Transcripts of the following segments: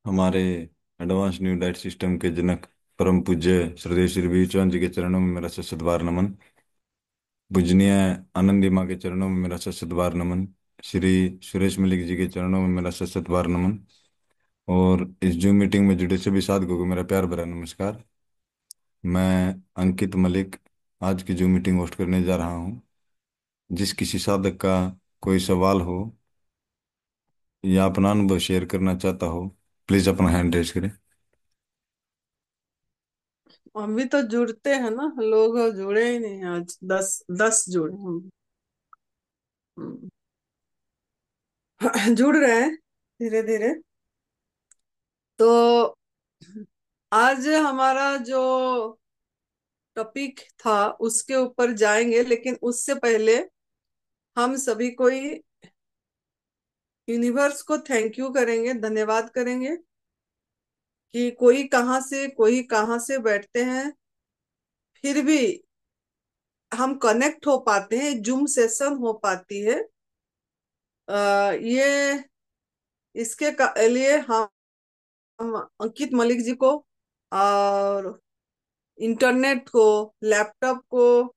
हमारे advance new diet system के जनक परम पूज्य श्रद्धेय श्री विवेकानंद जी के चरणों में मेरा सशत बार नमन। पूजनीय आनंदी माँ के चरणों में मेरा सशत बार नमन। श्री सुरेश मलिक जी के चरणों में मेरा सशत बार नमन। और इस जूम मीटिंग में जुड़े सभी साधकों को मेरा प्यार भरा नमस्कार। मैं अंकित मलिक आज की जूम मीटिंग होस्ट करने जा रहा हूँ। जिस किसी साधक का कोई सवाल हो या अपना अनुभव शेयर करना चाहता हो, प्लीज अपना हैंड रेज करें। हम भी तो जुड़ते हैं ना। लोग जुड़े ही नहीं हैं। आज 10 जुड़े हम। हम्म। जुड़ रहे हैं धीरे धीरे। तो आज हमारा जो टॉपिक था उसके ऊपर जाएंगे, लेकिन उससे पहले हम सभी कोई यूनिवर्स को थैंक यू करेंगे, धन्यवाद करेंगे कि कोई कहाँ से बैठते हैं, फिर भी हम कनेक्ट हो पाते हैं, जूम सेशन हो पाती है। ये लिए हम अंकित मलिक जी को और इंटरनेट को, लैपटॉप को,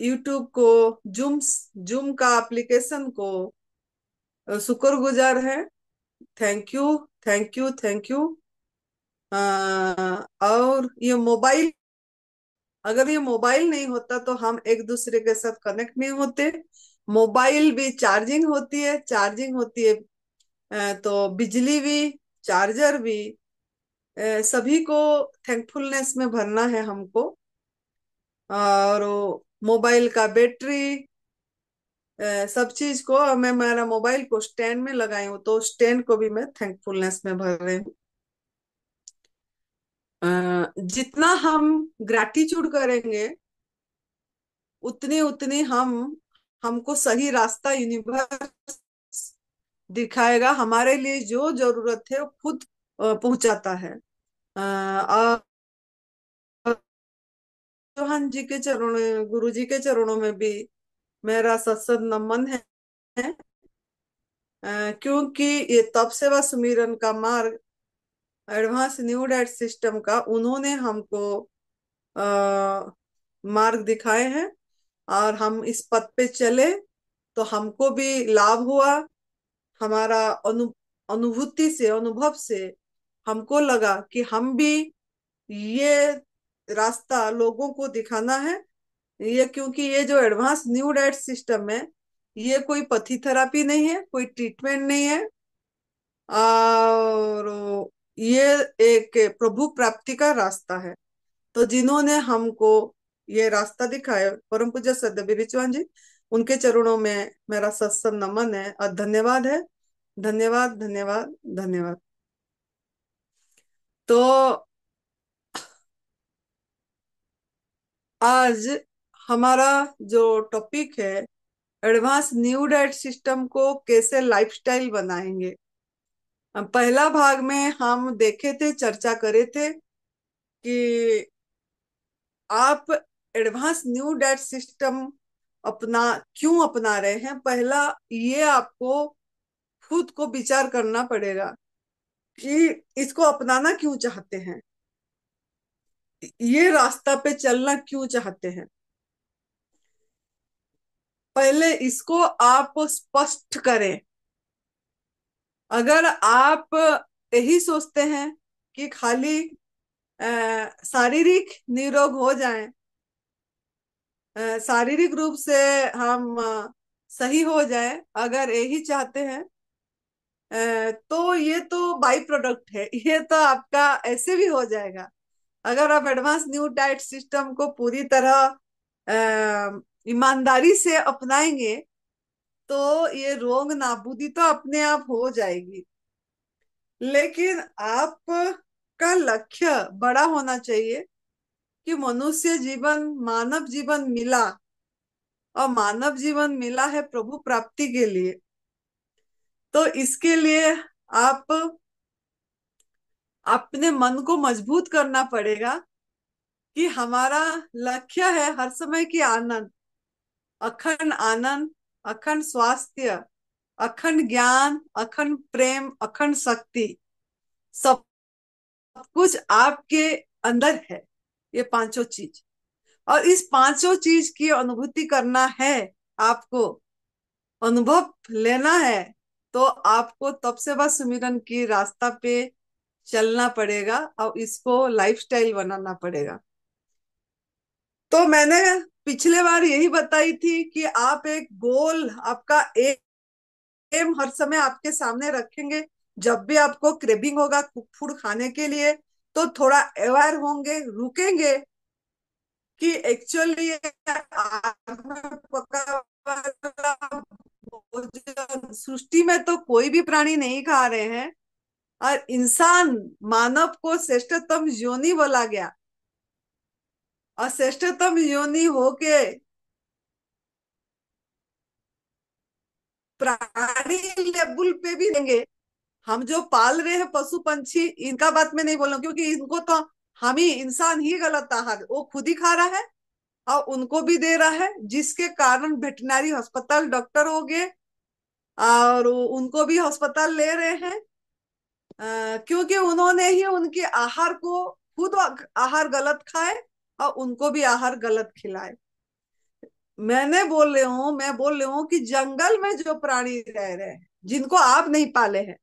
यूट्यूब को, जूम जूम का एप्लीकेशन को शुक्रगुजार है। Thank you, thank you, thank you. और ये मोबाइल, अगर ये मोबाइल नहीं होता तो हम एक दूसरे के साथ कनेक्ट नहीं होते। मोबाइल भी चार्जिंग होती है, चार्जिंग होती है, तो बिजली भी, चार्जर भी, सभी को थैंकफुलनेस में भरना है हमको। और मोबाइल का बैटरी, सब चीज को मैं मेरा मोबाइल को स्टैंड में लगाई हूँ, तो स्टैंड को भी मैं थैंकफुलनेस में भर रही हूँ। जितना हम ग्रैटिट्यूड करेंगे उतनी उतनी हमको सही रास्ता यूनिवर्स दिखाएगा। हमारे लिए जो जरूरत है वो खुद पहुंचाता है। और चौहान जी के चरणों, गुरु जी के चरणों में भी मेरा सत्संग नमन है। क्योंकि ये तप सेवा सुमिरन का मार्ग, एडवांस न्यू डाइट सिस्टम का, उन्होंने हमको आ, मार्ग दिखाए हैं। और हम इस पथ पे चले तो हमको भी लाभ हुआ। हमारा अनुभूति से, अनुभव से हमको लगा कि हम भी ये रास्ता लोगों को दिखाना है। ये क्योंकि ये जो एडवांस न्यू डाइट सिस्टम है, ये कोई पथी थेरापी नहीं है, कोई ट्रीटमेंट नहीं है। और ये एक प्रभु प्राप्ति का रास्ता है। तो जिन्होंने हमको ये रास्ता दिखाया, परम पूज्य सद्गुरु विवेकानंद जी, उनके चरणों में मेरा सत्संग नमन है और धन्यवाद है। धन्यवाद, धन्यवाद, धन्यवाद। तो आज हमारा जो टॉपिक है, एडवांस न्यू डाइट सिस्टम को कैसे लाइफस्टाइल बनाएंगे। पहला भाग में हम देखे थे, चर्चा करे थे कि आप एडवांस न्यू डाइट सिस्टम अपना क्यों अपना रहे हैं। पहला ये आपको खुद को विचार करना पड़ेगा कि इसको अपनाना क्यों चाहते हैं, ये रास्ता पे चलना क्यों चाहते हैं। पहले इसको आप स्पष्ट करें। अगर आप यही सोचते हैं कि खाली शारीरिक निरोग हो जाएं, शारीरिक रूप से हम सही हो जाएं, अगर यही चाहते हैं, तो ये तो बाई प्रोडक्ट है, ये तो आपका ऐसे भी हो जाएगा। अगर आप एडवांस न्यू डाइट सिस्टम को पूरी तरह ईमानदारी से अपनाएंगे तो ये रोग नाबूदी तो अपने आप हो जाएगी। लेकिन आपका लक्ष्य बड़ा होना चाहिए कि मनुष्य जीवन, मानव जीवन मिला, और मानव जीवन मिला है प्रभु प्राप्ति के लिए। तो इसके लिए आप अपने मन को मजबूत करना पड़ेगा कि हमारा लक्ष्य है हर समय की आनंद, अखंड आनंद, अखंड स्वास्थ्य, अखंड ज्ञान, अखंड प्रेम, अखंड शक्ति, सब कुछ आपके अंदर है। ये पांचों चीज, और इस पांचों चीज की अनुभूति करना है आपको, अनुभव लेना है, तो आपको तप सेवा सुमिरन की रास्ता पे चलना पड़ेगा और इसको लाइफस्टाइल बनाना पड़ेगा। तो मैंने पिछले बार यही बताई थी कि आप एक गोल, आपका एम हर समय आपके सामने रखेंगे। जब भी आपको क्रेविंग होगा फूड खाने के लिए, तो थोड़ा अवेयर होंगे, रुकेंगे कि एक्चुअली आग में पका वाला भोजन सृष्टि में तो कोई भी प्राणी नहीं खा रहे हैं, और इंसान, मानव को श्रेष्ठतम योनि बोला गया, और श्रेष्ठतम योनि होके प्राणी लेवल पे भी देंगे। हम जो पाल रहे हैं पशु पंछी, इनका बात मैं नहीं बोल रहा हूँ, क्योंकि इनको तो हम ही इंसान ही गलत आहार, वो खुद ही खा रहा है और उनको भी दे रहा है, जिसके कारण वेटनरी अस्पताल डॉक्टर हो गए और उनको भी अस्पताल ले रहे हैं, क्योंकि उन्होंने ही उनके आहार को, खुद आहार गलत खाए और उनको भी आहार गलत खिलाए। मैं बोल रही हूँ कि जंगल में जो प्राणी रह रहे हैं, जिनको आप नहीं पाले हैं,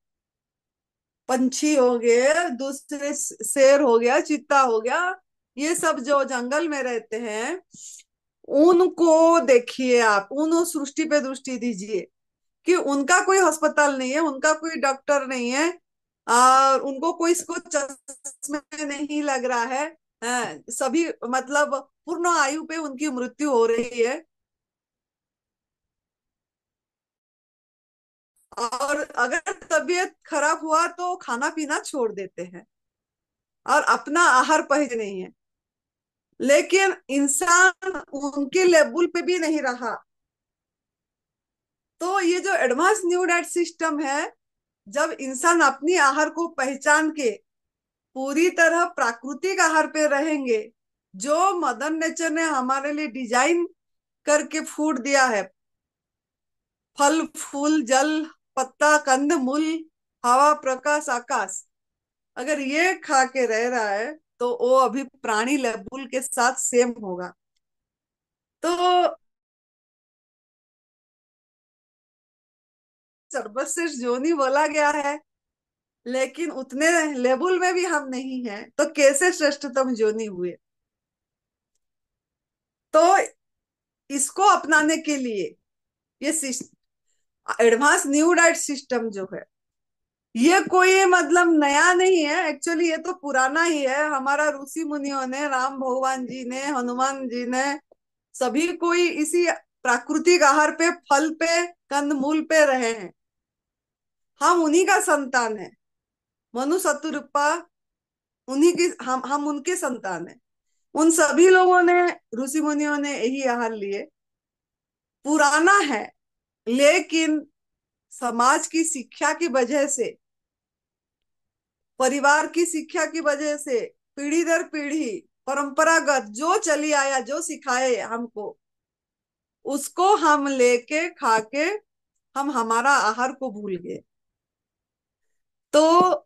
पंछी हो गए, दूसरे शेर हो गया, चीता हो गया, ये सब जो जंगल में रहते हैं, उनको देखिए, आप उन सृष्टि पे दृष्टि दीजिए कि उनका कोई अस्पताल नहीं है, उनका कोई डॉक्टर नहीं है, और उनको कोई इसको चश्मे नहीं लग रहा है। सभी मतलब पूर्ण आयु पे उनकी मृत्यु हो रही है, और अगर तबीयत खराब हुआ तो खाना पीना छोड़ देते हैं और अपना आहार परहेज नहीं है। लेकिन इंसान उनके लेवल पे भी नहीं रहा। तो ये जो एडवांस न्यू डाइट सिस्टम है, जब इंसान अपनी आहार को पहचान के पूरी तरह प्राकृतिक आहार पे रहेंगे, जो मदर नेचर ने हमारे लिए डिजाइन करके फूड दिया है, फल फूल जल पत्ता कंद मूल हवा प्रकाश आकाश, अगर ये खा के रह रहा है, तो वो अभी प्राणी लेवल के साथ सेम होगा। तो सर्वश्रेष्ठ जोनी बोला गया है, लेकिन उतने लेवल में भी हम नहीं हैं, तो कैसे श्रेष्ठतम जोनी हुए? तो इसको अपनाने के लिए ये एडवांस न्यू डाइट सिस्टम जो है, ये कोई मतलब नया नहीं है, एक्चुअली ये तो पुराना ही है। हमारा ऋषि मुनियों ने, राम भगवान जी ने, हनुमान जी ने, सभी कोई इसी प्राकृतिक आहार पे, फल पे, कंद मूल पे रहे हैं। हम उन्हीं का संतान है, मनु शतरूपा, उन्हीं की, हम उनके संतान है। उन सभी लोगों ने, ऋषि मुनियों ने यही आहार लिए। पुराना है, लेकिन समाज की शिक्षा की वजह से, परिवार की शिक्षा की वजह से, पीढ़ी दर पीढ़ी परंपरागत जो चली आया, जो सिखाए हमको, उसको हम लेके खा के हम हमारा आहार को भूल गए। तो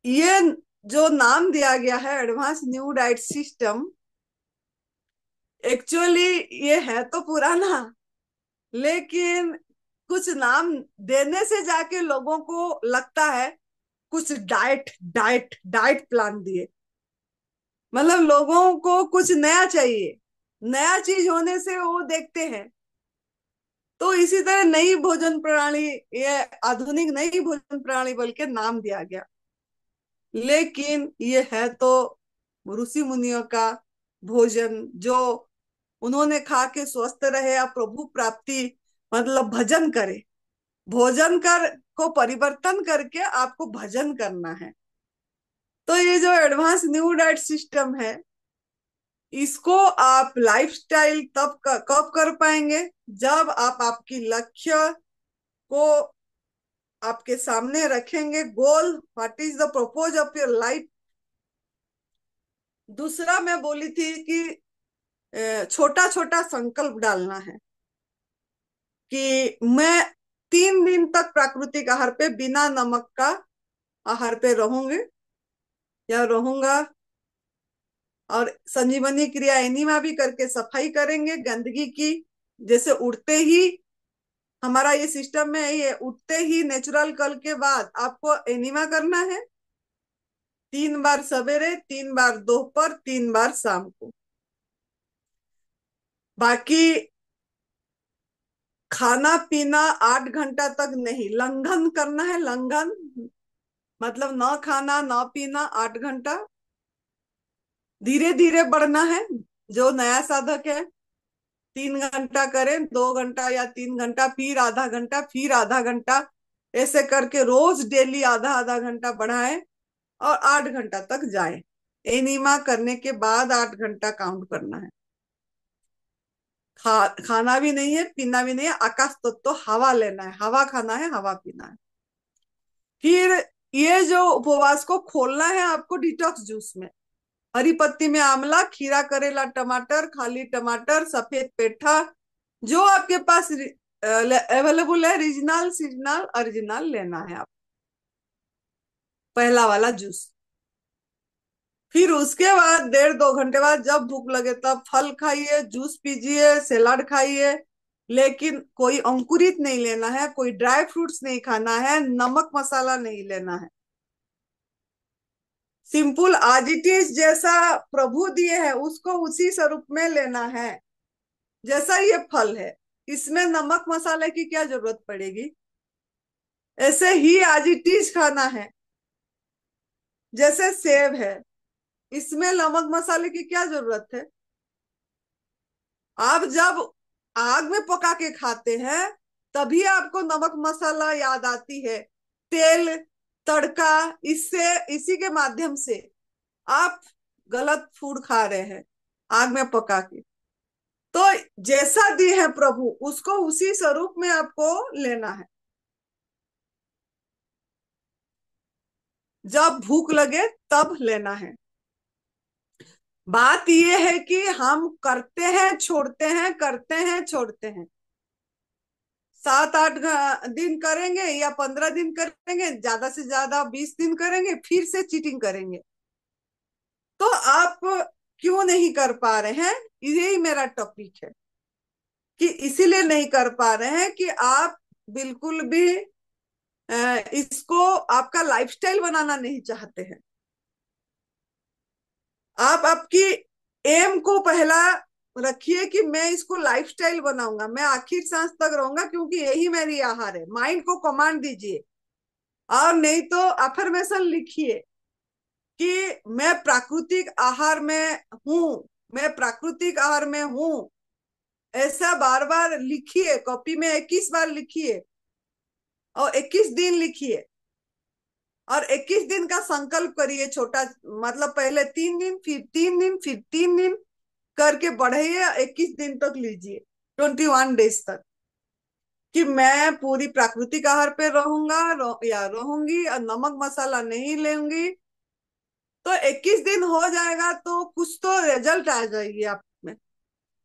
ये जो नाम दिया गया है advance new diet system, actually ये है तो पुराना, लेकिन कुछ नाम देने से जाके लोगों को लगता है कुछ डाइट डाइट डाइट प्लान दिए, मतलब लोगों को कुछ नया चाहिए, नया चीज होने से वो देखते हैं। तो इसी तरह नई भोजन प्रणाली, ये आधुनिक नई भोजन प्रणाली बोल के नाम दिया गया, लेकिन ये है तो ऋषि मुनियों का भोजन, जो उन्होंने खा के स्वस्थ रहे या प्रभु प्राप्ति, मतलब भजन करे, भोजन कर को परिवर्तन करके आपको भजन करना है। तो ये जो एडवांस न्यू डाइट सिस्टम है, इसको आप लाइफस्टाइल कब कर पाएंगे? जब आप आपकी लक्ष्य को आपके सामने रखेंगे, goal, what is the purpose of your life. दूसरा मैं बोली थी कि छोटा छोटा संकल्प डालना है कि मैं 3 दिन तक प्राकृतिक आहार पे, बिना नमक का आहार पे रहूंगे या रहूंगा। और संजीवनी क्रिया एनिमा भी करके सफाई करेंगे गंदगी की। जैसे उठते ही हमारा ये सिस्टम में ये उठते ही नेचुरल कल के बाद आपको एनिमा करना है, 3 बार सवेरे, 3 बार दोपहर, 3 बार शाम को। बाकी खाना पीना 8 घंटा तक नहीं, लंघन करना है। लंघन मतलब न खाना न पीना 8 घंटा, धीरे धीरे बढ़ना है। जो नया साधक है 3 घंटा करें, 2 घंटा या 3 घंटा, फिर आधा घंटा, फिर आधा घंटा, ऐसे करके रोज डेली आधा आधा घंटा बढ़ाएं और 8 घंटा तक जाए। एनीमा करने के बाद 8 घंटा काउंट करना है। खाना भी नहीं है, पीना भी नहीं है, आकाश तत्व तो हवा लेना है, हवा खाना है, हवा पीना है। फिर ये जो उपवास को खोलना है आपको डिटॉक्स जूस में, हरी पत्ती में आंवला, खीरा, करेला, टमाटर, खाली टमाटर, सफेद पेठा, जो आपके पास अवेलेबल है, रीजनल सीजनल ओरिजिनल लेना है आप, पहला वाला जूस। फिर उसके बाद 1.5-2 घंटे बाद जब भूख लगे तब फल खाइए, जूस पीजिए, सलाद खाइए, लेकिन कोई अंकुरित नहीं लेना है, कोई ड्राई फ्रूट्स नहीं खाना है, नमक मसाला नहीं लेना है। सिंपल आज इट इज, जैसा प्रभु दिए है उसको उसी स्वरूप में लेना है। जैसा ये फल है, इसमें नमक मसाले की क्या जरूरत पड़ेगी, ऐसे ही आज इट इज खाना है। जैसे सेब है, इसमें नमक मसाले की क्या जरूरत है। आप जब आग में पका के खाते हैं तभी आपको नमक मसाला याद आती है, तेल, तड़का, इससे इसी के माध्यम से आप गलत फूड खा रहे हैं आग में पका के। तो जैसा दिए है प्रभु उसको उसी स्वरूप में आपको लेना है। जब भूख लगे तब लेना है। बात यह है कि हम करते हैं छोड़ते हैं, करते हैं छोड़ते हैं। 7-8 दिन करेंगे या 15 दिन करेंगे, ज्यादा से ज्यादा 20 दिन करेंगे, फिर से चीटिंग करेंगे। तो आप क्यों नहीं कर पा रहे हैं, यही मेरा टॉपिक है कि इसीलिए नहीं कर पा रहे हैं कि आप बिल्कुल भी इसको आपका लाइफस्टाइल बनाना नहीं चाहते हैं। आप आपकी एम को पहला रखिए कि मैं इसको लाइफस्टाइल बनाऊंगा, मैं आखिर सांस तक रहूंगा क्योंकि यही मेरी आहार है। माइंड को कमांड दीजिए, और नहीं तो अफर्मेशन लिखिए कि मैं प्राकृतिक आहार में हूं, मैं प्राकृतिक आहार में हूं। ऐसा बार बार लिखिए, कॉपी में 21 बार लिखिए और 21 दिन लिखिए, और 21 दिन का संकल्प करिए छोटा, मतलब पहले 3 दिन, फिर 3 दिन, फिर 3 दिन करके बढ़ाइए, 21 दिन तक लीजिए, 21 डेज तक, कि मैं पूरी प्राकृतिक आहार पे रहूंगा, या रहूंगी, और नमक मसाला नहीं लेंगी। तो 21 दिन हो जाएगा तो कुछ तो रिजल्ट आ जाएगी आप में।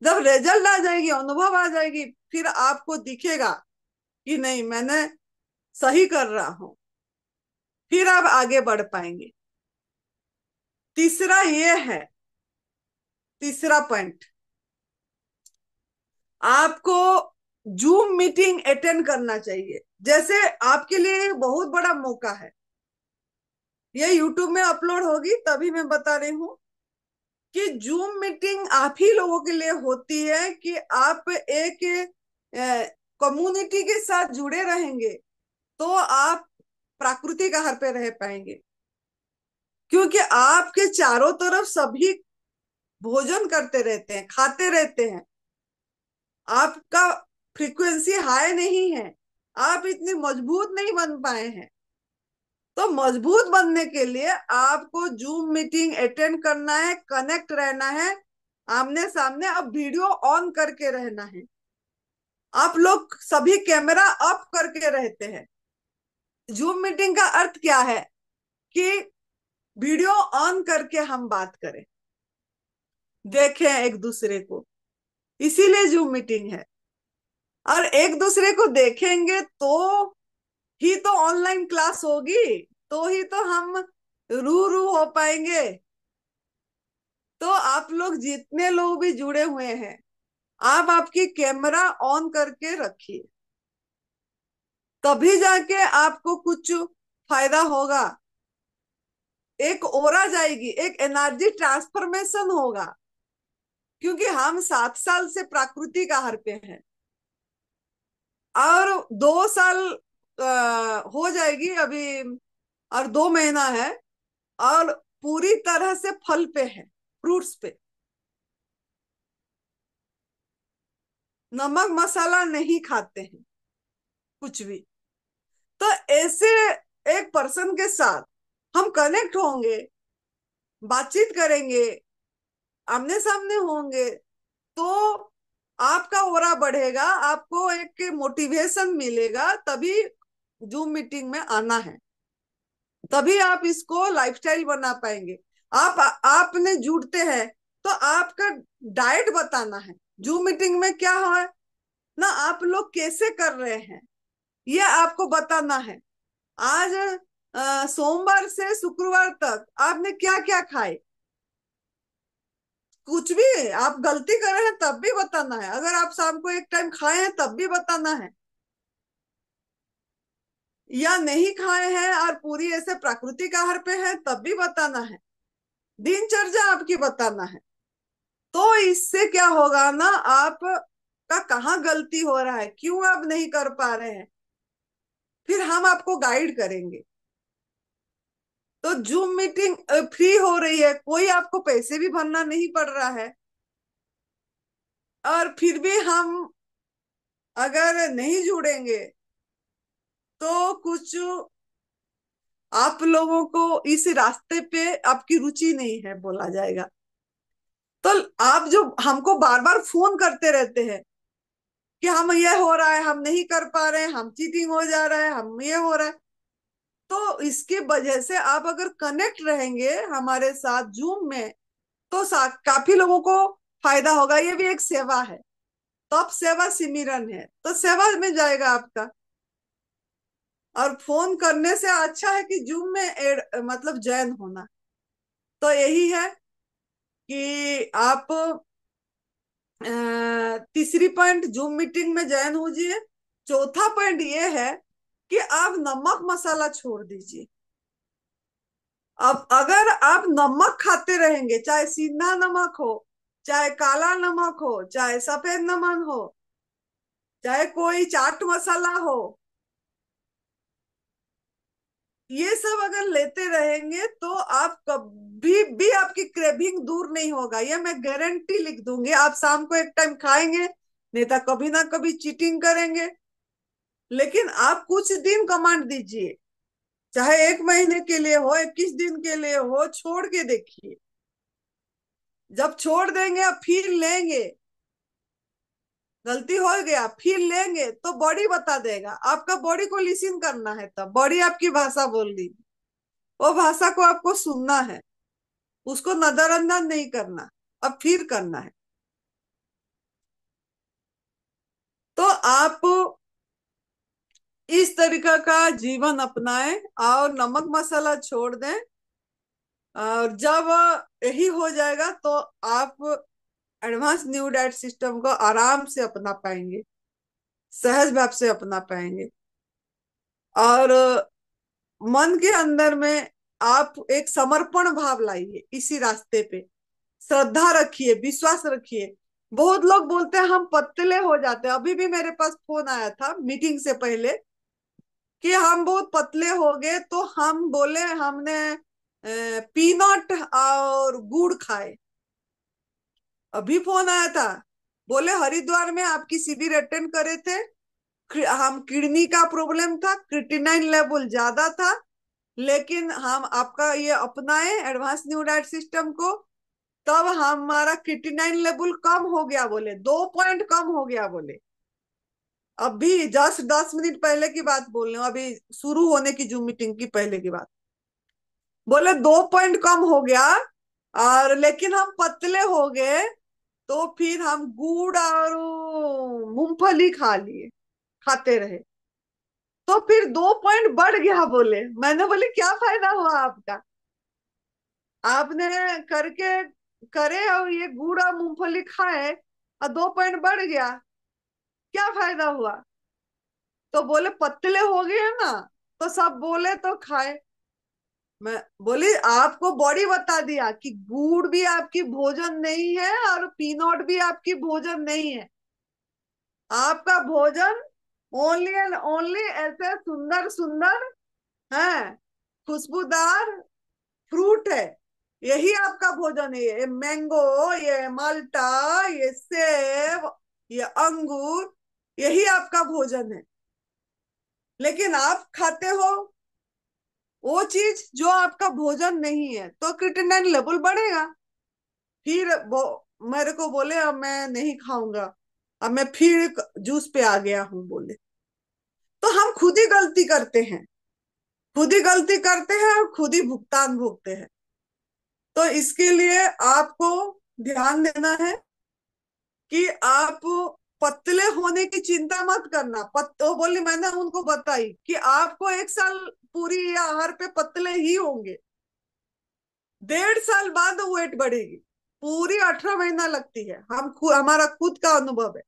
जब रिजल्ट आ जाएगी, अनुभव आ जाएगी, फिर आपको दिखेगा कि नहीं मैंने सही कर रहा हूं, फिर आप आगे बढ़ पाएंगे। तीसरा ये है, तीसरा पॉइंट, आपको जूम मीटिंग अटेंड करना चाहिए। जैसे आपके लिए बहुत बड़ा मौका है, ये यूट्यूब में अपलोड होगी तभी मैं बता रही हूँ कि जूम मीटिंग आप ही लोगों के लिए होती है कि आप एक कम्युनिटी के साथ जुड़े रहेंगे तो आप प्राकृतिक आहार पे रह पाएंगे। क्योंकि आपके चारों तरफ सभी भोजन करते रहते हैं, खाते रहते हैं, आपका फ्रीक्वेंसी हाई नहीं है, आप इतने मजबूत नहीं बन पाए हैं। तो मजबूत बनने के लिए आपको जूम मीटिंग अटेंड करना है, कनेक्ट रहना है आमने सामने। अब वीडियो ऑन करके रहना है, आप लोग सभी कैमरा ऑफ करके रहते हैं। जूम मीटिंग का अर्थ क्या है कि वीडियो ऑन करके हम बात करें, देखें एक दूसरे को, इसीलिए जूम मीटिंग है। और एक दूसरे को देखेंगे तो ही तो ऑनलाइन क्लास होगी, तो ही तो हम रू रू हो पाएंगे। तो आप लोग जितने लोग भी जुड़े हुए हैं, आप आपकी कैमरा ऑन करके रखिए, तभी जाके आपको कुछ फायदा होगा। एक ओरा जाएगी, एक एनर्जी ट्रांसफॉर्मेशन होगा, क्योंकि हम 7 साल से प्रकृति का हर पे हैं, और 2 साल हो जाएगी अभी, और 2 महीना है, और पूरी तरह से फल पे है, फ्रूट्स पे। नमक मसाला नहीं खाते हैं कुछ भी। तो ऐसे एक पर्सन के साथ हम कनेक्ट होंगे, बातचीत करेंगे, आमने सामने होंगे, तो आपका ओरा बढ़ेगा, आपको एक मोटिवेशन मिलेगा, तभी जूम मीटिंग में आना है, तभी आप इसको लाइफस्टाइल बना पाएंगे। आप आपने जुड़ते हैं तो आपका डाइट बताना है, जूम मीटिंग में क्या है ना, आप लोग कैसे कर रहे हैं ये आपको बताना है। आज सोमवार से शुक्रवार तक आपने क्या क्या खाए, कुछ भी आप गलती कर रहे हैं तब भी बताना है, अगर आप शाम को एक टाइम खाए हैं तब भी बताना है, या नहीं खाए हैं और पूरी ऐसे प्राकृतिक आहार पे है तब भी बताना है, दिनचर्या आपकी बताना है। तो इससे क्या होगा ना, आप का कहाँ गलती हो रहा है, क्यों आप नहीं कर पा रहे हैं, फिर हम आपको गाइड करेंगे। तो जूम मीटिंग फ्री हो रही है, कोई आपको पैसे भी भरना नहीं पड़ रहा है, और फिर भी हम अगर नहीं जुड़ेंगे तो कुछ आप लोगों को इस रास्ते पे आपकी रुचि नहीं है बोला जाएगा। तो आप जो हमको बार बार फोन करते रहते हैं कि हम ये हो रहा है, हम नहीं कर पा रहे हैं, हम चीटिंग हो जा रहा है, हम ये हो रहा है, तो इसकी वजह से आप अगर कनेक्ट रहेंगे हमारे साथ जूम में, तो काफी लोगों को फायदा होगा। ये भी एक सेवा है, तप सेवा सिमरन है, तो सेवा में जाएगा आपका। और फोन करने से अच्छा है कि जूम में एड मतलब ज्वाइन होना। तो यही है कि आप तीसरी पॉइंट जूम मीटिंग में ज्वाइन होजिए। चौथा पॉइंट ये है कि आप नमक मसाला छोड़ दीजिए। अब अगर आप नमक खाते रहेंगे, चाहे सीधा नमक हो, चाहे काला नमक हो, चाहे सफेद नमक हो, चाहे कोई चाट मसाला हो, ये सब अगर लेते रहेंगे तो आप कभी भी आपकी क्रेविंग दूर नहीं होगा, ये मैं गारंटी लिख दूंगी। आप शाम को एक टाइम खाएंगे, नहीं तो कभी ना कभी चीटिंग करेंगे, लेकिन आप कुछ दिन कमांड दीजिए, चाहे 1 महीने के लिए हो, 21 दिन के लिए हो, छोड़ के देखिए। जब छोड़ देंगे अब फिर लेंगे, गलती हो गया फिर लेंगे, तो बॉडी बता देगा, आपका बॉडी को लिसन करना है, तब बॉडी आपकी भाषा बोल दी, वो भाषा को आपको सुनना है, उसको नजरअंदाज नहीं करना, अब फिर करना है। तो आप इस तरीका का जीवन अपनाएं और नमक मसाला छोड़ दें, और जब यही हो जाएगा तो आप एडवांस न्यू डाइट सिस्टम को आराम से अपना पाएंगे, सहज भाव से अपना पाएंगे। और मन के अंदर में आप एक समर्पण भाव लाइए, इसी रास्ते पे श्रद्धा रखिए, विश्वास रखिए। बहुत लोग बोलते हैं हम पतले हो जाते हैं, अभी भी मेरे पास फोन आया था मीटिंग से पहले कि हम बहुत पतले हो गए, तो हम बोले हमने पीनट और गुड़ खाए। अभी फोन आया था, बोले हरिद्वार में आपकी शिविर अटेंड करे थे, हम किडनी का प्रॉब्लम था, क्रिएटिनिन लेवल ज्यादा था, लेकिन हम आपका ये अपनाए एडवांस न्यू डाइट सिस्टम को, तब हमारा क्रिएटिनिन लेवल कम हो गया, बोले 2 पॉइंट कम हो गया बोले। अभी जस्ट 10 मिनट पहले की बात बोल रही हूँ, अभी शुरू होने की जूम मीटिंग की पहले की बात। बोले 2 पॉइंट कम हो गया, और लेकिन हम पतले हो गए, तो फिर हम गुड़ और मूंगफली खा लिए, खाते रहे। तो फिर 2 पॉइंट बढ़ गया बोले। मैंने बोली क्या फायदा हुआ आपका, आपने करके करे और ये गुड़ और मूंगफली खाए और 2 पॉइंट बढ़ गया, क्या फायदा हुआ। तो बोले पतले हो गए ना, तो सब बोले तो खाए। मैं बोली आपको बॉडी बता दिया कि गुड़ भी आपकी भोजन नहीं है और पीनट भी आपकी भोजन नहीं है। आपका भोजन ओनली एंड ओनली ऐसे सुंदर सुंदर है, खुशबूदार फ्रूट है, यही आपका भोजन है। ये मैंगो, ये माल्टा, ये सेब, ये अंगूर, यही आपका भोजन है। लेकिन आप खाते हो वो चीज जो आपका भोजन नहीं है, तो क्रिएटिनिन लेवल बढ़ेगा। फिर वो मेरे को बोले अब मैं नहीं खाऊंगा, अब मैं फिर जूस पे आ गया हूँ बोले। तो हम खुद ही गलती करते हैं, खुद ही गलती करते हैं और खुद ही भुगतान भोगते हैं। तो इसके लिए आपको ध्यान देना है कि आप पतले होने की चिंता मत करना। तो बोली, मैंने उनको बताई कि आपको 1 साल पूरी आहार पे पतले ही होंगे, 1.5 साल बाद वेट बढ़ेगी, पूरी 18 महीना लगती है। हमारा खुद का अनुभव है।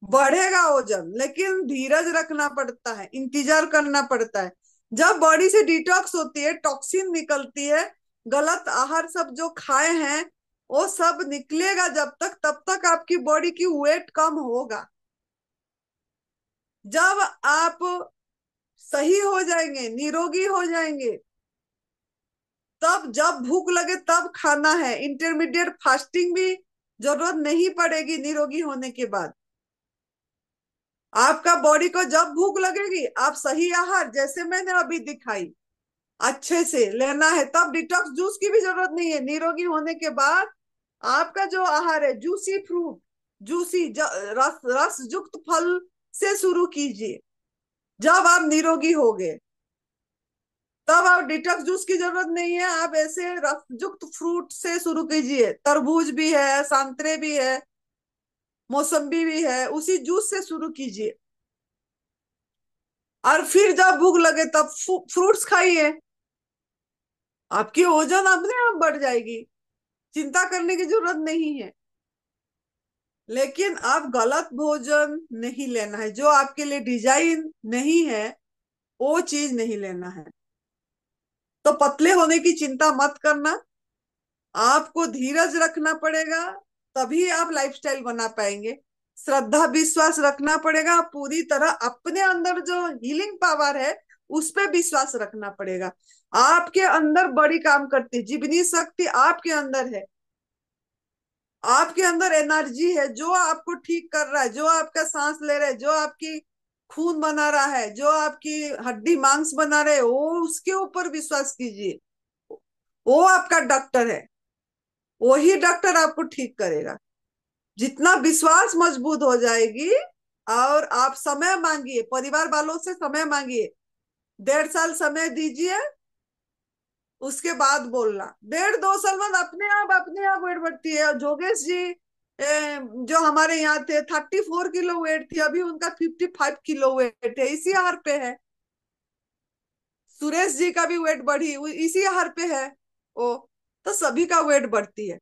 बढ़ेगा वजन, लेकिन धीरज रखना पड़ता है, इंतजार करना पड़ता है। जब बॉडी से डिटॉक्स होती है, टॉक्सिन निकलती है, गलत आहार सब जो खाए हैं वो सब निकलेगा, जब तक तब तक आपकी बॉडी की वेट कम होगा। जब आप सही हो जाएंगे, निरोगी हो जाएंगे, तब जब भूख लगे तब खाना है। इंटरमीडिएट फास्टिंग भी जरूरत नहीं पड़ेगी निरोगी होने के बाद। आपका बॉडी को जब भूख लगेगी, आप सही आहार जैसे मैंने अभी दिखाई अच्छे से लेना है, तब डिटॉक्स जूस की भी जरूरत नहीं है। निरोगी होने के बाद आपका जो आहार है, जूसी फ्रूट, जूसी रस रस युक्त फल से शुरू कीजिए। जब आप निरोगी हो गए, तब आप डिटॉक्स जूस की जरूरत नहीं है, आप ऐसे रस युक्त फ्रूट से शुरू कीजिए। तरबूज भी है, संतरे भी है, मौसम्बी भी है, उसी जूस से शुरू कीजिए। और फिर जब भूख लगे तब फ्रूट्स खाइए, आपकी वजन अपने आप बढ़ जाएगी, चिंता करने की जरूरत नहीं है। लेकिन आप गलत भोजन नहीं लेना है, जो आपके लिए डिजाइन नहीं है वो चीज नहीं लेना है। तो पतले होने की चिंता मत करना, आपको धीरज रखना पड़ेगा, तभी आप लाइफस्टाइल बना पाएंगे। श्रद्धा विश्वास रखना पड़ेगा, पूरी तरह अपने अंदर जो हीलिंग पावर है उस पे विश्वास रखना पड़ेगा। आपके अंदर बड़ी काम करती जीवनी शक्ति आपके अंदर है, आपके अंदर एनर्जी है जो आपको ठीक कर रहा है, जो आपका सांस ले रहा है, जो आपकी खून बना रहा है, जो आपकी हड्डी मांस बना रहे, वो उसके ऊपर विश्वास कीजिए। वो आपका डॉक्टर है, वही डॉक्टर आपको ठीक करेगा। जितना विश्वास मजबूत हो जाएगी, और आप समय मांगिए, परिवार वालों से समय मांगिए, 1.5 साल समय दीजिए, उसके बाद बोलना। 1.5 2 साल बाद अपने आप वेट बढ़ती है। और जोगेश जी जो हमारे यहाँ थे, 34 किलो वेट थी, अभी उनका 55 किलो वेट है, इसी आहार पे है। सुरेश जी का भी वेट बढ़ी, इसी आहार पे है ओ। तो सभी का वेट बढ़ती है,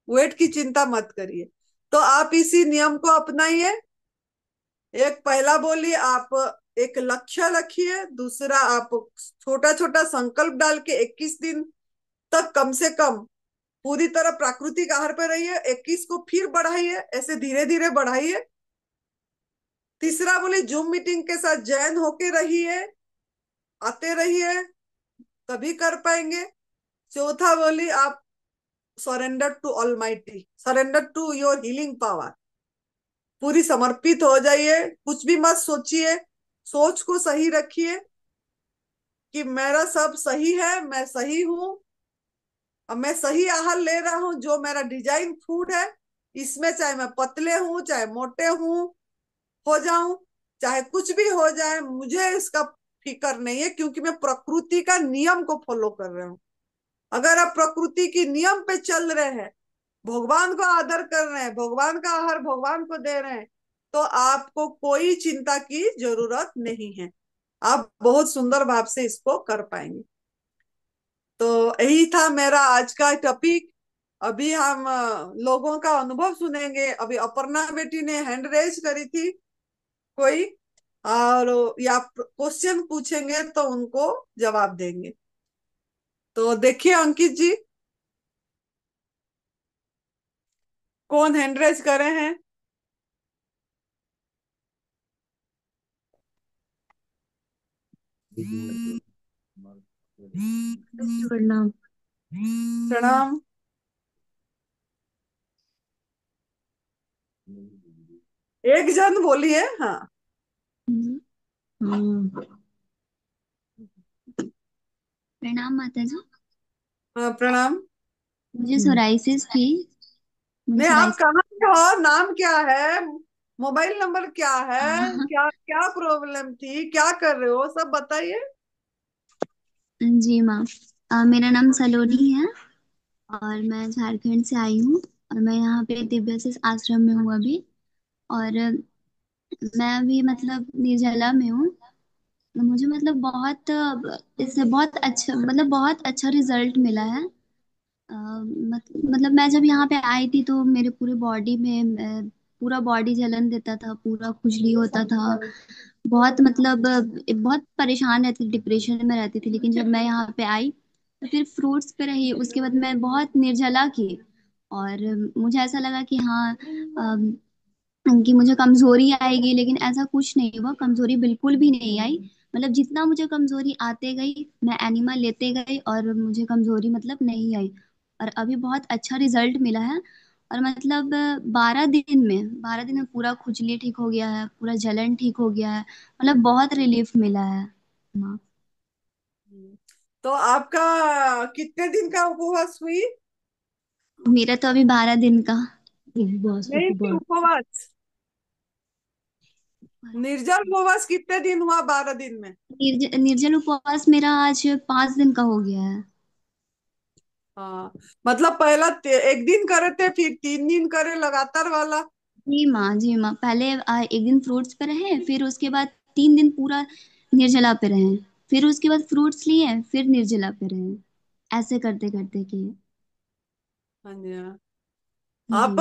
वेट की चिंता मत करिए। तो आप इसी नियम को अपनाइए। एक पहला बोली, आप एक लक्ष्य रखिए। दूसरा, आप छोटा छोटा संकल्प डाल के 21 दिन तक कम से कम पूरी तरह प्राकृतिक आहार पर रहिए। 21 को फिर बढ़ाइए, ऐसे धीरे धीरे बढ़ाइए। तीसरा बोली, जूम मीटिंग के साथ जॉइन होके रहिए, आते रहिए, तभी कर पाएंगे। चौथा बोली, आप surrender to almighty, surrender to your healing power, पूरी समर्पित हो जाइए, कुछ भी मत सोचिए, सोच को सही रखिए कि मेरा सब सही है, मैं सही हूं, अब मैं सही आहार ले रहा हूं, जो मेरा डिजाइन फूड है, इसमें चाहे मैं पतले हूं, चाहे मोटे हूं, हो जाऊं, चाहे कुछ भी हो जाए, मुझे इसका फिक्र नहीं है, क्योंकि मैं प्रकृति का नियम को फॉलो कर रहा हूं। अगर आप प्रकृति की नियम पे चल रहे हैं, भगवान को आदर कर रहे हैं, भगवान का आहार भगवान को दे रहे हैं, तो आपको कोई चिंता की जरूरत नहीं है। आप बहुत सुंदर भाव से इसको कर पाएंगे। तो यही था मेरा आज का टॉपिक। अभी हम लोगों का अनुभव सुनेंगे। अभी अपर्णा बेटी ने हैंड रेज करी थी कोई, और या क्वेश्चन पूछेंगे तो उनको जवाब देंगे। तो देखिए अंकित जी, कौन हैंड रेज करे हैं? प्रणाम। प्रणाम। एक जन बोलिए, हाँ। हम्म, प्रणाम माता जी। हाँ, प्रणाम। मुझे सोराइसिस थी। मुझे नहीं, आप सोराइसिस। कहाँ के हो? नाम क्या है? मोबाइल नंबर क्या है? क्या क्या प्रॉब्लम थी? क्या कर रहे हो? सब बताइए। जी माँ। मेरा नाम सलोनी है और मैं झारखंड से आई हूँ। और मैं यहाँ पे दिव्याशीष आश्रम में हूँ अभी। और मैं अभी मतलब निर्जला में हूँ। मुझे मतलब बहुत इससे बहुत अच्छा मतलब बहुत अच्छा रिजल्ट मिला है। मतलब मैं जब यहाँ पे आई थी तो मेरे पूरे बॉडी में पूरा बॉडी जलन देता था, पूरा खुजली होता था। बहुत मतलब बहुत परेशान रहती थी, डिप्रेशन में रहती थी। लेकिन जब मैं यहाँ पे आई तो फिर फ्रूट्स पे रही, उसके बाद मैं बहुत निर्जला की। और मुझे ऐसा लगा कि हाँ, कि मुझे कमजोरी आएगी, लेकिन ऐसा कुछ नहीं हुआ। कमजोरी बिल्कुल भी नहीं आई। मतलब जितना मुझे कमजोरी आते गई मैं एनिमा लेते गई और मुझे कमजोरी मतलब नहीं आई। और अभी बहुत अच्छा रिजल्ट मिला है। और मतलब 12 दिन में पूरा खुजली ठीक हो गया है, पूरा जलन ठीक हो गया है। मतलब बहुत रिलीफ मिला है माँ। तो आपका कितने दिन का उपवास हुई? मेरा तो अभी 12 दिन का उपवास नहीं नहीं, उपवास। उपवास। निर्जल उपवास कितने दिन हुआ 12 दिन में? निर्जल उपवास मेरा आज 5 दिन का हो गया है। हाँ, मतलब पहला एक दिन करे थे, फिर 3 दिन करे लगातार वाला। जी माँ, जी माँ। पहले एक दिन फ्रूट्स पे रहे, फिर उसके बाद 3 दिन पूरा निर्जला पे रहे। फिर उसके बाद फ्रूट्स लिए, फिर निर्जला पे रहे। ऐसे करते करते किए। हाँ जी, हाँ। जी आप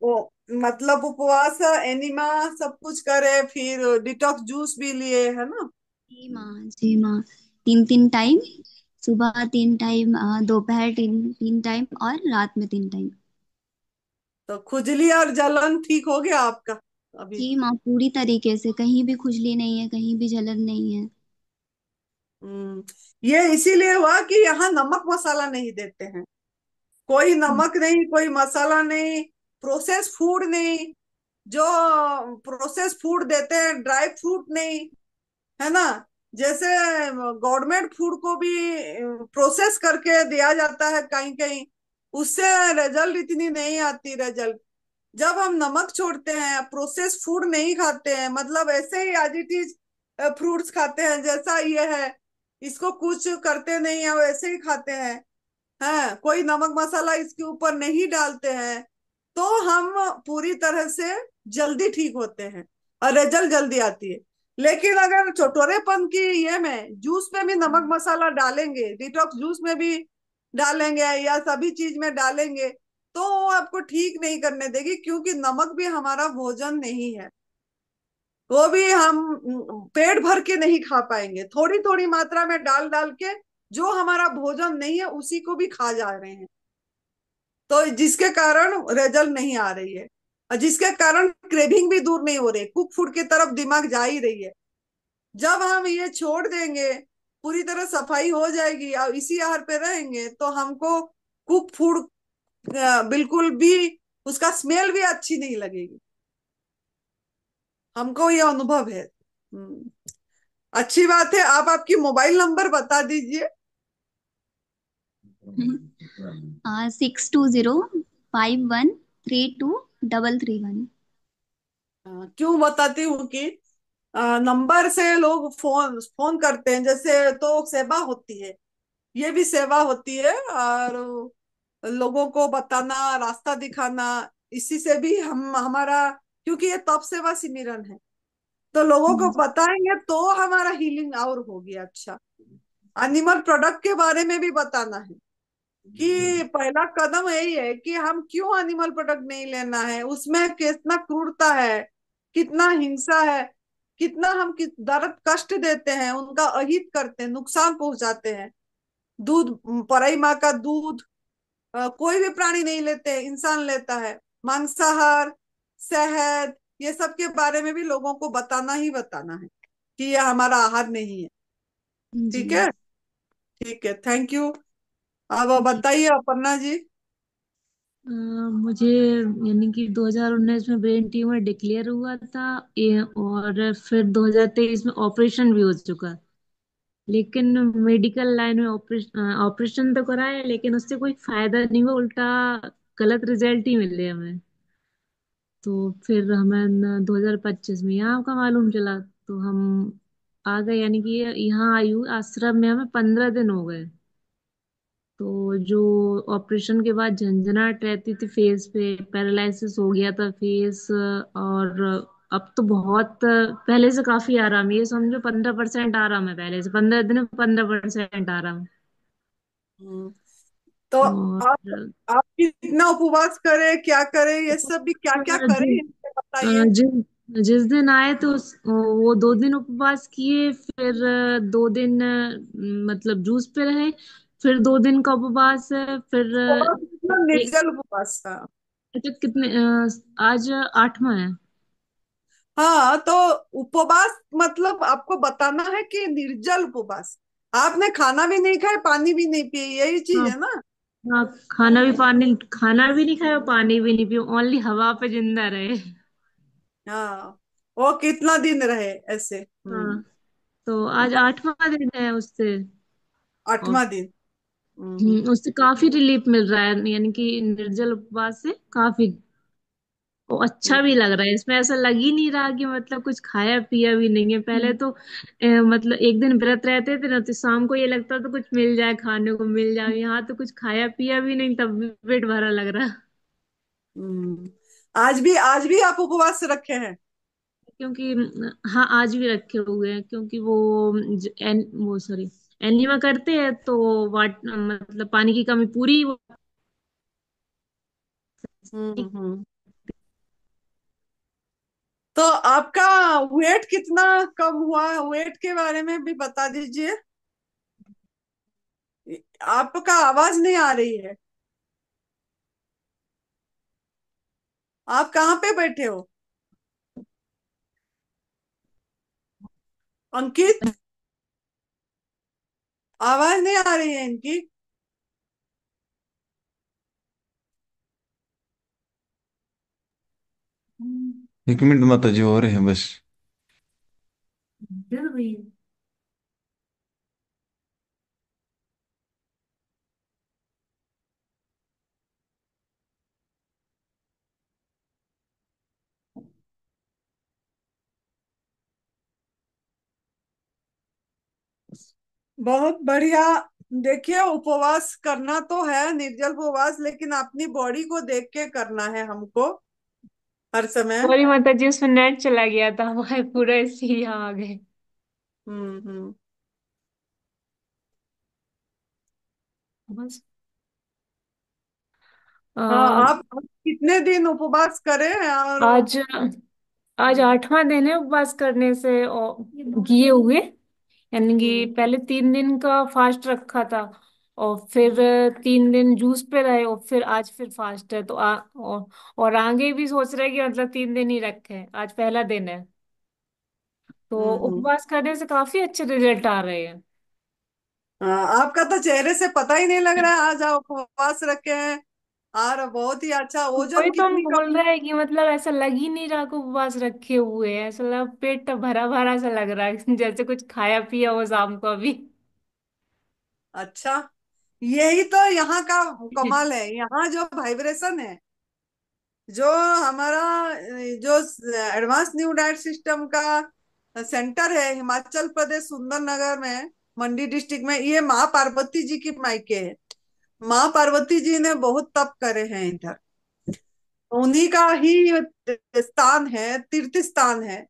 वो मतलब उपवास, एनिमा सब कुछ करे, फिर डिटॉक्स जूस भी लिए है ना? जी माँ, जी माँ। 3 3 टाइम। सुबह 3 टाइम, दोपहर 3 3 टाइम और रात में 3 टाइम। तो खुजली और जलन ठीक हो गया आपका अभी? जी माँ, पूरी तरीके से कहीं भी खुजली नहीं है, कहीं भी जलन नहीं है। हम्म। ये इसीलिए हुआ कि यहाँ नमक मसाला नहीं देते हैं। कोई नमक नहीं, कोई मसाला नहीं, प्रोसेस फूड नहीं। जो प्रोसेस फूड देते हैं, ड्राई फ्रूट नहीं, है ना? जैसे गवर्नमेंट फूड को भी प्रोसेस करके दिया जाता है कहीं कहीं, उससे रिजल्ट इतनी नहीं आती रिजल्ट। जब हम नमक छोड़ते हैं, प्रोसेस फूड नहीं खाते हैं, मतलब ऐसे ही एज इट इज फ्रूट्स खाते हैं जैसा ये है, इसको कुछ करते नहीं है, वैसे ही खाते हैं, हाँ, कोई नमक मसाला इसके ऊपर नहीं डालते हैं, तो हम पूरी तरह से जल्दी ठीक होते हैं और रिजल्ट जल्दी आती है। लेकिन अगर चटोरेपन की ये में जूस में भी नमक मसाला डालेंगे, डिटॉक्स जूस में भी डालेंगे, या सभी चीज में डालेंगे, तो वो आपको ठीक नहीं करने देगी, क्योंकि नमक भी हमारा भोजन नहीं है। वो भी हम पेट भर के नहीं खा पाएंगे, थोड़ी थोड़ी मात्रा में डाल डाल के, जो हमारा भोजन नहीं है उसी को भी खा जा रहे हैं। तो जिसके कारण रिजल्ट नहीं आ रही है, और जिसके कारण क्रेविंग भी दूर नहीं हो रही, कुक फूड की तरफ दिमाग जा ही रही है। जब हम ये छोड़ देंगे, पूरी तरह सफाई हो जाएगी और इसी आहार पे रहेंगे, तो हमको कुक फूड बिल्कुल भी उसका स्मेल भी अच्छी नहीं लगेगी। हमको ये अनुभव है। अच्छी बात है। आप आपकी मोबाइल नंबर बता दीजिए। 6205132331। क्यों बताती हूँ कि नंबर से लोग फोन फोन करते हैं, जैसे तो सेवा होती है, ये भी सेवा होती है। और लोगों को बताना, रास्ता दिखाना, इसी से भी हम हमारा, क्योंकि ये तप सेवा सिमरन है, तो लोगों को जी बताएंगे तो हमारा हीलिंग और होगी। अच्छा, एनिमल प्रोडक्ट के बारे में भी बताना है कि पहला कदम यही है कि हम क्यों एनिमल प्रोडक्ट नहीं लेना है, उसमें कितना क्रूरता है, कितना हिंसा है, कितना हम दर्द कष्ट देते हैं, उनका अहित करते हैं, नुकसान पहुंचाते हैं। दूध, पराई माँ का दूध कोई भी प्राणी नहीं लेते, इंसान लेता है। मांसाहार, शहद, ये सब के बारे में भी लोगों को बताना ही बताना है कि ये हमारा आहार नहीं है। जी। ठीक है, ठीक है, थैंक यू। अब जी बताइए अपर्णा जी। मुझे यानी कि 2019 में ब्रेन ट्यूमर डिक्लेयर हुआ था, और फिर 2023 में ऑपरेशन भी हो चुका। लेकिन मेडिकल लाइन में ऑपरेशन ऑपरेशन तो कराया, लेकिन उससे कोई फायदा नहीं हुआ, उल्टा गलत रिजल्ट ही मिले हमें। तो फिर हमें 2025 में यहाँ का मालूम चला, तो हम आ गए। यानी कि यहाँ आयु आश्रम में हमें 15 दिन हो गए। तो जो ऑपरेशन के बाद झंझनाहट रहती थी फेस पे, पैरालिसिस हो गया था फेस, और अब तो बहुत पहले से काफी आराम है। ये समझो 15% आराम है, पहले से 15 दिन में 15% आराम। हम्म, तो और आप कितना उपवास करें, क्या करें, ये सब भी क्या क्या करें, जिस इनसे बताइए। जिस दिन आए तो वो 2 दिन उपवास किए, फिर 2 दिन मतलब जूस पे रहे, फिर 2 दिन का उपवास है, फिर उपवास मतलब एक, निर्जल उपवास था। अच्छा कितने आज 8वां है। हाँ, तो उपवास मतलब आपको बताना है कि निर्जल उपवास, आपने खाना भी नहीं खाया, पानी भी नहीं पिए, यही चीज हाँ है ना। हाँ, खाना भी नहीं खाया, पानी भी नहीं पिया, ओनली हवा पे जिंदा रहे। हाँ, वो कितना दिन रहे ऐसे। हाँ, तो आज 8वां दिन है उससे। और 8वां दिन। उससे काफी रिलीफ मिल रहा है, यानी कि निर्जल उपवास से काफी वो अच्छा भी हम्म, लग रहा है। इसमें ऐसा लग ही नहीं रहा कि मतलब कुछ खाया पिया भी नहीं है। पहले तो मतलब एक दिन व्रत रहते थे ना, तो शाम को ये लगता था कुछ मिल जाए, खाने को मिल जाए। यहाँ तो कुछ खाया पिया भी नहीं, तब भी पेट भरा लग रहा। हम्म। आज भी आप उपवास रखे हैं। क्योंकि हाँ, आज भी रखे हुए हैं, क्योंकि वो सॉरी एनीमा करते हैं, तो वाट मतलब पानी की कमी पूरी हम्म। तो आपका वेट कितना कम हुआ, वेट के बारे में भी बता दीजिए। आपका आवाज नहीं आ रही है, आप कहाँ पे बैठे हो? अंकित, आवाज नहीं आ रही है इनकी। 1 मिनट माता जी, हो रहे हैं बस। बहुत बढ़िया। देखिए, उपवास करना तो है, निर्जल उपवास, लेकिन अपनी बॉडी को देख के करना है हमको हर समय। सॉरी माता जी, उसमें नेट चला गया था हमारे, पूरा इसी यहाँ आ गए। हम्म। बस हाँ, अ, आप कितने दिन उपवास करें और आज आज 8वां दिन है उपवास करने से और किए हुए। यानी कि हम्म, पहले 3 दिन का फास्ट रखा था, और फिर 3 दिन जूस पे रहे, और फिर आज फिर फास्ट है। तो और आगे भी सोच रहे हैं कि मतलब 3 दिन ही रखे। आज पहला दिन है, तो हम्म। उपवास करने से काफी अच्छे रिजल्ट आ रहे हैं। हाँ, आपका तो चेहरे से पता ही नहीं लग रहा है आज आप उपवास रखे हैं, और बहुत ही अच्छा। वही ओजन तो हम कितनी बोल कम? रहे हैं कि मतलब ऐसा लग ही नहीं रहा कि उपवास रखे हुए हैं। ऐसा पेट भरा भरा सा लग रहा है जैसे कुछ खाया पिया हो शाम को अभी। अच्छा, यही तो यहाँ का कमाल है। यहाँ जो वाइब्रेशन है, जो हमारा जो एडवांस न्यू डाइट सिस्टम का सेंटर है हिमाचल प्रदेश सुंदरनगर में, मंडी डिस्ट्रिक्ट में, ये माँ पार्वती जी की मायके है। माँ पार्वती जी ने बहुत तप करे हैं इधर, उन्हीं का ही स्थान है, तीर्थ स्थान है।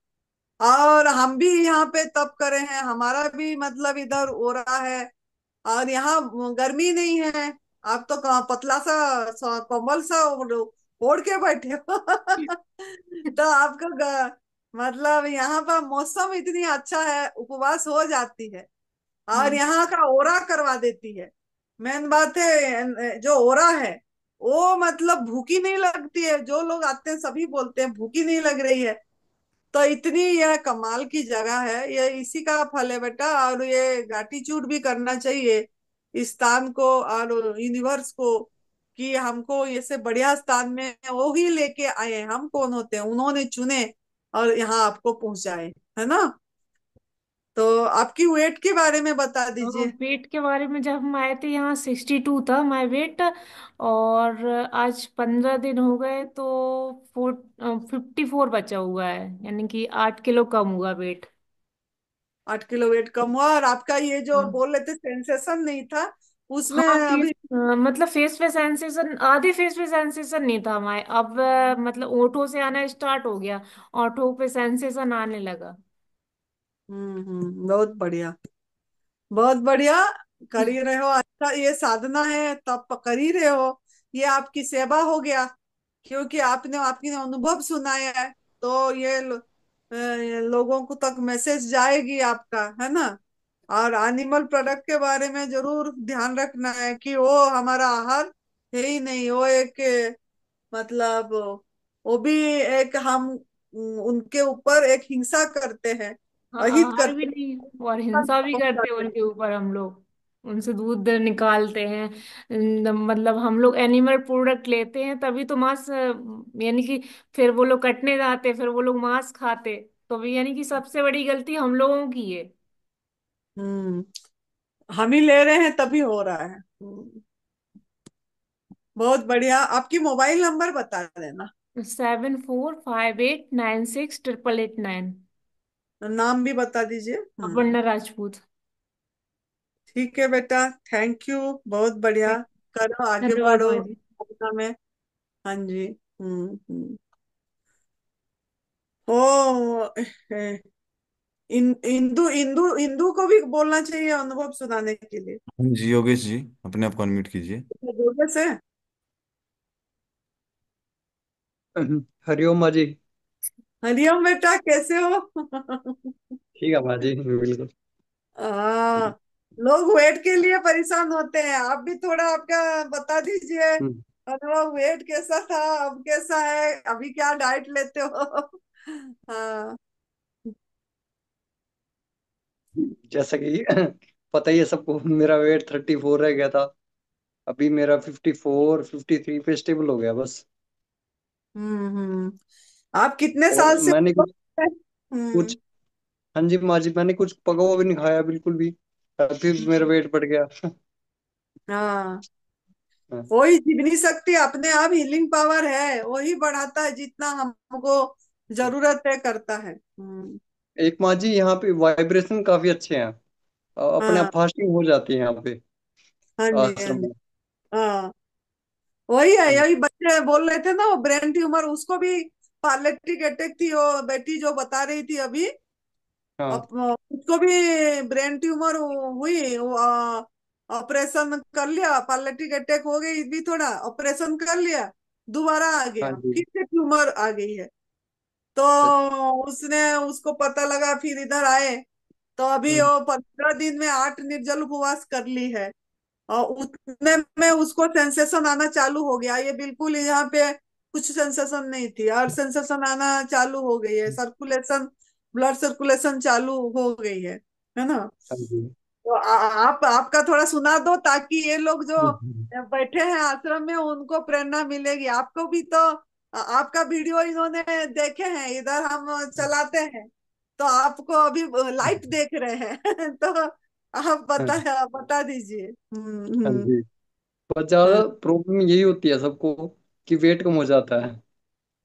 और हम भी यहाँ पे तप करे हैं, हमारा भी मतलब इधर हो रहा है। और यहाँ गर्मी नहीं है। आप तो पतला सा कंबल सा ओढ़ के बैठे हो। तो आपको मतलब यहाँ पर मौसम इतनी अच्छा है, उपवास हो जाती है। और हम्म। यहाँ का ओरा करवा देती है। मेन बात है, जो ओरा है वो मतलब भूखी नहीं लगती है। जो लोग आते हैं सभी बोलते हैं भूखी नहीं लग रही है। तो इतनी यह कमाल की जगह है, ये इसी का फल है बेटा। और ये ग्रैटिट्यूड भी करना चाहिए इस स्थान को और यूनिवर्स को, कि हमको ये से बढ़िया स्थान में वो ही लेके आए। हम कौन होते हैं, उन्होंने चुने और यहाँ आपको पहुंचाए, है ना। तो आपकी वेट के बारे में बता दीजिए। वेट के बारे में, जब हम आए थे यहाँ 62 था माई वेट। और आज 15 दिन हो गए तो 54 बचा हुआ है, यानी कि 8 किलो कम हुआ वेट। 8 किलो वेट कम हुआ, और आपका ये जो हाँ। बोल रहे थे सेंसेशन नहीं था उसमें हाँ, फेस अभी। मतलब फेस पे सेंसेशन, आधे फेस पे सेंसेशन नहीं था हमारे। अब मतलब ओठों से आना स्टार्ट हो गया, ओठों पे सेंसेशन आने लगा। बहुत बढ़िया, बहुत बढ़िया। कर ही रहे हो, अच्छा ये साधना है तब कर ही रहे हो। ये आपकी सेवा हो गया, क्योंकि आपने आपकी अनुभव सुनाया है। तो लोगों को तक मैसेज जाएगी आपका, है ना। और एनिमल प्रोडक्ट के बारे में जरूर ध्यान रखना है कि वो हमारा आहार है ही नहीं। वो एक मतलब वो भी एक हम उनके ऊपर एक हिंसा करते हैं, हाँ, अहित आहार भी करते नहीं, और हिंसा भी करते हैं हैं। उनके ऊपर हम लोग। उनसे दूध निकालते हैं। मतलब हम लोग एनिमल प्रोडक्ट लेते हैं तभी तो मांस, यानी कि फिर वो लोग कटने जाते, फिर वो लोग मांस खाते। तो भी यानी कि सबसे बड़ी गलती हम लोगों की है। हम्म हम ही ले रहे हैं तभी हो रहा है। बहुत बढ़िया, आपकी मोबाइल नंबर बता देना। 7458968889। नाम भी बता दीजिए। अपर्णा राजपूत। ठीक है बेटा, थैंक यू, बहुत बढ़िया। करो, आगे धन्यवाद बढ़ो माँ जी। अपना में। हाँ जी। ओ ए, इंदु इंदु इंदु को भी बोलना चाहिए अनुभव सुनाने के लिए। जी योगेश जी, अपने आप को अनम्यूट कीजिए। जोर से। हरिओम माँ जी। हरिओम बेटा, कैसे हो? ठीक है माँ जी, बिल्कुल। हाँ, लोग वेट के लिए परेशान होते हैं, आप भी थोड़ा आपका बता दीजिए। हम्म, अनुभव, वेट कैसा था, अब कैसा है, अभी क्या डाइट लेते हो? हाँ। जैसा कि पता ही है सबको, मेरा वेट 34 रह गया था। अभी मेरा 54 53 पे स्टेबल हो गया बस। हम्म। आप कितने और साल से? मैंने हम्म। कुछ हाँ जी माँ जी, मैंने कुछ पका हुआ भी नहीं खाया बिल्कुल भी। फिर मेरा वेट बढ़ गया। हाँ, हाँ, वही जीवनी शक्ति अपने आप हीलिंग पावर है, वही बढ़ाता है जितना हमको जरूरत है, करता है। एक माँ जी यहाँ पे वाइब्रेशन काफी अच्छे हैं। अपने हाँ। आप फास्टिंग हो जाती है यहाँ पे हाँ जी, हाँ आश्रम जी। में। हाँ, वही है, हाँ जी। यही बच्चे बोल रहे थे ना, वो ब्रेन ट्यूमर, उसको भी पार्लिटिक अटैक थी, वो बेटी जो बता रही थी अभी। हाँ उसको भी ब्रेन ट्यूमर हुई, ऑपरेशन कर लिया, पार्लिटिक अटैक हो गई भी, थोड़ा ऑपरेशन कर लिया, दोबारा आ हाँ गया, जी। फिर से ट्यूमर आ गई है। तो उसने उसको पता लगा, फिर इधर आए। तो अभी हम्म, वो 15 दिन में 8 निर्जल उपवास कर ली है। और उतने में उसको सेंसेशन आना चालू हो गया, ये बिल्कुल यहाँ पे कुछ सेंसेशन नहीं थी, और सेंसेशन आना चालू हो गई है, सर्कुलेशन, ब्लड सर्कुलेशन चालू हो गई है ना। हाँ जी। तो आप आपका थोड़ा सुना दो, ताकि ये लोग जो हम्म, बैठे हैं आश्रम में उनको प्रेरणा मिलेगी। आपको भी तो आपका वीडियो इन्होंने देखे हैं, इधर हम चलाते हैं, तो आपको अभी लाइव देख रहे हैं। तो आप हाँ बता दीजिए। हाँ जी। पर ज्यादा प्रॉब्लम यही होती है सबको कि वेट कम हो जाता है।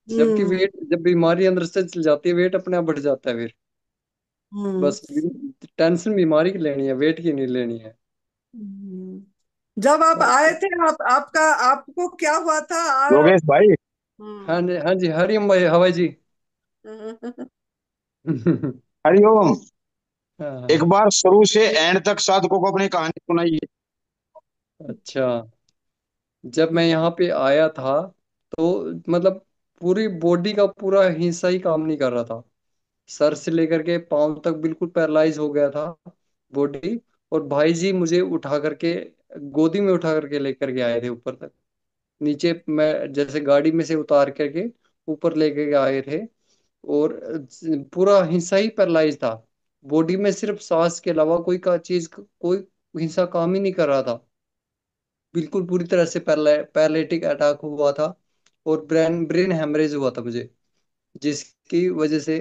जबकि हम्म। वेट, जब बीमारी अंदर से चल जाती है वेट अपने आप बढ़ जाता है फिर। हम्म। बस टेंशन बीमारी की लेनी है, वेट की नहीं लेनी है। हम्म। जब आप आए थे, आपका आपको क्या हुआ था? योगेश भाई, हम्म। हाँ जी, हाँ जी, हरिओम भाई, हवाई जी। हरिओम। एक हाँ। बार शुरू से एंड तक साधकों को अपनी कहानी सुनाइए। अच्छा, जब मैं यहाँ पे आया था तो मतलब पूरी बॉडी का पूरा हिस्सा ही काम नहीं कर रहा था। सर से लेकर के पाँव तक बिल्कुल पैरालाइज हो गया था बॉडी। और भाई जी मुझे उठा करके गोदी में उठा करके लेकर के आए थे ऊपर तक। नीचे मैं जैसे गाड़ी में से उतार करके ऊपर लेके आए थे। और पूरा हिस्सा ही पैरालाइज था। बॉडी में सिर्फ सांस के अलावा कोई का चीज कोई हिस्सा काम ही नहीं कर रहा था। बिल्कुल पूरी तरह से पैरालिटिक अटैक हुआ था। और ब्रेन ब्रेन हेमरेज हुआ था मुझे, जिसकी वजह से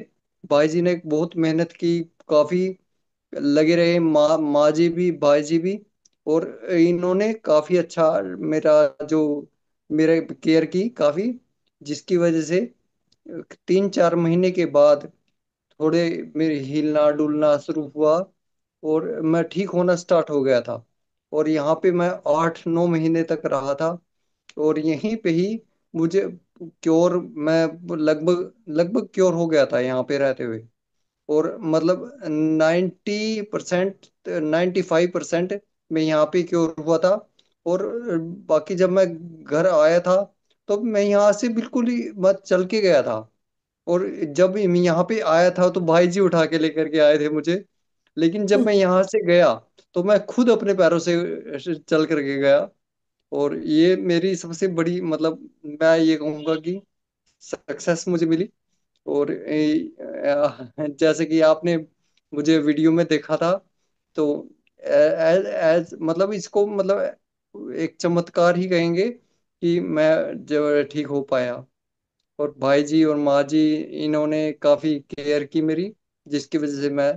भाई जी ने बहुत मेहनत की। काफी लगे रहे, माँ जी भी भाई जी भी। और इन्होंने काफी अच्छा मेरा जो मेरे केयर की काफी, जिसकी वजह से 3-4 महीने के बाद थोड़े मेरे हिलना डुलना शुरू हुआ। और मैं ठीक होना स्टार्ट हो गया था। और यहाँ पे मैं 8-9 महीने तक रहा था। और यहीं पे ही मुझे क्योर, मैं लगभग लगभग क्योर हो गया था यहाँ पे रहते हुए। और मतलब 90%, 95% मैं यहाँ पे क्योर हुआ था। और बाकी जब मैं घर आया था तो मैं यहाँ से बिल्कुल ही मत चल के गया था। और जब मैं यहाँ पे आया था तो भाई जी उठा के लेकर के आए थे मुझे। लेकिन जब मैं यहाँ से गया तो मैं खुद अपने पैरों से चल करके गया। और ये मेरी सबसे बड़ी मतलब मैं ये कहूँगा कि सक्सेस मुझे मिली। और जैसे कि आपने मुझे वीडियो में देखा था, तो एज एज मतलब इसको मतलब एक चमत्कार ही कहेंगे कि मैं जब ठीक हो पाया। और भाई जी और माँ जी इन्होंने काफी केयर की मेरी, जिसकी वजह से मैं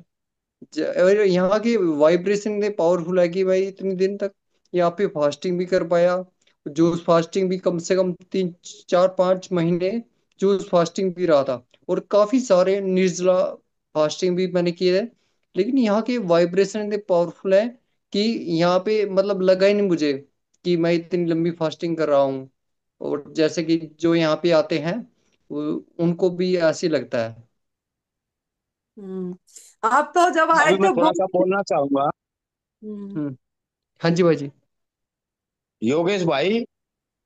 और यहाँ की वाइब्रेशन इतनी पावरफुल है कि भाई इतने दिन तक यहाँ पे फास्टिंग भी कर पाया। जूस फास्टिंग भी कम से कम 3-4-5 महीने जूस फास्टिंग भी रहा था। और काफी सारे निर्जला फास्टिंग भी मैंने किए हैं। लेकिन यहाँ के वाइब्रेशन इतने पावरफुल है कि यहाँ पे मतलब लगा ही नहीं मुझे कि मैं इतनी लंबी फास्टिंग कर रहा हूँ। और जैसे कि जो यहाँ पे आते हैं उनको भी ऐसे ही लगता है। हम्म। आप तो जब आए अभी मैं थे थोड़ा सा बोल। बोलना चाहूंगा। हम्म। हम्म। हाँ जी भाई जी। योगेश भाई,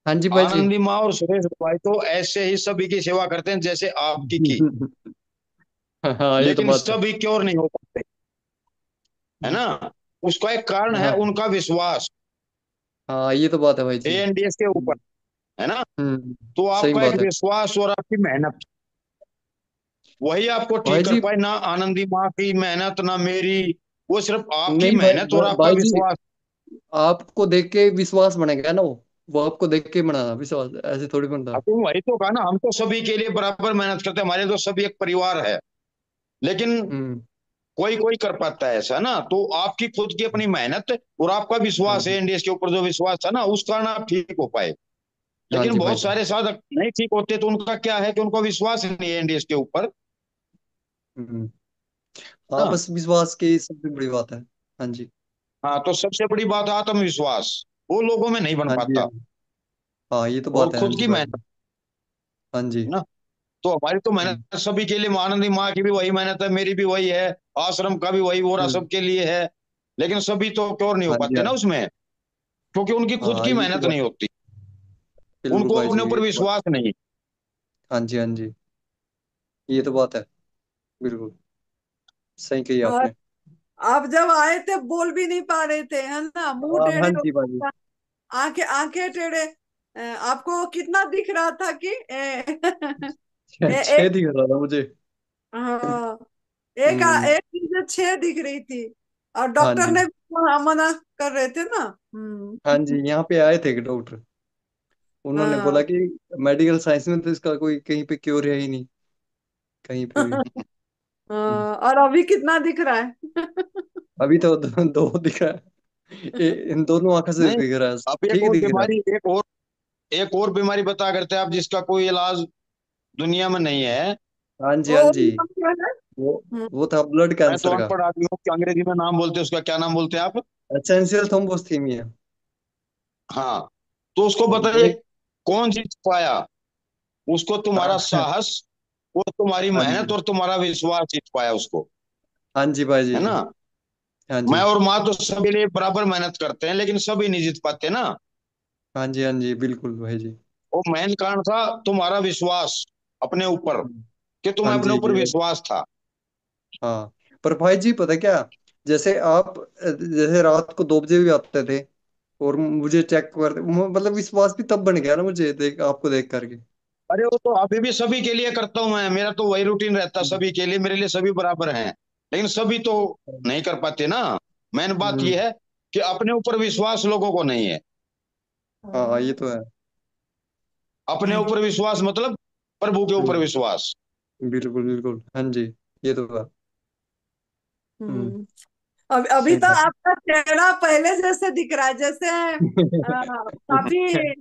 हाँ जी भाई जी। आनंदी माँ और सुरेश भाई तो ऐसे ही सभी की सेवा करते हैं जैसे आपकी की। हाँ ये तो लेकिन बात है। सभी क्योर नहीं हो पाते, है ना। उसका एक कारण है हाँ उनका विश्वास हाँ ये तो बात है भाई जी। एएनडीएस के ऊपर, है ना। तो सही आपका एक बात है विश्वास और आपकी मेहनत, वही आपको भाई ठीक कर जी। पाए। ना आनंदी माँ की मेहनत ना मेरी, वो सिर्फ आपकी नहीं भाई मेहनत और आपका भाई जी, विश्वास। आपको देख के विश्वास बनेगा ना वो आपको देख के बना विश्वास, ऐसे थोड़ी बनता। अब तो वही तो कहा ना, हम तो सभी के लिए बराबर मेहनत करते हैं, हमारे तो सभी एक परिवार है। लेकिन हम्म। कोई कोई कर पाता है ऐसा ना, तो आपकी खुद की अपनी मेहनत और आपका हाँ विश्वास है जी। एनडीएस के ऊपर, जो विश्वास था ना, उस कारण आप ठीक हो पाए। हाँ लेकिन जी भाई बहुत जी। सारे साधक नहीं ठीक होते, तो उनका क्या है कि उनका विश्वास ही नहीं है एनडीएस के ऊपर हम्म। हाँ ना। बस विश्वास की सबसे बड़ी बात है। हाँ जी। हाँ, तो सबसे बड़ी बात है आत्मविश्वास, वो लोगों में नहीं बन हाँ जी। पाता। हाँ ये तो और बात है। हाँ खुद जी की भाई मेहनत, जी। हाँ जी। है ना। तो हमारी तो हम्म। मेहनत सभी के लिए, आनंदी माँ की भी वही मेहनत है, मेरी भी वही है, आश्रम का भी वही, वो हम्म। सबके लिए है। लेकिन सभी तो क्योर नहीं हो हाँ जी। पाते हाँ ना उसमें, क्योंकि उनकी खुद हाँ, की ये तो मेहनत बात नहीं है। होती, बिल्कुल उनको भाई अपने जी, ऊपर ये तो बात। विश्वास नहीं। हाँ जी। हाँ जी, ये तो बात है। बिल्कुल सही कही और आपने। आप जब आए थे बोल भी नहीं पा रहे थे, है ना, मुंह हाँ टेढ़े हाँ हो जी भाई जी। गया था, आंखें आंखें टेढ़े। आपको कितना दिख रहा था कि छह एक, दिख रहा था मुझे। हाँ, हम्म। एक चीज 6 दिख रही थी। और हाँ डॉक्टर जी। ने भी मना कर रहे थे ना। हाँ जी, यहाँ पे आए थे एक डॉक्टर। उन्होंने बोला हाँ। कि मेडिकल साइंस में तो इसका कोई कहीं पे क्योर है ही नहीं, कहीं पे भी। हम्म। हाँ, और अभी कितना दिख रहा है? अभी तो दो दिख रहा है। इन दोनों आंखों से नहीं, दिख रहा है। अब एक ठीक और दिख रहा बीमारी, एक और बीमारी बता करते हैं आप, जिसका कोई इलाज दुनिया में नहीं है। है। हाँ जी। हाँ वो जी। नाम क्या है? वो हम्म। वो था ब्लड मैं तो कैंसर का। अनपढ़ आदमी हूँ कि अंग्रेजी में नाम बोलते हैं उसका, क्या नाम बोलते हैं आप? एसेंशियल थ्रोम्बोसिथेमिया। हाँ, तो उसको बताइए मैं कौन जीत पाया? उसको तुम्हारा हाँ साहस, वो तुम्हारी हाँ मेहनत जी, और तुम्हारा विश्वास जीत पाया उसको। हाँ जी भाई जी, है ना? हाँ मैं जी, और माँ तो सभी लिए बराबर मेहनत करते हैं, लेकिन सभी नहीं जीत पाते ना। हाँ जी, हाँ जी, बिल्कुल भाई जी। वो मेन कारण था तुम्हारा विश्वास अपने ऊपर, कि हाँ तुम्हें अपने जी ऊपर जी भाई। विश्वास था। हाँ, पर भाई जी पता क्या, जैसे आप जैसे रात को 2 बजे भी आते थे और मुझे चेक करते, मतलब विश्वास भी तब बन गया ना मुझे देख आपको देख करके। अरे वो तो अभी भी सभी के लिए करता हूं मैं, मेरा तो वही रूटीन रहता सभी के लिए, मेरे लिए सभी बराबर हैं। लेकिन सभी तो नहीं कर पाते ना। मेन बात हम्म। यह है कि अपने ऊपर विश्वास लोगों को नहीं है। हाँ ये तो है। अपने ऊपर विश्वास मतलब प्रभु के ऊपर हम्म, विश्वास। बिल्कुल बिल्कुल, हाँ जी, ये तो है। हम्म। हम्म। अभी सही तो बात आपका चेहरा पहले जैसे दिख रहा है, जैसे काफी। है।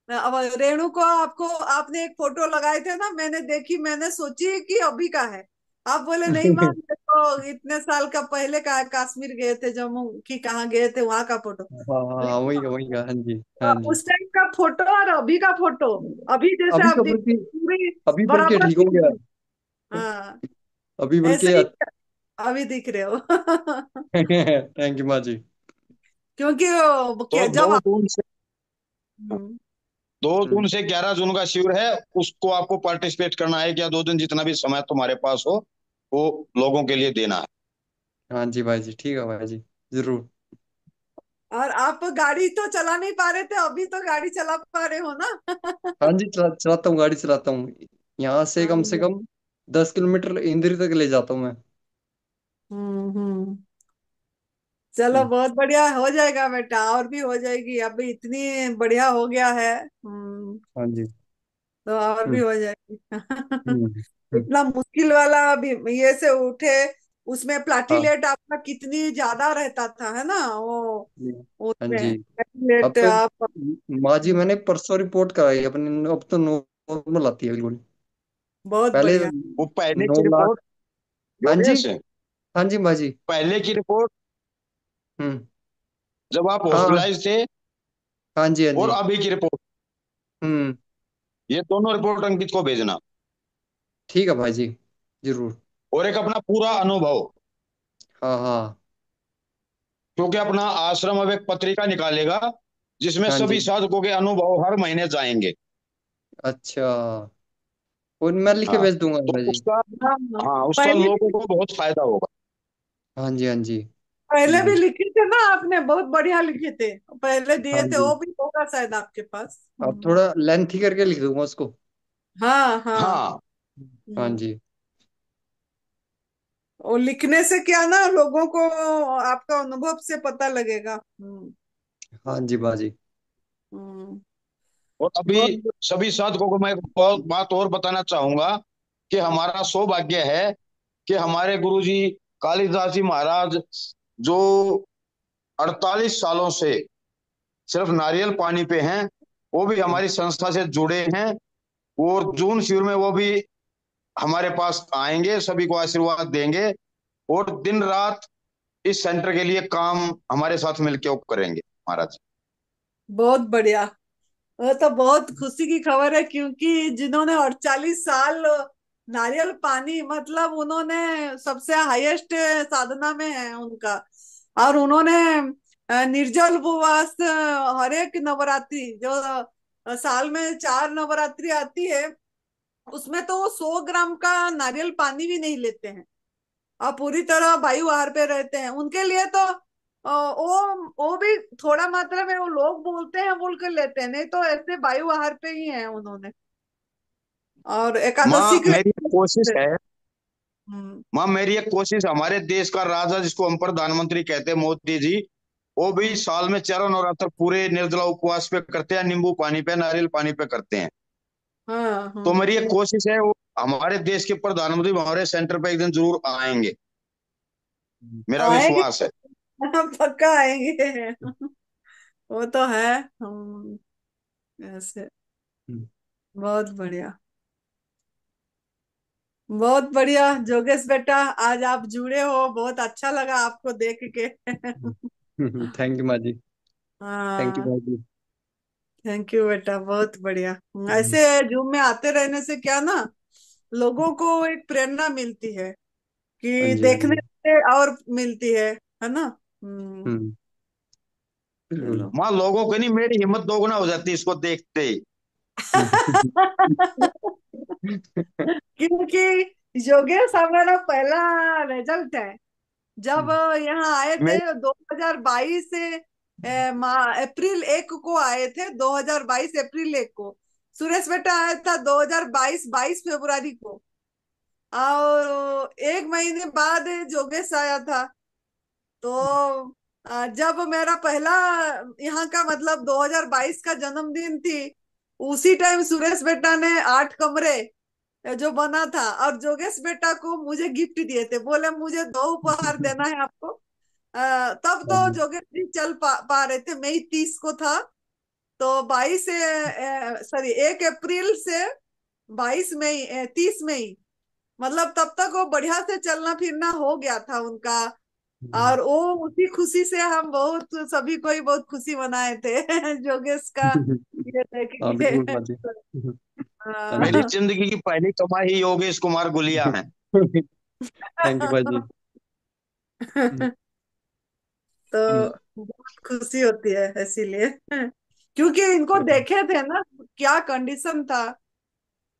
अब रेणु को आपको आपने एक फोटो लगाए थे ना, मैंने देखी, मैंने सोची कि अभी का है। आप बोले नहीं माँ, ये तो इतने साल का पहले का है, कश्मीर गए थे, जम्मू की कहाँ गए थे, वहां का फोटो। हाँ हाँ, वही का, हाँ जी, हाँ जी। उस टाइम का फोटो और अभी का फोटो, अभी जैसे अभी आप तो दिख बल्कि, पूरी अभी बल्कि बराबर ठीक हो दिख गया। रही। हाँ, अभी बल्कि ऐसे ही अभी दिख रहे हो। थैंक यू माँ जी। क्योंकि तो जब 2 जून से 11 जून का शिविर है, उसको आपको पार्टिसिपेट करना है, क्या 2 दिन जितना भी समय तुम्हारे पास हो वो लोगों के लिए देना है। हाँ जी भाई जी, ठीक है भाई जी, जरूर। और आप गाड़ी तो चला नहीं पा रहे थे, अभी तो गाड़ी चला पा रहे हो ना। हाँ जी, चलाता हूँ, गाड़ी चलाता हूँ। यहाँ हाँ। से कम 10 किलोमीटर इंदिर तक ले जाता हूँ मैं। हम्म। चलो, हम्म, बहुत बढ़िया, हो जाएगा बेटा, और भी हो जाएगी, अभी इतनी बढ़िया हो गया है। हाँ जी। तो और भी हम्म हो जाएगी। हम्म हम्म, इतना मुश्किल वाला अभी ये से उठे, उसमें हाँ प्लाटीलेट आपका कितनी ज्यादा रहता था, है ना वो। जी, हाँ उसमें जी। अब प्लाटीलेट तो आप। माँ जी मैंने परसों रिपोर्ट कराई अपनी, अब तो नॉर्मल आती है बिल्कुल। बहुत पहले बढ़िया। वो पहले की 9 लाख। रिपोर्ट, हाँ जी, योगेश, हाँ जी माँ जी। पहले की रिपोर्ट हम्म। जब आप हाँ हाँ, हॉस्पिटलाइज थे, हाँ जी, हाँ और जी। अभी की रिपोर्ट, हम्म। ये दोनों रिपोर्ट अंकित को भेजना। ठीक है भाई जी, जरूर। और एक अपना पूरा अनुभव, हाँ हाँ, क्योंकि अपना आश्रम अब एक पत्रिका निकालेगा जिसमें हाँ सभी जी। साधकों के अनुभव हर महीने जाएंगे। अच्छा, और मैं लिख के हाँ, भेज दूंगा तो भाई जी। उसका, हाँ, हाँ उसका पहले लोगों भी को बहुत फायदा होगा। हाँ जी, हाँ जी, पहले भी बिल्कुल। लिखे थे ना आपने, बहुत बढ़िया लिखे थे, पहले हाँ दिए थे, जी, वो भी होगा शायद आपके पास। अब थोड़ा लेंथी करके लिख दूंगा उसको। हाँ हाँ। हाँ, हाँ हम्म। जी। और लिखने से क्या ना, लोगों को आपका अनुभव से पता लगेगा। हाँ जी बाजी। हम्म। और अभी बहुत। सभी साधकों को मैं एक बहुत बात और बताना चाहूंगा, कि हमारा सौभाग्य है कि हमारे गुरु जी कालिदास जी महाराज, जो 48 सालों से सिर्फ नारियल पानी पे हैं, वो भी हमारी संस्था से जुड़े हैं। और जून शिविर में वो भी हमारे पास आएंगे, सभी को आशीर्वाद देंगे, और दिन रात इस सेंटर के लिए काम हमारे साथ मिलकर वो करेंगे महाराज। बहुत बढ़िया। वो तो बहुत खुशी की खबर है, क्योंकि जिन्होंने 48 साल नारियल पानी, मतलब उन्होंने सबसे हाईएस्ट साधना में है उनका। और उन्होंने निर्जल उपवास, हर एक नवरात्रि जो साल में 4 नवरात्रि आती है, उसमें तो वो 100 ग्राम का नारियल पानी भी नहीं लेते हैं, और पूरी तरह वायु आहार पे रहते हैं। उनके लिए तो वो भी थोड़ा मात्रा में वो लोग बोलते हैं बोल कर लेते हैं, नहीं तो ऐसे वायु आहार पे ही है उन्होंने। और एकादशी माँ के। मेरी कोशिश है, हम्म। माँ मेरी एक कोशिश, हमारे देश का राजा जिसको हम प्रधानमंत्री कहते हैं, मोदी जी, वो भी हम्म। साल में चारों नवरात्र पूरे निर्जला उपवास पे करते हैं, नींबू पानी पे नारियल पानी पे करते हैं। हाँ तो हाँ। मेरी एक कोशिश है, वो हमारे देश के प्रधानमंत्री हमारे सेंटर पे एक दिन जरूर आएंगे, मेरा आएंगे। विश्वास है। पक्का आएंगे। वो तो है। ऐसे। बहुत बढ़िया। बहुत बढ़िया जोगेश बेटा, आज आप जुड़े हो, बहुत अच्छा लगा आपको देख के। थैंक यू माँ जी। थैंक यू हाँ। भाई जी। थैंक यू बेटा, बहुत बढ़िया। ऐसे जूम में आते रहने से क्या ना, लोगों को एक प्रेरणा मिलती है हाँ कि जी, हाँ देखने जी। से और मिलती है ना। हम्म। बिल्कुल। चलो। माँ लोगों को नहीं, मेरी हिम्मत दोगुना हो जाती है इसको देखते ही। क्योंकि योगेश हमारा पहला रिजल्ट है। जब यहाँ आए मेरी थे 2022 से अप्रैल 1 को आए थे, 2022 अप्रैल 1 को। सुरेश बेटा आया था 2022 22 फरवरी को। और एक महीने बाद जोगेश आया था। तो जब मेरा पहला यहाँ का मतलब 2022 का जन्मदिन थी, उसी टाइम सुरेश बेटा ने 8 कमरे जो बना था और जोगेश बेटा को मुझे गिफ्ट दिए थे, बोले मुझे 2 उपहार देना है आपको। तब हाँ तो जी। जोगेश जी चल पा रहे थे, मई 30 को था। तो 22 सॉरी 1 अप्रैल से 22 मई 30 मई, मतलब तब तक वो बढ़िया से चलना फिरना हो गया था उनका। हम्म। और वो उसी खुशी से हम बहुत सभी को ही बहुत खुशी मनाए थे जोगेश का ये देख हाँ के। बिल्कुल बाजी। हाँ मेरी जी। हाँ। जिंदगी की पहली कमाई ही योगेश कुमार गुलिया है। थैंक यू बाजी। तो बहुत खुशी होती है इसीलिए, क्योंकि इनको देखे थे ना, क्या कंडीशन था,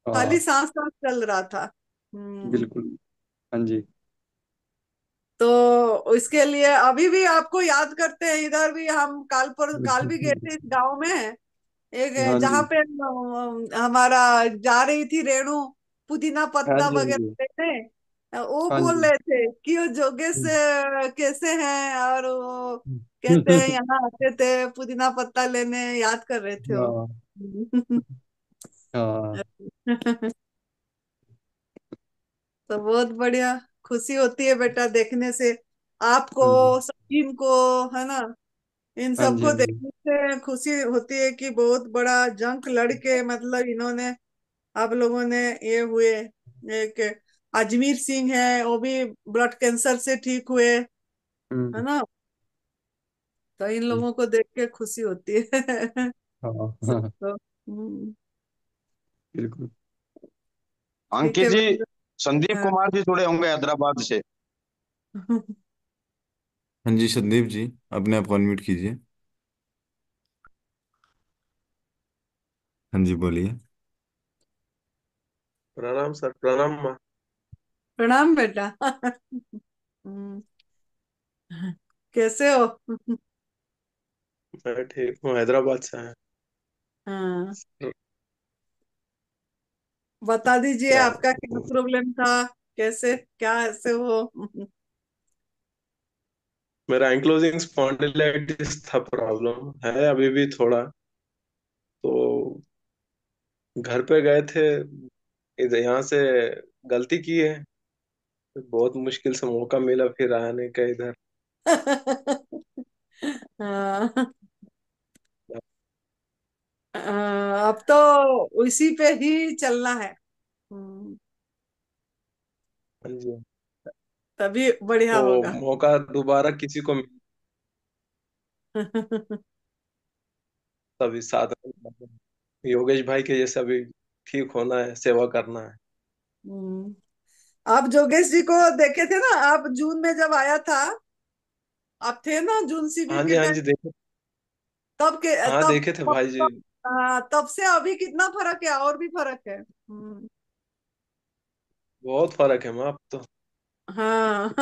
खाली हाँ सांस सांस चल रहा था। बिल्कुल। हाँ जी। तो इसके लिए अभी भी आपको याद करते हैं। इधर भी हम काल भी गए थे, इस गांव में एक हाँ जहाँ जी, पे हमारा जा रही थी रेणु पुदीना हाँ पत्ता जी, हाँ वगैरह जी, लेने। वो हाँ बोल जी। रहे थे कि वो जोगेश कैसे हैं, और वो कहते हैं यहाँ आते थे पुदीना पत्ता लेने, याद कर रहे थे वो। हाँ हाँ। तो बहुत बढ़िया खुशी होती है बेटा देखने से, आपको, हम्म। सचिन को, है ना। इन हाँ जी, सबको हाँ जी। देखने से खुशी होती है कि बहुत बड़ा जंग लड़के मतलब इन्होंने, आप लोगों ने ये हुए। एक अजमीर सिंह है, वो भी ब्लड कैंसर से ठीक हुए, है हम्म। ना। तो इन लोगों को देख के खुशी होती है। हाँ हाँ सबको। बिल्कुल। ठीक अंकित है जी, बेटा। संदीप हाँ। कुमार जी जुड़े होंगे हैदराबाद से। हाँ जी संदीप जी, अपने आप को अनम्यूट कीजिए। हाँ जी बोलिए। प्रणाम सर, प्रणाम माँ। प्रणाम बेटा। हम्म, कैसे हो? मैं ठीक हूँ, हैदराबाद से हैं। हाँ, बता दीजिए क्या आपका क्या प्रॉब्लम था, कैसे क्या ऐसे हो? मेरा एंक्लोजिंग स्पॉन्डिलाइटिस था, प्रॉब्लम है अभी भी थोड़ा। तो घर पे गए थे, इधर यहाँ से गलती की है। बहुत मुश्किल से मौका मिला फिर आने का इधर। हाँ, अब तो उसी पे ही चलना है। हाँ जी। तभी बढ़िया तो होगा। मौका दोबारा किसी को तभी साथ योगेश भाई के जैसा भी ठीक होना है, सेवा करना है। हम्म, आप जोगेश जी को देखे थे ना, आप जून में जब आया था, आप थे ना जून शिविर हाँ के जी, हाँ टाइम। जी, देखे। तब के हाँ तब देखे थे तब, भाई जी। तब से अभी कितना फर्क है, और भी फर्क है। बहुत फर्क है माँ अब तो। हाँ।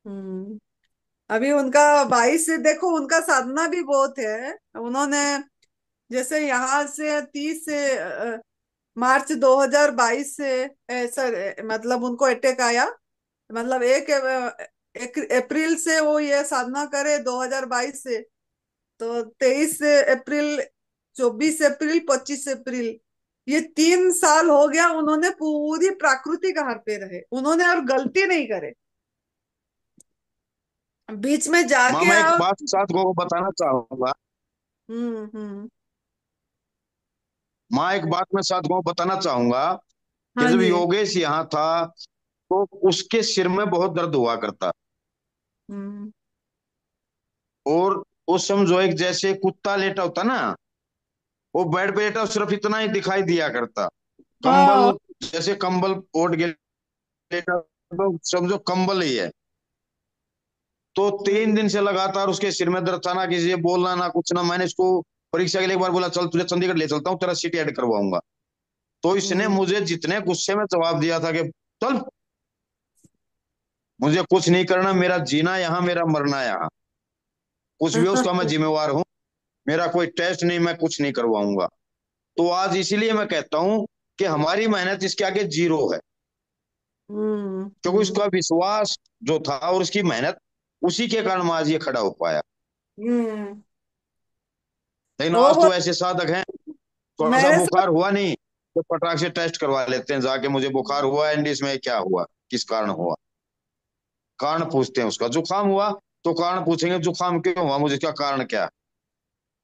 हम्म, अभी उनका 22 से देखो, उनका साधना भी बहुत है। उन्होंने जैसे यहाँ से 30 से मार्च 2022 से सर मतलब उनको अटैक आया, मतलब एक अप्रैल से वो ये साधना करे 2022 से। तो 23 अप्रैल, 24 अप्रैल, 25 अप्रैल, ये 3 साल हो गया उन्होंने पूरी प्राकृतिक आहार पे रहे, उन्होंने और गलती नहीं करे, बीच में माँ जाके मैं एक और। बात साथ को बताना चाहूंगा। हम्म। माँ एक बात मैं साथ को बताना चाहूंगा कि हाँ जब जी। योगेश यहाँ था तो उसके सिर में बहुत दर्द हुआ करता। हम्म। और उस समझो एक जैसे कुत्ता लेटा होता ना, वो बेड पे लेटा सिर्फ इतना ही दिखाई दिया करता। कंबल, हाँ। जैसे कंबल ओढ़ के लेटा, तो समझो कंबल ही है। तो 3 दिन से लगातार उसके सिर में दर्द था, ना किसी से बोलना ना कुछ ना। मैंने इसको परीक्षा के लिए एक बार बोला, चल तुझे चंडीगढ़ ले चलता हूँ, तेरा सीटी ऐड करवाऊंगा। तो इसने हम्म। मुझे जितने गुस्से में जवाब दिया था कि चल, मुझे कुछ नहीं करना, मेरा जीना यहाँ, मेरा मरना यहाँ, कुछ भी हो उसका मैं जिम्मेवार हूँ, मेरा कोई टेस्ट नहीं, मैं कुछ नहीं करवाऊंगा। तो आज इसीलिए मैं कहता हूँ कि हमारी मेहनत इसके आगे जीरो है। हम्म। क्योंकि उसका विश्वास जो था और उसकी मेहनत, उसी के कारण मैं आज ये खड़ा हो पाया। हम्म। लेकिन वो आज बोल तो ऐसे साधक हैं, थोड़ा सा मेरे साथ। बुखार हुआ नहीं तो फटाक से टेस्ट करवा लेते हैं जाके, मुझे बुखार हुआ है, इसमें क्या हुआ, किस कारण हुआ। कारण पूछते हैं उसका। जुकाम हुआ तो कारण पूछेंगे, जुकाम क्यों हुआ, मुझे क्या कारण क्या।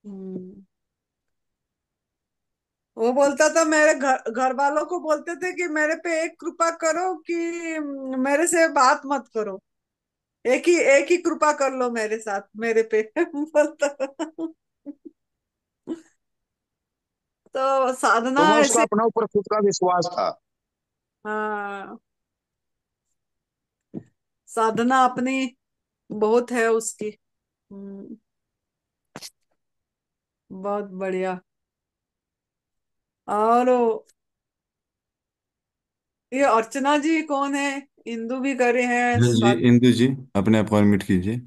हम्म। वो बोलता था, मेरे घर घर वालों को बोलते थे कि मेरे पे एक कृपा करो कि मेरे से बात मत करो। एक ही कृपा कर लो मेरे साथ, मेरे पे बोलता था। तो तो साधना मैं उसका ऐसे। अपना ऊपर खुद का विश्वास था। हाँ। साधना अपनी बहुत है उसकी। बहुत बढ़िया। और ये अर्चना जी कौन है? इंदू भी करे हैं हाँ जी, स्वाति। इंदु जी, अपने आप को अनम्यूट कीजिए।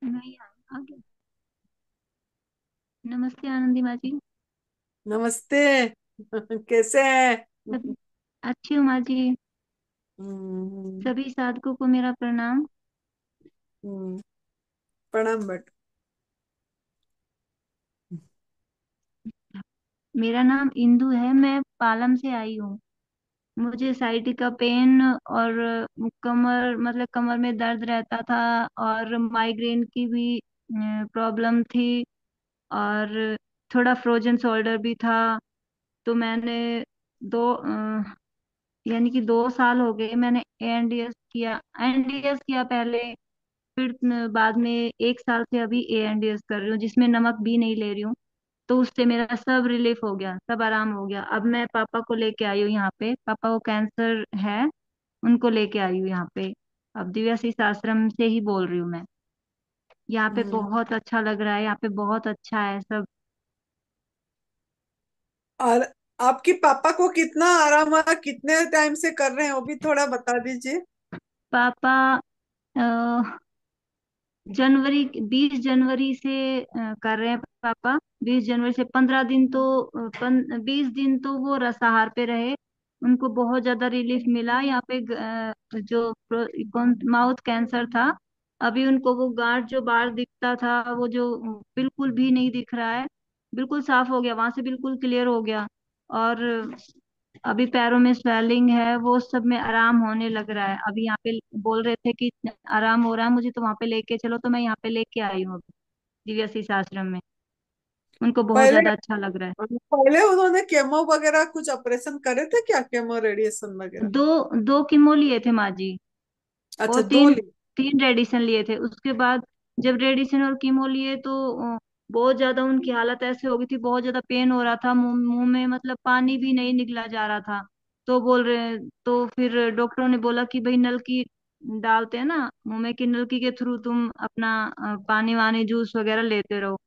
नहीं आ गया। नमस्ते आनंदी माँ जी। नमस्ते। कैसे हैं? सब अच्छी हूँ माँ जी। हम्म। सभी साधकों को मेरा प्रणाम। हम्म। प्रणाम बट। मेरा नाम इंदु है, मैं पालम से आई हूँ। मुझे साइटिका पेन और कमर, मतलब कमर में दर्द रहता था, और माइग्रेन की भी प्रॉब्लम थी, और थोड़ा फ्रोजन शोल्डर भी था। तो मैंने दो यानी कि 2 साल हो गए मैंने एनडीएस किया पहले। फिर बाद में 1 साल से अभी एएनडीएस कर रही हूँ, जिसमें नमक भी नहीं ले रही हूँ। तो उससे मेरा सब रिलीफ हो गया, सब आराम हो गया। अब मैं पापा को लेके आई हूँ यहाँ पे, पापा को कैंसर है, उनको लेके आई हूँ यहाँ पे। अब दिव्याशीष आश्रम से ही बोल रही हूँ मैं। यहाँ पे हम्म। बहुत अच्छा लग रहा है, यहाँ पे बहुत अच्छा है सब। और आपकी पापा को कितना आराम हुआ, कितने टाइम से कर रहे हैं, वो भी थोड़ा बता दीजिए। पापा अ, जनवरी 20 जनवरी से कर रहे हैं पापा। 20 जनवरी से 15 दिन तो 20 दिन तो वो रसाहार पे रहे। उनको बहुत ज्यादा रिलीफ मिला यहाँ पे। जो कौन माउथ कैंसर था, अभी उनको वो गांठ जो बाहर दिखता था, वो जो बिल्कुल भी नहीं दिख रहा है, बिल्कुल साफ हो गया, वहां से बिल्कुल क्लियर हो गया। और अभी पैरों में स्वेलिंग है, वो सब में आराम होने लग रहा है। अभी यहाँ पे बोल रहे थे कि आराम हो रहा है मुझे, तो वहां पे लेके चलो, तो मैं यहाँ पे लेके आई हूँ अभी दिव्याशीष आश्रम में। उनको बहुत पहले ज्यादा अच्छा लग रहा है। पहले उन्होंने केमो वगैरह कुछ ऑपरेशन करे थे क्या? केमो रेडिएशन वगैरह? दो दो कीमो लिए थे माँ जी, अच्छा, और दो तीन ली। तीन रेडिशन लिए थे। उसके बाद जब रेडिशन और कीमो लिए तो बहुत ज्यादा उनकी हालत ऐसे हो गई थी, बहुत ज्यादा पेन हो रहा था, मुंह में मतलब पानी भी नहीं निकला जा रहा था। तो बोल रहे, तो फिर डॉक्टरों ने बोला कि भाई नलकी डालते हैं ना मुंह में, कि नलकी के थ्रू तुम अपना पानी वानी जूस वगैरह लेते रहो।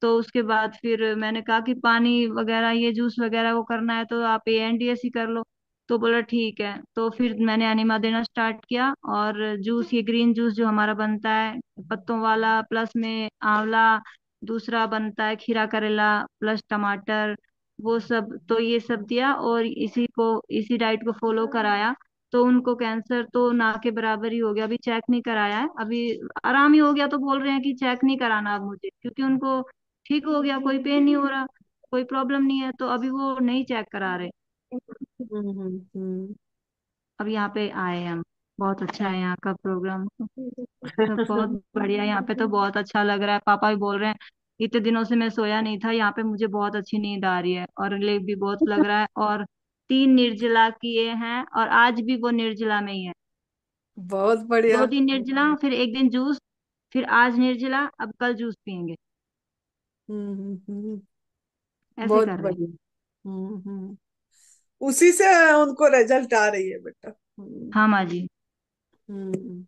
तो उसके बाद फिर मैंने कहा कि पानी वगैरह ये जूस वगैरह वो करना है तो आप एएनडीएस ही कर लो। तो बोला ठीक है, तो फिर मैंने एनिमा देना स्टार्ट किया। और जूस, ये ग्रीन जूस जो हमारा बनता है पत्तों वाला, प्लस में आंवला, दूसरा बनता है खीरा करेला प्लस टमाटर, वो सब, तो ये सब दिया और इसी डाइट को फॉलो कराया। तो उनको कैंसर तो ना के बराबर ही हो गया। अभी चेक नहीं कराया है, अभी आराम ही हो गया। तो बोल रहे हैं कि चेक नहीं कराना अब मुझे, क्योंकि उनको ठीक हो गया, कोई पेन नहीं हो रहा, कोई प्रॉब्लम नहीं है, तो अभी वो नहीं चेक करा रहे। हम्म। अब यहाँ पे आए हैं हम। बहुत अच्छा है यहाँ का प्रोग्राम, सब बहुत बढ़िया। यहाँ पे तो बहुत अच्छा लग रहा है, पापा भी बोल रहे हैं इतने दिनों से मैं सोया नहीं था, यहाँ पे मुझे बहुत अच्छी नींद आ रही है और रिलीफ भी बहुत लग रहा है। और 3 निर्जला किए हैं और आज भी वो निर्जला में ही है। बहुत दो बढ़िया। दिन निर्जला, फिर एक दिन जूस, फिर आज निर्जला, अब कल जूस पियेंगे। हम्म। ऐसे बहुत कर रहे हैं। बढ़िया। उसी से उनको रिजल्ट आ रही है बेटा। हाँ माँ जी। हम्म।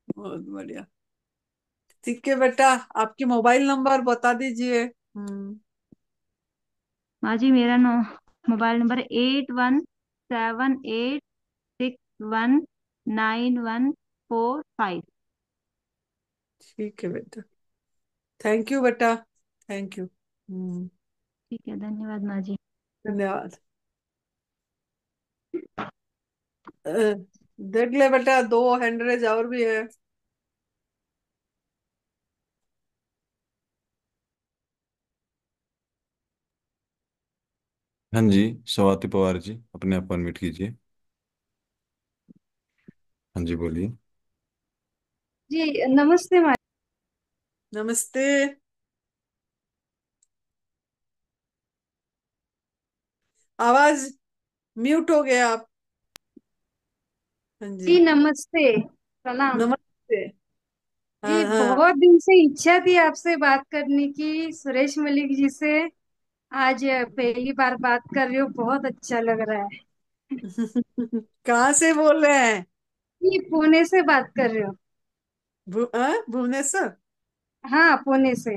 बहुत बढ़िया। ठीक है बेटा, आपकी मोबाइल नंबर बता दीजिए। माँ जी मेरा मोबाइल नंबर 8178619145। ठीक है बेटा। थैंक यू बेटा। Thank you. ठीक है, धन्यवाद माँ जी। धन्यवाद। अ, देख ले बेटा, 2 हैंड रेज और भी है। हाँ जी, स्वाति पवार जी, अपने आप अनम्यूट कीजिए। हाँ जी, बोलिए। जी नमस्ते मैम। नमस्ते। आवाज म्यूट हो गया आप। हाँ जी। जी नमस्ते, प्रणाम। नमस्ते। हाँ जी हाँ। बहुत दिन से इच्छा थी आपसे बात करने की, सुरेश मलिक जी से। आज पहली बार बात कर रही हूँ, बहुत अच्छा लग रहा है। कहाँ से बोल रहे हैं? जी पुणे से बात कर रही हूँ। भुवनेश्वर। हाँ पुणे से।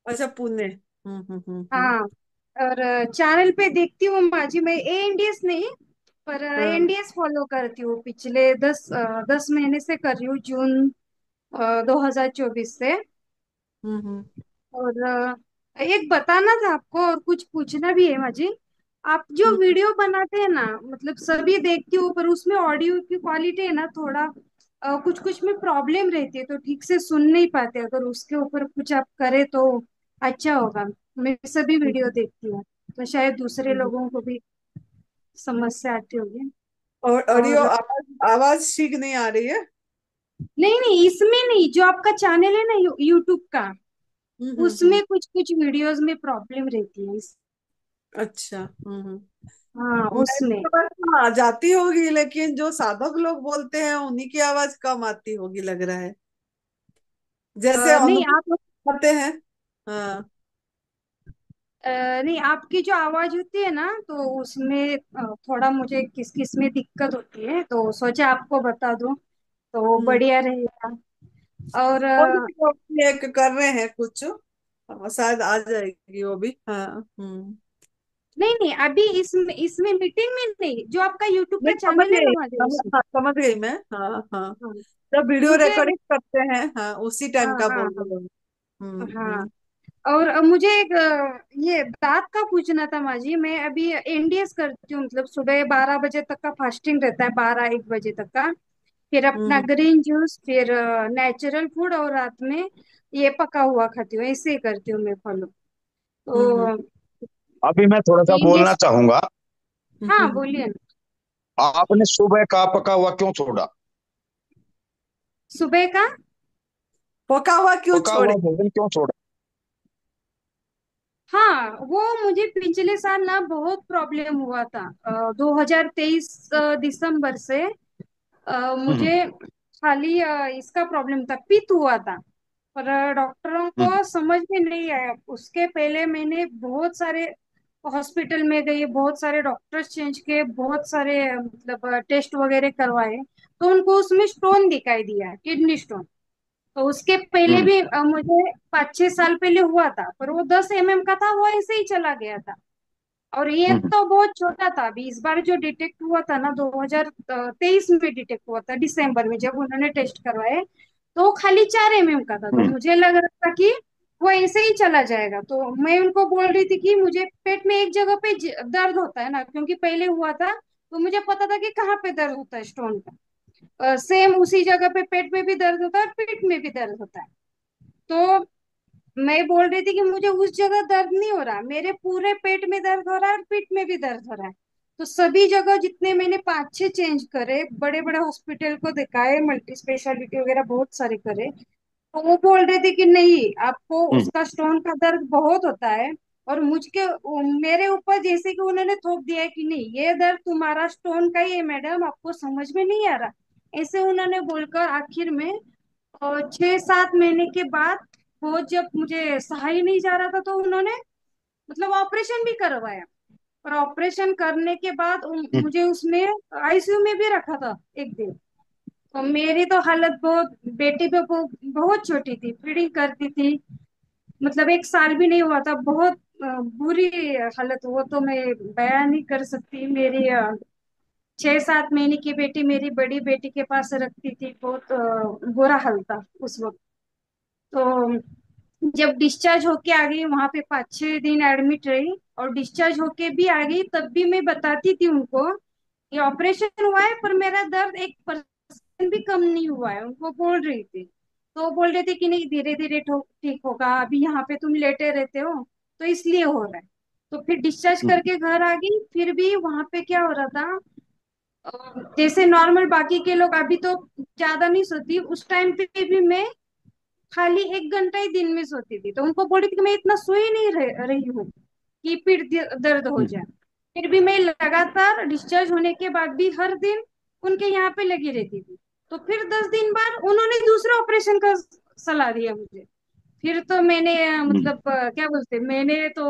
अच्छा, पुणे। हाँ, और चैनल पे देखती हूँ माजी, मैं एएनडीएस नहीं पर हाँ। एएनडीएस फॉलो करती हूँ, पिछले 10 महीने से कर रही हूँ, जून 2024 से। हम्म। और एक बताना था आपको और कुछ पूछना भी है माजी। आप जो हम्म। वीडियो बनाते हैं ना, मतलब सभी देखती हूँ, पर उसमें ऑडियो की क्वालिटी है ना थोड़ा कुछ कुछ में प्रॉब्लम रहती है, तो ठीक से सुन नहीं पाते। अगर उसके ऊपर कुछ आप करें तो अच्छा होगा। मैं सभी वीडियो देखती हूँ, तो शायद दूसरे हम्म। लोगों को भी समस्या आती होगी। और ऑडियो और आवाज आवाज ठीक नहीं आ रही है? नहीं नहीं, इसमें नहीं, जो आपका चैनल है ना यूट्यूब का, हम्म। उसमें कुछ कुछ वीडियोस में प्रॉब्लम रहती है अच्छा। हाँ मेरी उसमें। आवाज तो आ जाती होगी, लेकिन जो साधक लोग बोलते हैं उन्हीं की आवाज कम आती होगी लग रहा है, जैसे नहीं अनुभव आप करते हैं। हाँ। नहीं, आपकी जो आवाज होती है ना, तो उसमें थोड़ा मुझे किस किस में दिक्कत होती है, तो सोचा आपको बता दूं तो हम्म। बढ़िया रहेगा। और कोई भी लोग भी एक कर रहे हैं कुछ, शायद आ जाएगी वो भी। हाँ। नहीं नहीं, अभी इसमें इसमें मीटिंग में नहीं, जो आपका यूट्यूब नहीं, का समझ चैनल है ना गई। हमारे उसमें। समझ गई मैं। हाँ हाँ। हाँ जब वीडियो मुझे रिकॉर्डिंग करते हैं, हाँ, उसी टाइम हाँ का हाँ बोल हाँ रहे हो। हाँ। और मुझे एक ये दांत का पूछना था माजी। मैं अभी एनडीएस करती हूँ, मतलब सुबह 12 बजे तक का फास्टिंग रहता है, 12-1 बजे तक का। फिर अपना हम्म। ग्रीन जूस, फिर नेचुरल फूड, और रात में ये पका हुआ खाती हूँ, ऐसे ही करती हूँ मैं फॉलो। हम्म। तो अभी मैं थोड़ा सा बोलना एनडीएस। चाहूंगा। हाँ बोलिए ना। आपने सुबह का पका हुआ क्यों छोड़ा? सुबह का। पका हुआ क्यों पका छोड़े? हुआ भोजन क्यों छोड़ा? हाँ वो मुझे पिछले साल ना बहुत प्रॉब्लम हुआ था, 2023 दिसंबर से हम्म। मुझे खाली इसका प्रॉब्लम था, पित्त हुआ था। पर डॉक्टरों हम्म। को समझ में नहीं आया। उसके पहले मैंने बहुत सारे हॉस्पिटल में गई, बहुत सारे डॉक्टर्स चेंज किए, बहुत सारे मतलब टेस्ट वगैरह करवाए, तो उनको उसमें स्टोन दिखाई दिया, किडनी स्टोन। तो उसके पहले हम्म। भी मुझे 5-6 साल पहले हुआ था, पर वो 10 mm का था, वो ऐसे ही चला गया था। और ये हम्म। तो बहुत छोटा था। अभी इस बार जो डिटेक्ट हुआ था ना, 2023 में डिटेक्ट हुआ था, दिसंबर में जब उन्होंने टेस्ट करवाए, तो वो खाली 4 mm का था। तो हम्म। मुझे लग रहा था कि वो ऐसे ही चला जाएगा। तो मैं उनको बोल रही थी कि मुझे पेट में एक जगह पे दर्द होता है ना, क्योंकि पहले हुआ था, तो मुझे पता था कि कहाँ पे दर्द होता है स्टोन का। सेम उसी जगह पे पेट में भी दर्द होता है और पेट में भी दर्द होता है। तो मैं बोल रही थी कि मुझे उस जगह दर्द नहीं हो रहा, मेरे पूरे पेट में दर्द हो रहा है और पीठ में भी दर्द हो रहा है। तो सभी जगह जितने मैंने 5-6 चेंज करे, बड़े बड़े हॉस्पिटल को दिखाए, मल्टी स्पेशलिटी वगैरह बहुत सारे करे, तो वो बोल रहे थे कि नहीं, आपको हम्म। उसका स्टोन का दर्द बहुत होता है। और मेरे ऊपर जैसे कि उन्होंने थोप दिया है कि नहीं, ये दर्द तुम्हारा स्टोन का ही है मैडम, आपको समझ में नहीं आ रहा, ऐसे उन्होंने बोलकर आखिर में, और 6-7 महीने के बाद, वो जब मुझे सहा ही नहीं जा रहा था, तो उन्होंने मतलब ऑपरेशन भी करवाया। और ऑपरेशन करने के बाद हम्म। मुझे उसमें आईसीयू में भी रखा था एक दिन। तो मेरी तो हालत बहुत, बेटी पे बहुत छोटी थी, फीडिंग करती थी, मतलब 1 साल भी नहीं हुआ था, बहुत बुरी हालत, वो तो मैं बयान नहीं कर सकती। मेरी 6-7 महीने की बेटी मेरी बड़ी बेटी के पास रखती थी, बहुत बुरा हाल था उस वक्त। तो जब डिस्चार्ज होके आ गई, वहां पे 5-6 दिन एडमिट रही, और डिस्चार्ज होके भी आ गई, तब भी मैं बताती थी उनको ये ऑपरेशन हुआ है, पर मेरा दर्द 1% भी कम नहीं हुआ है, उनको बोल रही थी। तो वो बोल रहे थे कि नहीं, धीरे धीरे ठीक होगा, अभी यहाँ पे तुम लेटे रहते हो तो इसलिए हो रहा है। तो फिर डिस्चार्ज हम्म। करके घर आ गई, फिर भी वहां पे क्या हो रहा था, जैसे नॉर्मल बाकी के लोग, अभी तो ज्यादा नहीं सोती, उस टाइम पे भी मैं खाली 1 घंटा ही दिन में सोती थी। तो उनको बोल रही थी कि मैं इतना सो ही नहीं रही हूँ कि पीठ दर्द हो हम्म। जाए। फिर भी मैं लगातार डिस्चार्ज होने के बाद भी हर दिन उनके यहाँ पे लगी रहती थी। तो फिर 10 दिन बाद उन्होंने दूसरा ऑपरेशन का सलाह दिया मुझे। फिर तो मैंने हम्म। मतलब क्या बोलते, मैंने तो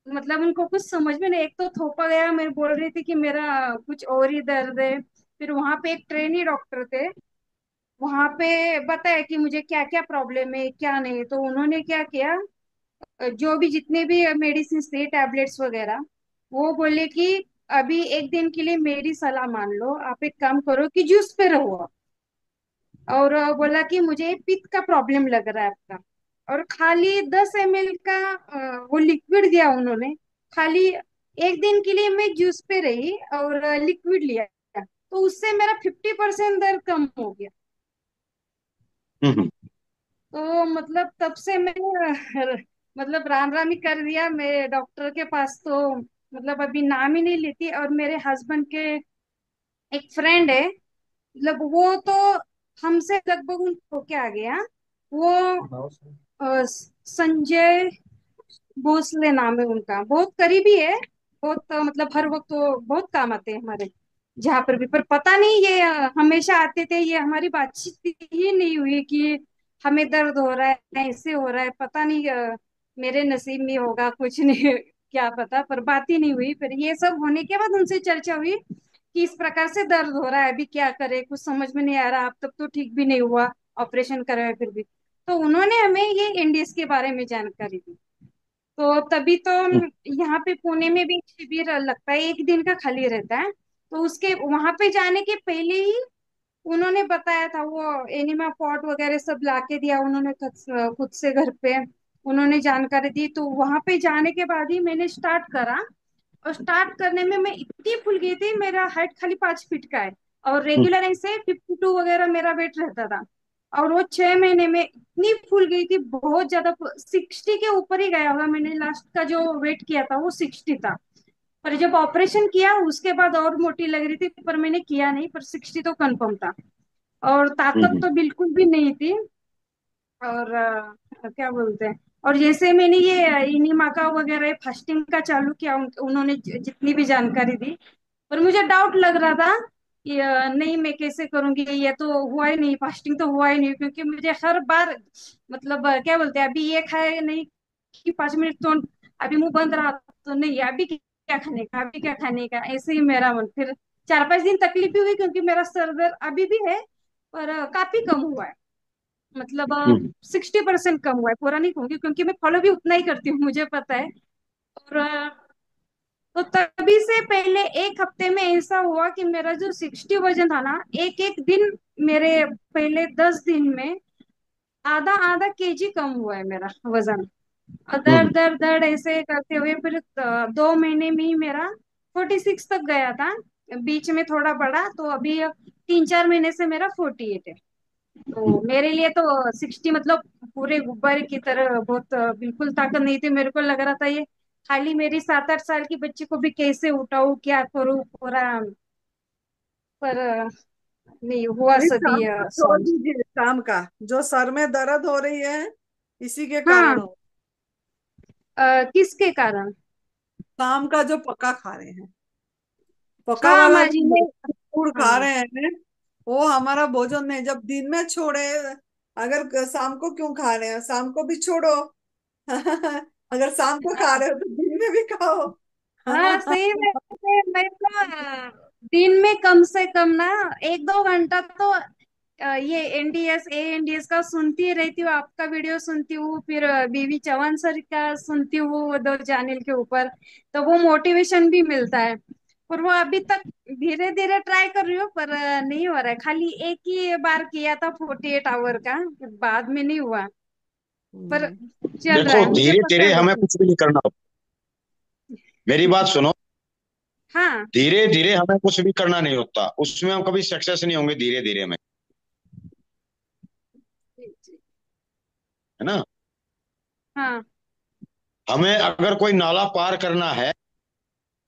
मतलब उनको कुछ समझ में नहीं, एक तो थोपा गया, मैं बोल रही थी कि मेरा कुछ और ही दर्द है। फिर वहां पे एक ट्रेनी डॉक्टर थे, वहां पे बताया कि मुझे क्या क्या प्रॉब्लम है क्या नहीं। तो उन्होंने क्या किया, जो भी जितने भी मेडिसिन थे, टैबलेट्स वगैरह, वो बोले कि अभी एक दिन के लिए मेरी सलाह मान लो, आप एक काम करो कि जूस पे रहो। और बोला कि मुझे पित्त का प्रॉब्लम लग रहा है आपका, और खाली 10 ml का वो लिक्विड दिया उन्होंने। खाली एक दिन के लिए मैं जूस पे रही और लिक्विड लिया, तो उससे मेरा 50% दर्द कम हो गया। हम्म। तो मतलब तब से मैं मतलब राम राम ही कर दिया मैं डॉक्टर के पास। तो मतलब अभी नाम ही नहीं लेती। और मेरे हस्बैंड के एक फ्रेंड है, मतलब वो तो हमसे लगभग उनको क्या आ गया, वो संजय भोसले नाम है उनका, बहुत करीबी है, बहुत मतलब हर वक्त वो बहुत काम आते हैं हमारे जहाँ पर भी। पर पता नहीं ये हमेशा आते थे, ये हमारी बातचीत ही नहीं हुई कि हमें दर्द हो रहा है, ऐसे हो रहा है, पता नहीं मेरे नसीब में होगा कुछ नहीं क्या पता, पर बात ही नहीं हुई। फिर ये सब होने के बाद उनसे चर्चा हुई कि इस प्रकार से दर्द हो रहा है, अभी क्या करे, कुछ समझ में नहीं आ रहा, अब तक तो ठीक भी नहीं हुआ, ऑपरेशन कराया फिर भी। तो उन्होंने हमें ये एनडीएस के बारे में जानकारी दी। तो तभी तो हम्म। यहाँ पे पुणे में भी शिविर लगता है, एक दिन का खाली रहता है। तो उसके वहां पे जाने के पहले ही उन्होंने बताया था, वो एनिमा पॉट वगैरह सब लाके दिया उन्होंने खुद से घर पे, उन्होंने जानकारी दी। तो वहां पे जाने के बाद ही मैंने स्टार्ट करा। और स्टार्ट करने में मैं इतनी फूल गई थी, मेरा हाइट खाली 5 फीट का है, और हम्म। रेगुलर ऐसे 52 वगैरह मेरा वेट रहता था। और वो 6 महीने में इतनी फूल गई थी, बहुत ज्यादा, 60 के ऊपर ही गया होगा। मैंने लास्ट का जो वेट किया था वो 60 था। पर जब ऑपरेशन किया उसके बाद और मोटी लग रही थी, पर मैंने किया नहीं, पर 60 तो कंफर्म था। और ताकत हम्म। तो बिल्कुल भी नहीं थी। और क्या बोलते हैं, और जैसे मैंने ये इनिमाका वगैरह फास्टिंग का चालू किया, उन्होंने जितनी भी जानकारी दी, पर मुझे डाउट लग रहा था कि नहीं, मैं कैसे करूंगी, ये तो हुआ ही नहीं, फास्टिंग तो हुआ ही नहीं, क्योंकि मुझे हर बार मतलब क्या बोलते हैं, अभी ये खाए नहीं कि 5 मिनट तो अभी मुंह बंद रहा, तो नहीं अभी क्या खाने का, अभी क्या खाने का, ऐसे ही मेरा मन। फिर 4-5 दिन तकलीफ भी हुई, क्योंकि मेरा सर दर्द अभी भी है, पर काफी कम हुआ है, मतलब हम्म। 60% कम हुआ है, पूरा नहीं कहूंगी क्योंकि मैं फॉलो भी उतना ही करती हूँ, मुझे पता है। और तो तभी से पहले 1 हफ्ते में ऐसा हुआ कि मेरा जो 60 वजन था ना, एक एक दिन, मेरे पहले 10 दिन में आधा आधा केजी कम हुआ है मेरा वजन। और हम्म। दर्द दर्द दर्द ऐसे करते हुए फिर 2 महीने में ही मेरा 46 तक गया था। बीच में थोड़ा बढ़ा, तो अभी 3-4 महीने से मेरा 48 है। तो मेरे लिए तो 60 मतलब पूरे गुब्बारे की तरह, बहुत बिल्कुल ताकत नहीं थी, मेरे को लग रहा था ये खाली मेरी 7-8 साल की बच्ची को भी कैसे उठाऊं, क्या करूं पूरा। पर नहीं हुआ नहीं, सभी शाम को छोड़ सॉल्व। दीजिए, शाम का जो सर में दर्द हो रही है इसी के हाँ। कारण हो। किसके कारण? शाम का जो पक्का खा रहे हैं, पका हाँ वाला माँ जी जो मैं। फूड खा हाँ। रहे हैं, वो हमारा भोजन नहीं। जब दिन में छोड़े, अगर शाम को क्यों खा रहे हैं, शाम को भी छोड़ो। अगर शाम को खा रहे हो तो दिन में भी खाओ। हाँ सही में। मैं तो दिन में कम से कम ना 1-2 घंटा तो ये एनडीएस एएनडीएस का सुनती रहती हूँ, आपका वीडियो सुनती हूँ, फिर बीवी चौहान सर का सुनती हूँ, वो दो चैनल के ऊपर। तो वो मोटिवेशन भी मिलता है। पर वो अभी तक धीरे धीरे ट्राई कर रही हूँ, पर नहीं हो रहा है। खाली एक ही बार किया था 48 आवर का, बाद में नहीं हुआ। पर चल रहा देखो, है, मुझे धीरे पता धीरे है हमें लेकिन। कुछ भी नहीं करना होता। मेरी बात सुनो, हाँ। धीरे धीरे हमें कुछ भी करना नहीं होता, उसमें हम कभी सक्सेस नहीं होंगे धीरे धीरे में, जी, जी। है ना। हाँ। हमें अगर कोई नाला पार करना है,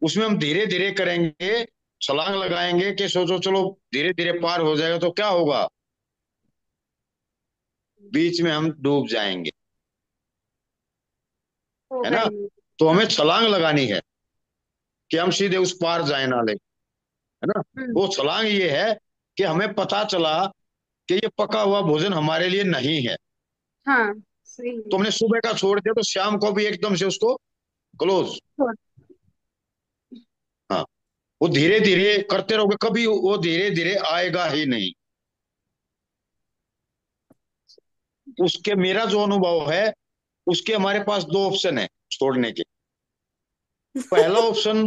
उसमें हम धीरे धीरे करेंगे, छलांग लगाएंगे कि सोचो चलो धीरे धीरे पार हो जाएगा, तो क्या होगा, बीच में हम डूब जाएंगे, है होगा ना। ही नहीं। तो हाँ। हमें छलांग लगानी है कि हम सीधे उस पार जाए नाले, है ना। हम्म। वो छलांग ये है कि हमें पता चला कि ये पका हुआ भोजन हमारे लिए नहीं है, हाँ सही है। तो हमने सुबह का छोड़ दिया, तो शाम को भी एकदम से उसको क्लोज। तो- हाँ, वो धीरे धीरे करते रहोगे, कभी वो धीरे धीरे आएगा ही नहीं। उसके मेरा जो अनुभव है, उसके हमारे पास दो ऑप्शन है छोड़ने के। पहला ऑप्शन,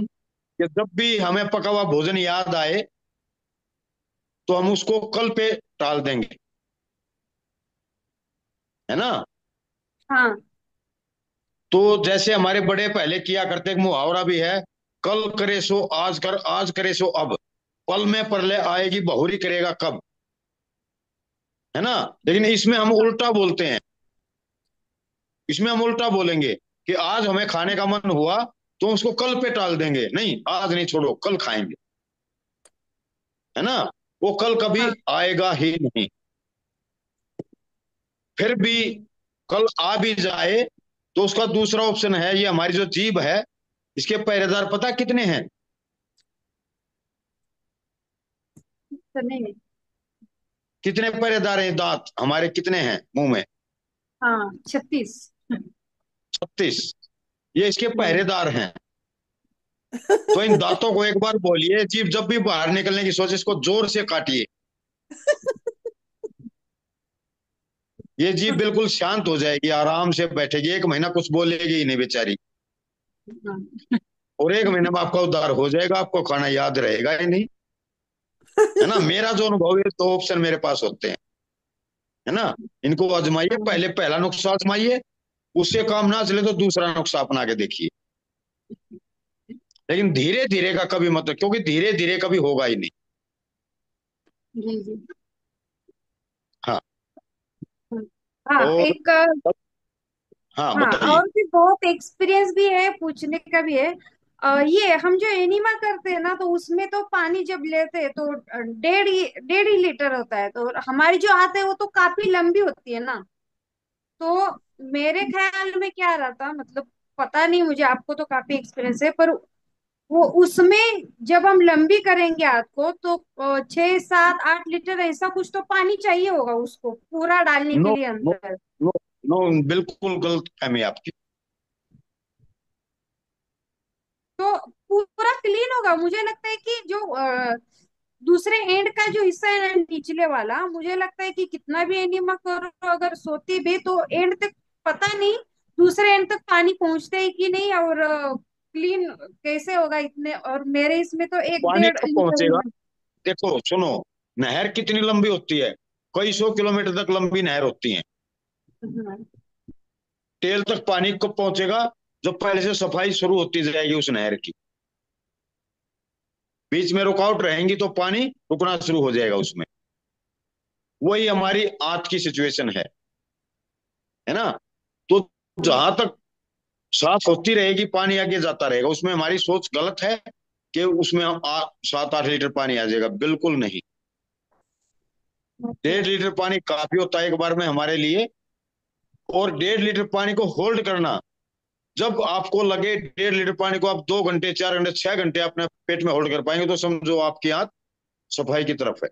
कि जब भी हमें पका हुआ भोजन याद आए तो हम उसको कल पे टाल देंगे, है ना। हाँ। तो जैसे हमारे बड़े पहले किया करते, एक मुहावरा भी है, कल करे सो आज कर, आज करे सो अब, पल में परले आएगी बहुरी करेगा कब, है ना। लेकिन इसमें हम उल्टा बोलते हैं, इसमें हम उल्टा बोलेंगे कि आज हमें खाने का मन हुआ तो उसको कल पे टाल देंगे, नहीं आज नहीं, छोड़ो कल खाएंगे, है ना। वो कल कभी हाँ। आएगा ही नहीं। फिर भी कल आ भी जाए तो उसका दूसरा ऑप्शन है, ये हमारी जो जीभ है, इसके पहरेदार पता कितने हैं? करने में। कितने पहरेदार हैं, दांत हमारे कितने हैं मुंह में? हाँ 36। 36। ये इसके हम्म। पहरेदार हैं। तो इन दांतों को एक बार बोलिए, जीभ जब भी बाहर निकलने की सोचे, इसको जोर से काटिए, ये जीभ बिल्कुल शांत हो जाएगी, आराम से बैठेगी, 1 महीना कुछ बोलेगी ही नहीं बेचारी, हाँ। और 1 महीने में आपका उद्धार हो जाएगा, आपको खाना याद रहेगा ही नहीं, है ना। मेरा जो अनुभव है, 2 ऑप्शन मेरे पास होते हैं, है ना। इनको आजमाइए, हाँ। पहले पहला नुस्खा आजमाइए, उससे काम ना चले तो दूसरा नुस्खा अपना के देखिए। लेकिन धीरे धीरे का कभी मत, क्योंकि धीरे धीरे कभी होगा ही नहीं। जी जी। हाँ। हाँ और एक। हाँ, हाँ बताइए। और भी बहुत एक्सपीरियंस भी है, पूछने का भी है। ये हम जो एनिमा करते हैं ना, तो उसमें तो पानी जब लेते हैं तो 1.5 लीटर होता है, तो हमारी जो आते है वो तो काफी लंबी होती है ना। तो मेरे ख्याल में क्या रहता, मतलब पता नहीं मुझे, आपको तो काफी एक्सपीरियंस है, पर वो उसमें जब हम लंबी करेंगे हाथ को तो 6-7-8 लीटर ऐसा कुछ तो पानी चाहिए होगा उसको पूरा डालने के नो लिए नो अंदर। नो नो, बिल्कुल गलत फहमी आपकी। तो पूरा क्लीन होगा, मुझे लगता है कि जो दूसरे एंड का जो हिस्सा है ना, निचले वाला, मुझे लगता है कि कितना भी एनिमा करो अगर सोती भी तो एंड तक, पता नहीं दूसरे एंड तक पानी पहुंचता है कि नहीं, और क्लीन कैसे होगा इतने, और मेरे इसमें तो एक पानी डेढ़ कब लीटर पहुंचेगा? ही देखो सुनो, नहर कितनी लंबी होती है, कई 100 किलोमीटर तक लंबी नहर होती है। है। टेल तक पानी कब पहुंचेगा? जब पहले से सफाई शुरू होती जाएगी उस नहर की, बीच में रुकावट रहेंगी तो पानी रुकना शुरू हो जाएगा उसमें। वही हमारी आंत की सिचुएशन है ना। तो जहां तक साफ होती रहेगी, पानी आगे जाता रहेगा, उसमें हमारी सोच गलत है कि उसमें 7-8 लीटर पानी आ जाएगा, बिल्कुल नहीं। ओके। 1.5 लीटर पानी काफी होता है एक बार में हमारे लिए। और 1.5 लीटर पानी को होल्ड करना, जब आपको लगे 1.5 लीटर पानी को आप 2 घंटे, 4 घंटे, 6 घंटे अपने पेट में होल्ड कर पाएंगे, तो समझो आपकी हाथ सफाई की तरफ है।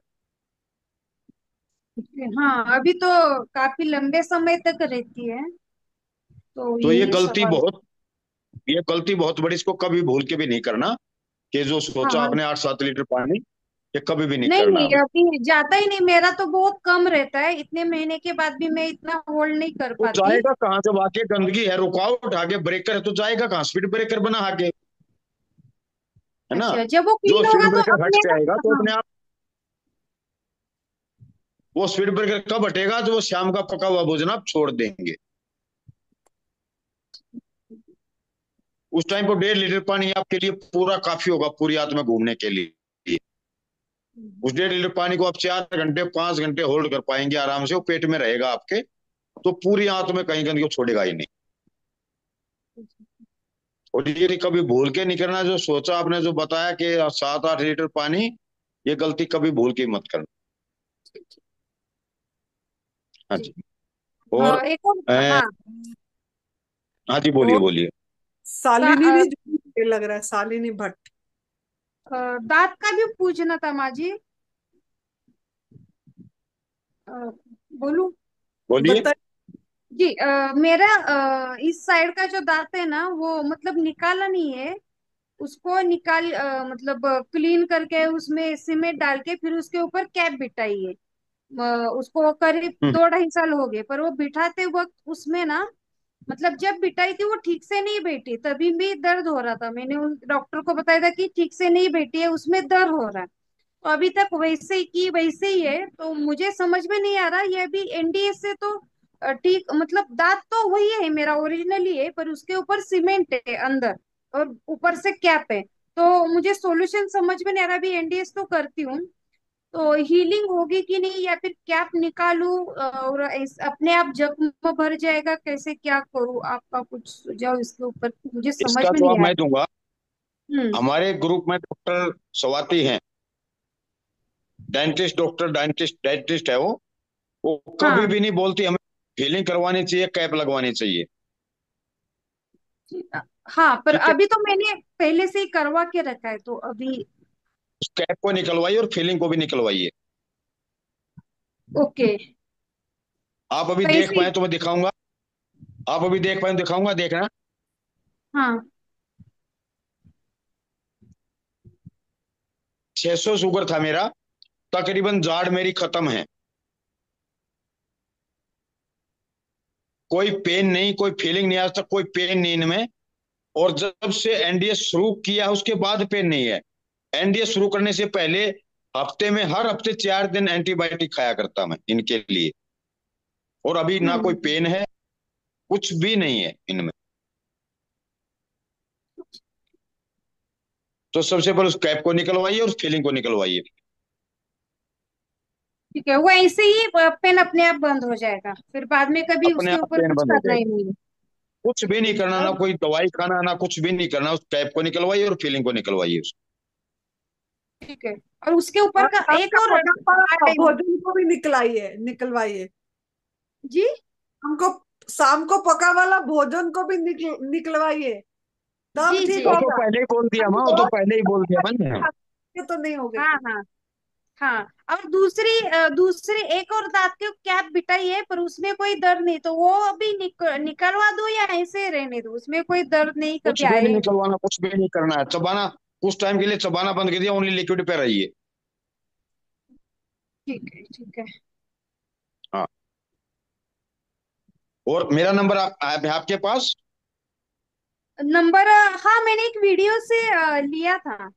हाँ, अभी तो काफी लंबे समय तक रहती है, तो तो ये यही गलती सवाल। बहुत ये गलती बहुत बड़ी, इसको कभी भूल के भी नहीं करना कि जो हाँ सोचा हाँ। आपने 8-7 लीटर पानी, ये कभी भी नहीं नहीं करना नहीं, हमें। अभी जाता ही नहीं, मेरा तो बहुत कम रहता है, इतने महीने के बाद भी मैं इतना होल्ड नहीं कर तो पाती। जाएगा कहाँ, जब आके गंदगी है, रुकावट आगे ब्रेकर है, तो जाएगा कहाँ, स्पीड ब्रेकर बना आगे, है ना। अच्छा, जब वो जो क्लीन स्पीड होगा तो ब्रेकर हट अपने जाएगा आप। तो हाँ। अपने आप, वो स्पीड ब्रेकर कब हटेगा, जो वो शाम का पका हुआ भोजन आप छोड़ देंगे, उस टाइम पर 1.5 लीटर पानी आपके लिए पूरा काफी होगा पूरी रात में घूमने के लिए। उस 1.5 लीटर पानी को आप 4 घंटे, 5 घंटे होल्ड कर पाएंगे आराम से, वो पेट में रहेगा आपके, तो पूरी आंत में कहीं गंदगी को छोड़ेगा ही नहीं। और ये कभी भूल के नहीं करना, जो सोचा आपने, जो बताया कि 7-8 लीटर पानी, ये गलती कभी भूल के मत करना। हाँ जी। जी। और एक और। हाँ। हाँ जी, बोलिए और बोलिए। शालिनी सा- भी जो लग रहा है, शालिनी भट्ट। दांत का भी पूछना था माँ जी। अ, बोलूं? बोलिए। बताइए। जी, मेरा इस साइड का जो दांत है ना, वो मतलब निकाला नहीं है। उसको निकाल मतलब क्लीन करके उसमें सीमेंट डाल के फिर उसके ऊपर कैप बिठाई है। उसको करीब हम्म। 2-2.5 साल हो गए, पर वो बिठाते वक्त उसमें ना, मतलब जब बिठाई थी वो ठीक से नहीं बैठी, तभी भी दर्द हो रहा था। मैंने उन डॉक्टर को बताया था कि ठीक से नहीं बैठी है, उसमें दर्द हो रहा है। तो अभी तक वैसे ही की वैसे ही है, तो मुझे समझ में नहीं आ रहा, ये अभी एनडीएस से तो ठीक, मतलब दांत तो वही है मेरा ओरिजिनली है, पर उसके ऊपर सीमेंट है अंदर, और ऊपर से कैप है। तो मुझे सॉल्यूशन समझ में नहीं आ रहा, अभी एनडीएस तो करती हूँ, तो हीलिंग होगी कि नहीं, या फिर कैप निकालूं और अपने आप जख्म भर जाएगा, कैसे क्या करूं? आपका कुछ सुझाव इसके ऊपर, मुझे समझ इसका में नहीं जवाब आ मैं दूंगा। रहा। हमारे ग्रुप में डॉक्टर स्वाति हैं, डेंटिस्ट, डॉक्टर डेंटिस्ट डेंटिस्ट है वो कभी हाँ। भी नहीं बोलती हमें फीलिंग करवानी चाहिए, कैप लगवानी चाहिए। हाँ, पर ठीक है, अभी तो मैंने पहले से ही करवा के रखा है, तो अभी। उस कैप को निकलवाइए और फीलिंग को भी निकलवाइए। ओके। आप अभी देख कैसे? पाए तो मैं दिखाऊंगा, आप अभी देख पाए तो दिखाऊंगा, देखना। हाँ। 600 शुगर था मेरा, तकरीबन जाड़ मेरी खत्म है, कोई पेन नहीं, कोई फीलिंग नहीं, आज तक कोई पेन नहीं इनमें। और जब से एनडीएस शुरू किया उसके बाद पेन नहीं है। एनडीएस शुरू करने से पहले हफ्ते में, हर हफ्ते 4 दिन एंटीबायोटिक खाया करता मैं इनके लिए, और अभी ना कोई हम्म। पेन है, कुछ भी नहीं है इनमें। तो सबसे पहले उस कैप को निकलवाइए और फीलिंग को निकलवाइए। ठीक है, वो ऐसे ही पेन अपने आप बंद हो जाएगा, फिर बाद में कभी अपने उसके आप ऊपर पेन कुछ बंद हो करना ही जाएगा, नहीं है। कुछ भी नहीं करना, ना कोई दवाई खाना, ना कुछ भी नहीं करना, उस कैप को निकलवाइए और फीलिंग को निकलवाइए। ठीक है। और उसके ऊपर और का शाम एक का और पका हुआ है। भोजन को भी निकलाइए, निकलवाइए। जी। हमको शाम को पका वाला भोजन को भी निकलवाइए, तब जी ठीक जी। वो तो होगा। पहले ही बोल दिया अभी माँ, वो तो रोज पहले ही बोल दिया मैंने। ये तो नहीं होगा हाँ ठीक। हाँ। हाँ। और दूसरी एक और दांत के कैप बिटाई है, पर उसमें कोई दर्द नहीं, तो वो अभी निकलवा दो या ऐसे ही रहने दो, उसमें कोई दर्द नहीं, कभी कुछ भी आए नहीं ही नहीं। निकलवाना, कुछ भी नहीं करना है, चबाना कुछ टाइम के लिए चबाना बंद कर दिया, ओनली लिक्विड पे रहिए। ठीक है ठीक है। हाँ। और मेरा नंबर है आपके पास। नंबर, हाँ, मैंने एक वीडियो से लिया था। हाँ,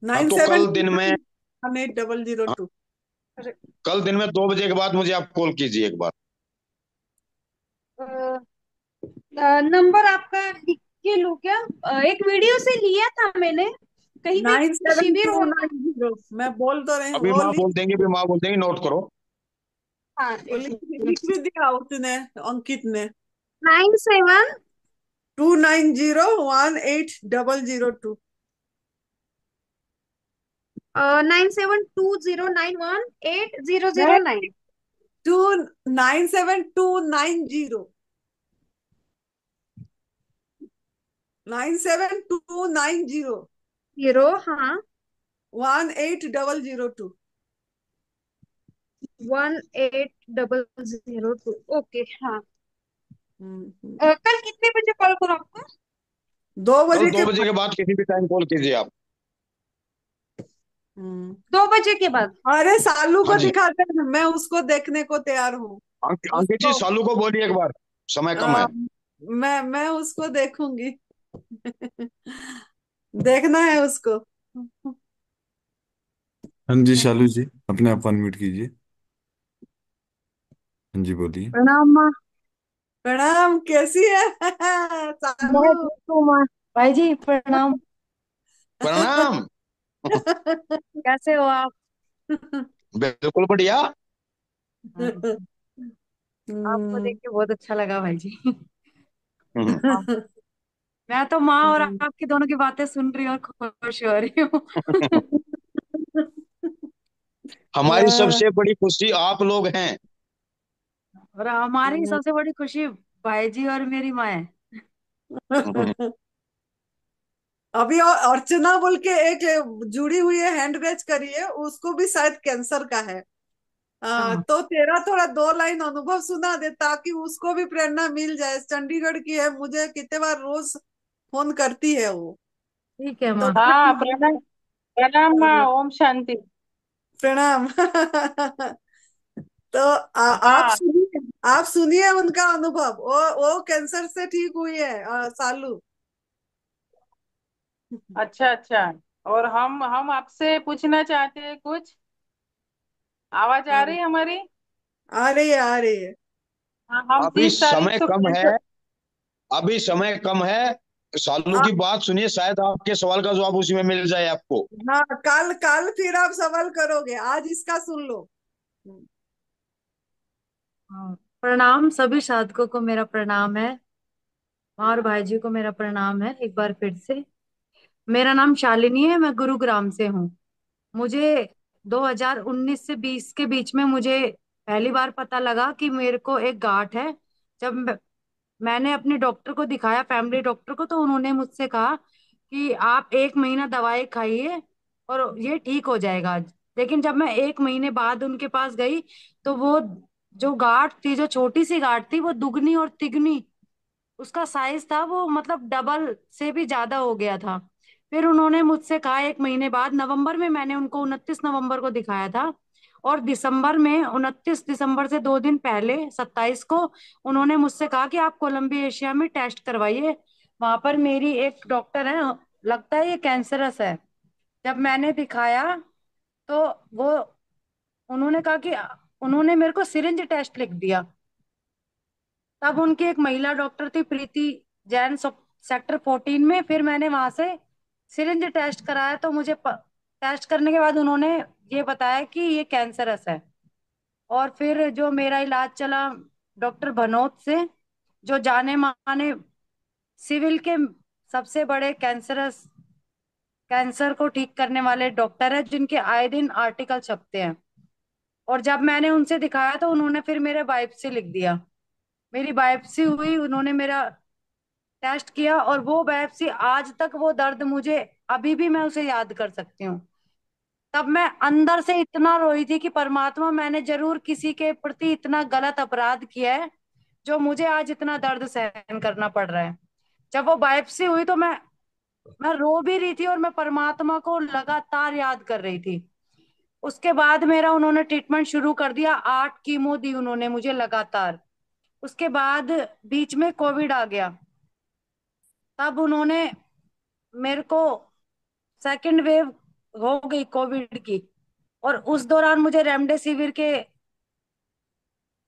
नाइन तो सेवन कल दिन में, 80002। हाँ, कल दिन में 2 बजे के बाद मुझे आप कॉल कीजिए एक बार। नंबर आपका लिख के लूँ क्या? एक वीडियो से लिया था मैंने, कहीं पे नाइन सेवन शिविर टू होता। नाइन जीरो मैं बोल तो रही हूँ, अभी वो माँ लिख। बोल देंगे, अभी माँ बोल देंगे, नोट करो। हाँ, वो एक लिख मिनट। भी दिया उसने, अंकित ने। 97। 290180002। 9720918009। 297290 97290 जीरो, हाँ। 18002। 18002, ओके, हाँ। हम्म। कल कितने बजे कॉल करूँ आपको? 2 कल बजे के 2 बजे बाद। के बाद किसी भी टाइम कॉल कीजिए आप। 2 बजे के बाद? अरे सालू हाँ को जी। दिखाते हैं, मैं उसको देखने को तैयार हूँ। अंकित जी, उसको सालू को बोलिए एक बार, समय कम आ, है। मैं उसको देखूंगी। देखना है उसको। हाँ जी शालू जी, अपने आप अनम्यूट कीजिए। हाँ जी बोलिए। प्रणाम माँ। प्रणाम, कैसी है? मैं सालू। ठीक हूँ माँ। भाई जी प्रणाम। प्रणाम। कैसे हो आप? बिल्कुल बढ़िया। हाँ, आपको हम्म। देख के बहुत अच्छा लगा भाई जी। हम्म। हाँ, मैं तो माँ और आपकी दोनों की बातें सुन रही हूँ और खुश हो रही हूँ। हमारी सबसे बड़ी खुशी आप लोग हैं। और हमारी सबसे बड़ी खुशी भाई जी और मेरी माँ है। अभी अर्चना बोल के एक जुड़ी हुई है, हैंड रेज करिए, उसको भी शायद कैंसर का है। हाँ, तो तेरा थोड़ा 2 लाइन अनुभव सुना दे ताकि उसको भी प्रेरणा मिल जाए। चंडीगढ़ की है, मुझे कितने बार रोज फोन करती है वो। ठीक है तो माँ। हाँ, प्रणाम। प्रणाम माँ, ओम शांति। प्रणाम। तो हाँ। आप सुनिए उनका अनुभव। वो कैंसर से ठीक हुई है, सालू। अच्छा अच्छा। और हम आपसे पूछना चाहते हैं कुछ। आवाज आ हाँ, रही है हमारी? आ रही है, आ रही है। हाँ, हम अभी 30 तारीख समय को कम है। कैंसर। अभी समय कम है। सालू आ, की बात सुनिए, शायद आपके सवाल का जवाब उसी में मिल जाए आपको। हाँ, कल कल फिर आप सवाल करोगे, आज इसका सुन लो। हाँ, प्रणाम सभी साधकों को, मेरा प्रणाम है। माँ और भाई जी को मेरा प्रणाम है एक बार फिर से। मेरा नाम शालिनी है, मैं गुरुग्राम से हूँ। मुझे 2019 से 20 के बीच में मुझे पहली बार पता लगा कि मेरे को एक गांठ है। जब मैंने अपने डॉक्टर को दिखाया, फैमिली डॉक्टर को, तो उन्होंने मुझसे कहा कि आप 1 महीना दवाई खाइए और ये ठीक हो जाएगा। लेकिन जब मैं 1 महीने बाद उनके पास गई तो वो जो गांठ थी, जो छोटी सी गांठ थी, वो दुगनी और तिगनी उसका साइज था, वो मतलब डबल से भी ज्यादा हो गया था। फिर उन्होंने मुझसे कहा 1 महीने बाद, नवंबर में मैंने उनको 29 नवंबर को दिखाया था, और दिसंबर में 29 दिसंबर से 2 दिन पहले 27 को उन्होंने मुझसे कहा कि आप कोलंबिया एशिया में टेस्ट करवाइए। वहां पर मेरी एक डॉक्टर है, लगता है ये कैंसरस है। जब मैंने दिखाया तो वो उन्होंने कहा कि उन्होंने मेरे को सिरिंज टेस्ट लिख दिया। तब उनकी एक महिला डॉक्टर थी, प्रीति जैन, सेक्टर 14 में। फिर मैंने वहां से सिरिंज टेस्ट कराया तो मुझे टेस्ट करने के बाद उन्होंने ये बताया कि ये कैंसरस है। और फिर जो मेरा इलाज चला डॉक्टर भनोत से, जो जाने माने सिविल के सबसे बड़े कैंसर को ठीक करने वाले डॉक्टर है, जिनके आए दिन आर्टिकल छपते हैं। और जब मैंने उनसे दिखाया तो उन्होंने फिर मेरे बायोप्सी लिख दिया। मेरी बायोप्सी हुई, उन्होंने मेरा टेस्ट किया, और वो बायोप्सी आज तक वो दर्द मुझे अभी भी मैं उसे याद कर सकती हूँ। तब मैं अंदर से इतना रोई थी कि परमात्मा, मैंने जरूर किसी के प्रति इतना गलत अपराध किया है जो मुझे आज इतना दर्द सहन करना पड़ रहा है। जब वो बायोप्सी हुई तो मैं रो भी रही थी और मैं परमात्मा को लगातार याद कर रही थी। उसके बाद मेरा उन्होंने ट्रीटमेंट शुरू कर दिया, 8 कीमो दी उन्होंने मुझे लगातार। उसके बाद बीच में कोविड आ गया। तब उन्होंने मेरे को सेकंड वेव हो गई कोविड की, और उस दौरान मुझे रेमडेसिविर के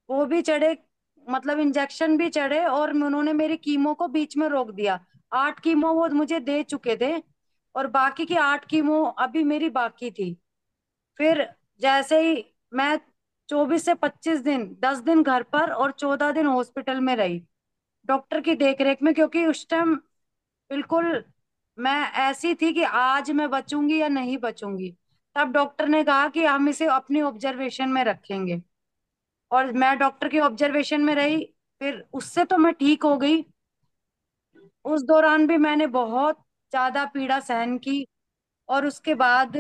वो भी चढ़े, मतलब इंजेक्शन भी चढ़े, और उन्होंने मेरी कीमो को बीच में रोक दिया। 8 कीमो वो मुझे दे चुके थे और बाकी की 8 कीमो अभी मेरी बाकी थी। फिर जैसे ही मैं 24 से 25 दिन, 10 दिन घर पर और 14 दिन हॉस्पिटल में रही डॉक्टर की देखरेख में, क्योंकि उस टाइम बिल्कुल मैं ऐसी थी कि आज मैं बचूंगी या नहीं बचूंगी। तब डॉक्टर ने कहा कि हम इसे अपनी ऑब्जर्वेशन में रखेंगे, और मैं डॉक्टर की ऑब्जर्वेशन में रही। फिर उससे तो मैं ठीक हो गई। उस दौरान भी मैंने बहुत ज्यादा पीड़ा सहन की। और उसके बाद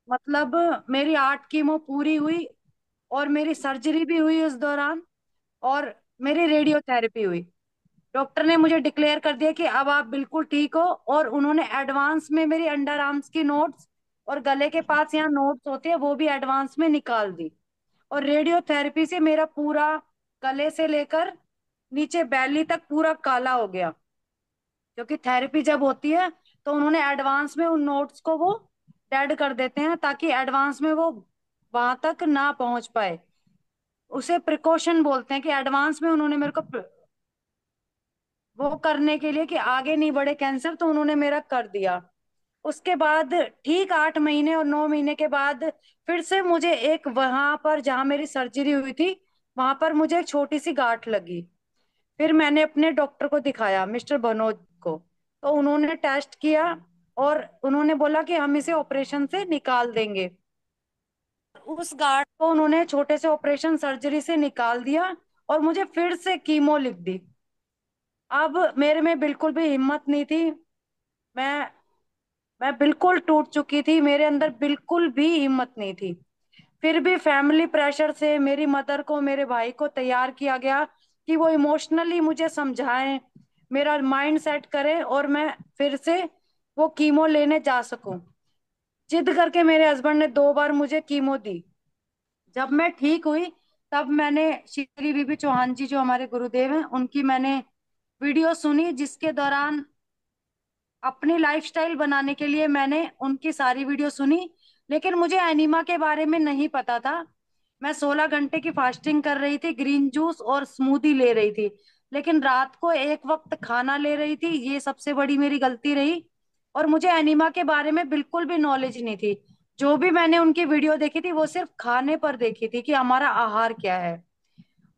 मतलब मेरी 8 कीमो पूरी हुई, और मेरी सर्जरी भी हुई उस दौरान, और मेरी रेडियोथेरेपी हुई। डॉक्टर ने मुझे डिक्लेयर कर दिया कि अब आप बिल्कुल ठीक हो, और उन्होंने एडवांस में मेरी अंडर आर्म्स की नोट्स और गले के पास यहाँ नोट्स होते हैं वो भी एडवांस में निकाल दी। और रेडियोथेरेपी से मेरा पूरा गले से लेकर नीचे बैली तक पूरा काला हो गया, क्योंकि थेरेपी जब होती है तो उन्होंने एडवांस में उन नोट्स को वो डेड कर देते हैं, ताकि एडवांस में वो वहां तक ना पहुंच पाए। उसे प्रिकॉशन बोलते हैं, कि एडवांस में उन्होंने मेरे को वो करने के लिए कि आगे नहीं बढ़े कैंसर, तो उन्होंने मेरा कर दिया। उसके बाद ठीक 8 महीने और 9 महीने के बाद फिर से मुझे एक, वहां पर जहां मेरी सर्जरी हुई थी वहां पर मुझे एक छोटी सी गांठ लगी। फिर मैंने अपने डॉक्टर को दिखाया, मिस्टर भनोज को। तो उन्होंने टेस्ट किया, और उन्होंने बोला कि हम इसे ऑपरेशन से निकाल देंगे। उस गांठ को उन्होंने छोटे से ऑपरेशन सर्जरी से निकाल दिया, और मुझे फिर से कीमो लिख दी। अब मेरे में बिल्कुल भी हिम्मत नहीं थी। मैं मैं बिल्कुल टूट चुकी थी, मेरे अंदर बिल्कुल भी हिम्मत नहीं थी। फिर भी फैमिली प्रेशर से मेरी मदर को, मेरे भाई को तैयार किया गया कि वो इमोशनली मुझे समझाएं, मेरा माइंड सेट करें, और मैं फिर से वो कीमो लेने जा सकूं। जिद करके मेरे हस्बैंड ने 2 बार मुझे कीमो दी। जब मैं ठीक हुई तब मैंने श्री बीबी चौहान जी, जो हमारे गुरुदेव हैं, उनकी मैंने वीडियो सुनी, जिसके दौरान अपनी लाइफस्टाइल बनाने के लिए मैंने उनकी सारी वीडियो सुनी। लेकिन मुझे एनीमा के बारे में नहीं पता था। मैं 16 घंटे की फास्टिंग कर रही थी, ग्रीन जूस और स्मूदी ले रही थी, लेकिन रात को एक वक्त खाना ले रही थी। ये सबसे बड़ी मेरी गलती रही। और मुझे एनीमा के बारे में बिल्कुल भी नॉलेज नहीं थी। जो भी मैंने उनकी वीडियो देखी थी वो सिर्फ खाने पर देखी थी, कि हमारा आहार क्या है।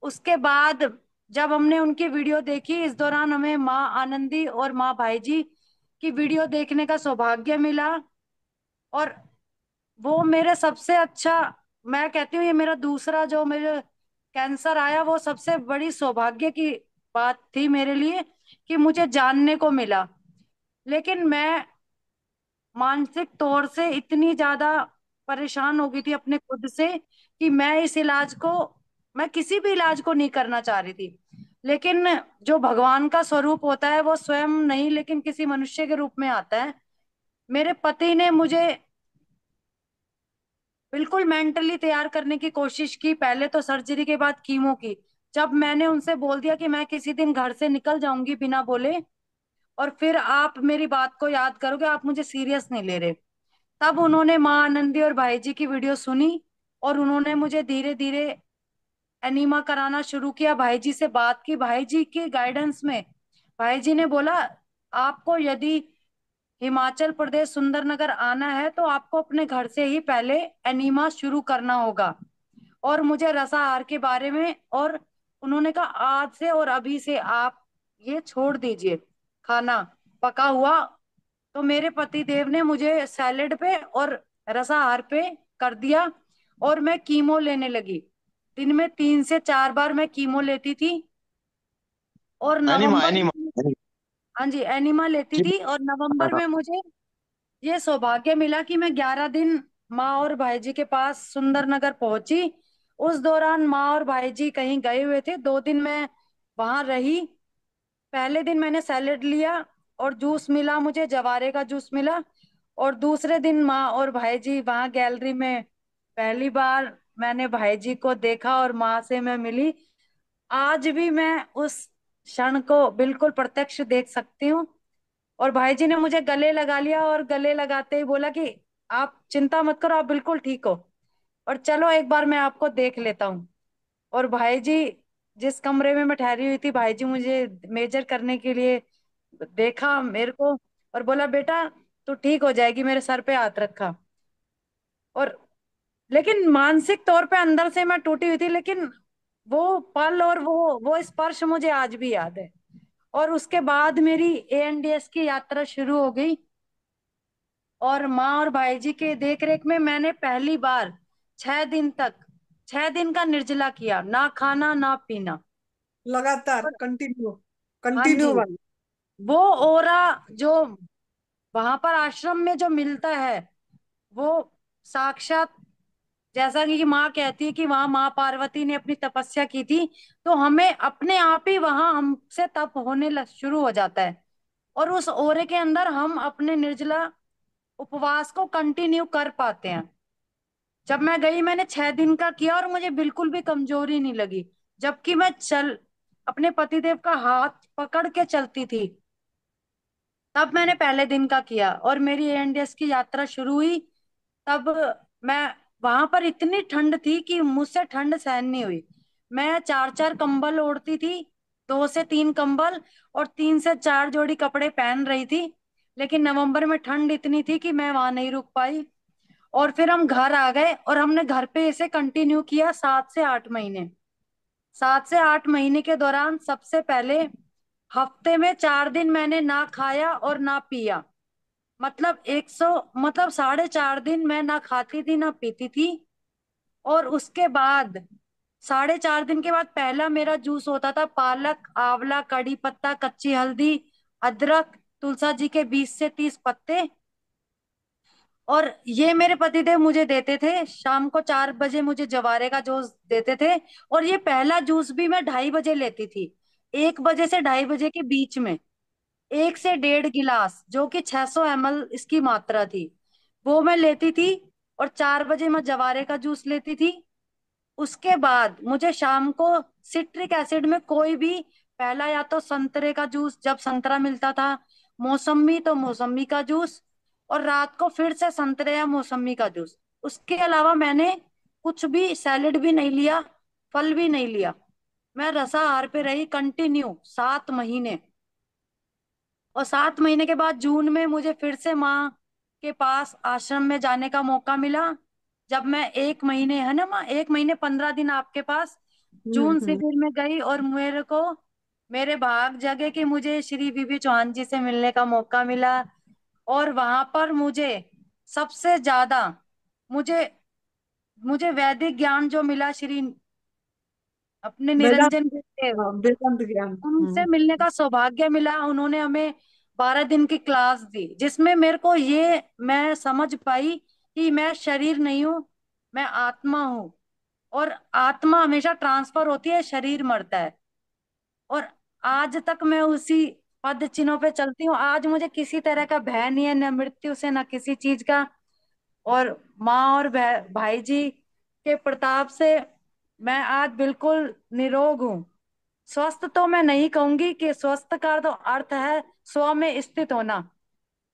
उसके बाद जब हमने उनकी वीडियो देखी, इस दौरान हमें माँ आनंदी और माँ भाई जी की वीडियो देखने का सौभाग्य मिला। और वो मेरे सबसे अच्छा, मैं कहती हूँ ये मेरा दूसरा जो मेरे कैंसर आया, वो सबसे बड़ी सौभाग्य की बात थी मेरे लिए, कि मुझे जानने को मिला। लेकिन मैं मानसिक तौर से इतनी ज्यादा परेशान हो गई थी अपने खुद से, कि मैं इस इलाज को, मैं किसी भी इलाज को नहीं करना चाह रही थी। लेकिन जो भगवान का स्वरूप होता है वो स्वयं नहीं, लेकिन किसी मनुष्य के रूप में आता है। मेरे पति ने मुझे बिल्कुल मेंटली तैयार करने की कोशिश की, पहले तो सर्जरी के बाद कीमो की। जब मैंने उनसे बोल दिया कि मैं किसी दिन घर से निकल जाऊंगी बिना बोले, और फिर आप मेरी बात को याद करोगे, आप मुझे सीरियस नहीं ले रहे, तब उन्होंने माँ आनंदी और भाई जी की वीडियो सुनी, और उन्होंने मुझे धीरे धीरे एनीमा कराना शुरू किया। भाई जी से बात की, भाई जी के गाइडेंस में भाई जी ने बोला, आपको यदि हिमाचल प्रदेश सुंदरनगर आना है तो आपको अपने घर से ही पहले एनीमा शुरू करना होगा। और मुझे रसाहार के बारे में, और उन्होंने कहा आज से और अभी से आप ये छोड़ दीजिए खाना पका हुआ। तो मेरे पति देव ने मुझे सैलेड पे और रसाहार पे कर दिया, और मैं कीमो लेने लगी। दिन में 3 से 4 बार मैं कीमो लेती थी। और एनिमा नवंबर, एनिमा हाँ जी, एनिमा लेती थी। और नवंबर में मुझे ये सौभाग्य मिला कि मैं 11 दिन माँ और भाई जी के पास सुंदरनगर पहुंची। उस दौरान माँ और भाई जी कहीं गए हुए थे, 2 दिन मैं वहां रही। पहले दिन मैंने सैलेड लिया और जूस मिला, मुझे जवारे का जूस मिला। और दूसरे दिन माँ और भाई जी वहां गैलरी में, पहली बार मैंने भाई जी को देखा और माँ से मैं मिली। आज भी मैं उस क्षण को बिल्कुल प्रत्यक्ष देख सकती हूँ। और भाई जी ने मुझे गले लगा लिया, और गले लगाते ही बोला कि आप चिंता मत करो, आप बिल्कुल ठीक हो, और चलो एक बार मैं आपको देख लेता हूँ। और भाई जी, जिस कमरे में मैं ठहरी हुई थी, भाई जी मुझे मेजर करने के लिए देखा मेरे को, और बोला बेटा तू ठीक हो जाएगी, मेरे सर पे हाथ रखा। और लेकिन मानसिक तौर पे अंदर से मैं टूटी हुई थी, लेकिन वो पल और वो स्पर्श मुझे आज भी याद है। और उसके बाद मेरी एएनडीएस की यात्रा शुरू हो गई। और माँ और भाई जी के देख रेख में मैंने पहली बार 6 दिन तक, 6 दिन का निर्जला किया, ना खाना ना पीना। लगातार और कंटिन्यू, हाँ जी, कंटिन्यू वाली। वो ओरा जो वहां पर आश्रम में जो मिलता है, वो साक्षात, जैसा कि माँ कहती है कि वहां माँ पार्वती ने अपनी तपस्या की थी, तो हमें अपने आप ही वहां हमसे तप होने शुरू हो जाता है। और उस ओरे के अंदर हम अपने निर्जला उपवास को कंटिन्यू कर पाते हैं। जब मैं गई मैंने 6 दिन का किया और मुझे बिल्कुल भी कमजोरी नहीं लगी, जबकि मैं चल अपने पतिदेव का हाथ पकड़ के चलती थी। तब मैंने पहले दिन का किया और मेरी एएनडीएस की यात्रा शुरू हुई। तब मैं, वहां पर इतनी ठंड थी कि मुझसे ठंड सहन नहीं हुई। मैं 4 4 कंबल ओढ़ती थी, 2 से 3 कंबल और 3 से 4 जोड़ी कपड़े पहन रही थी। लेकिन नवंबर में ठंड इतनी थी कि मैं वहां नहीं रुक पाई। और फिर हम घर आ गए और हमने घर पे इसे कंटिन्यू किया 7 से 8 महीने। 7 से 8 महीने के दौरान सबसे पहले हफ्ते में 4 दिन मैंने ना खाया और ना पिया। मतलब 100, मतलब 4.5 दिन मैं ना खाती थी ना पीती थी। और उसके बाद 4.5 दिन के बाद पहला मेरा जूस होता था पालक, आंवला, कड़ी पत्ता, कच्ची हल्दी, अदरक, तुलसा जी के 20 से 30 पत्ते। और ये मेरे पतिदेव मुझे देते थे। शाम को 4 बजे मुझे जवारे का जूस देते थे। और ये पहला जूस भी मैं 2:30 बजे लेती थी, 1 बजे से 2:30 बजे के बीच में। 1 से 1.5 गिलास, जो कि 600 ml इसकी मात्रा थी, वो मैं लेती थी। और 4 बजे मैं जवारे का जूस लेती थी। उसके बाद मुझे शाम को सिट्रिक एसिड में कोई भी, पहला या तो संतरे का जूस जब संतरा मिलता था, मौसम्मी तो मौसम्मी का जूस, और रात को फिर से संतरे या मौसम्मी का जूस। उसके अलावा मैंने कुछ भी सैलेड भी नहीं लिया, फल भी नहीं लिया। मैं रसाहार पे रही कंटिन्यू 7 महीने। और 7 महीने के बाद जून में मुझे फिर से माँ के पास आश्रम में जाने का मौका मिला। जब मैं 1 महीने, है ना माँ, 1 महीने 15 दिन आपके पास, जून से हम्म। फिर मैं गई और मेरे को, मेरे भाग जगे कि मुझे श्री बीबी चौहान जी से मिलने का मौका मिला। और वहां पर मुझे सबसे ज्यादा, मुझे मुझे वैदिक ज्ञान जो मिला, श्री अपने वेदांत, निरंजन गुरुदेव, हाँ, वेदांत ज्ञान। उनसे मिलने का सौभाग्य मिला। उन्होंने हमें 12 दिन की क्लास दी, जिसमें मेरे को ये मैं समझ पाई कि मैं शरीर नहीं हूँ, मैं आत्मा हूँ। और आत्मा हमेशा ट्रांसफर होती है, शरीर मरता है। और आज तक मैं उसी पद चिन्हों पे चलती हूँ। आज मुझे किसी तरह का भय नहीं है, न मृत्यु से न किसी चीज का। और माँ और भाई जी के प्रताप से मैं आज बिल्कुल निरोग हूँ। स्वस्थ तो मैं नहीं कहूंगी, कि स्वस्थ का तो अर्थ है स्व में स्थित होना।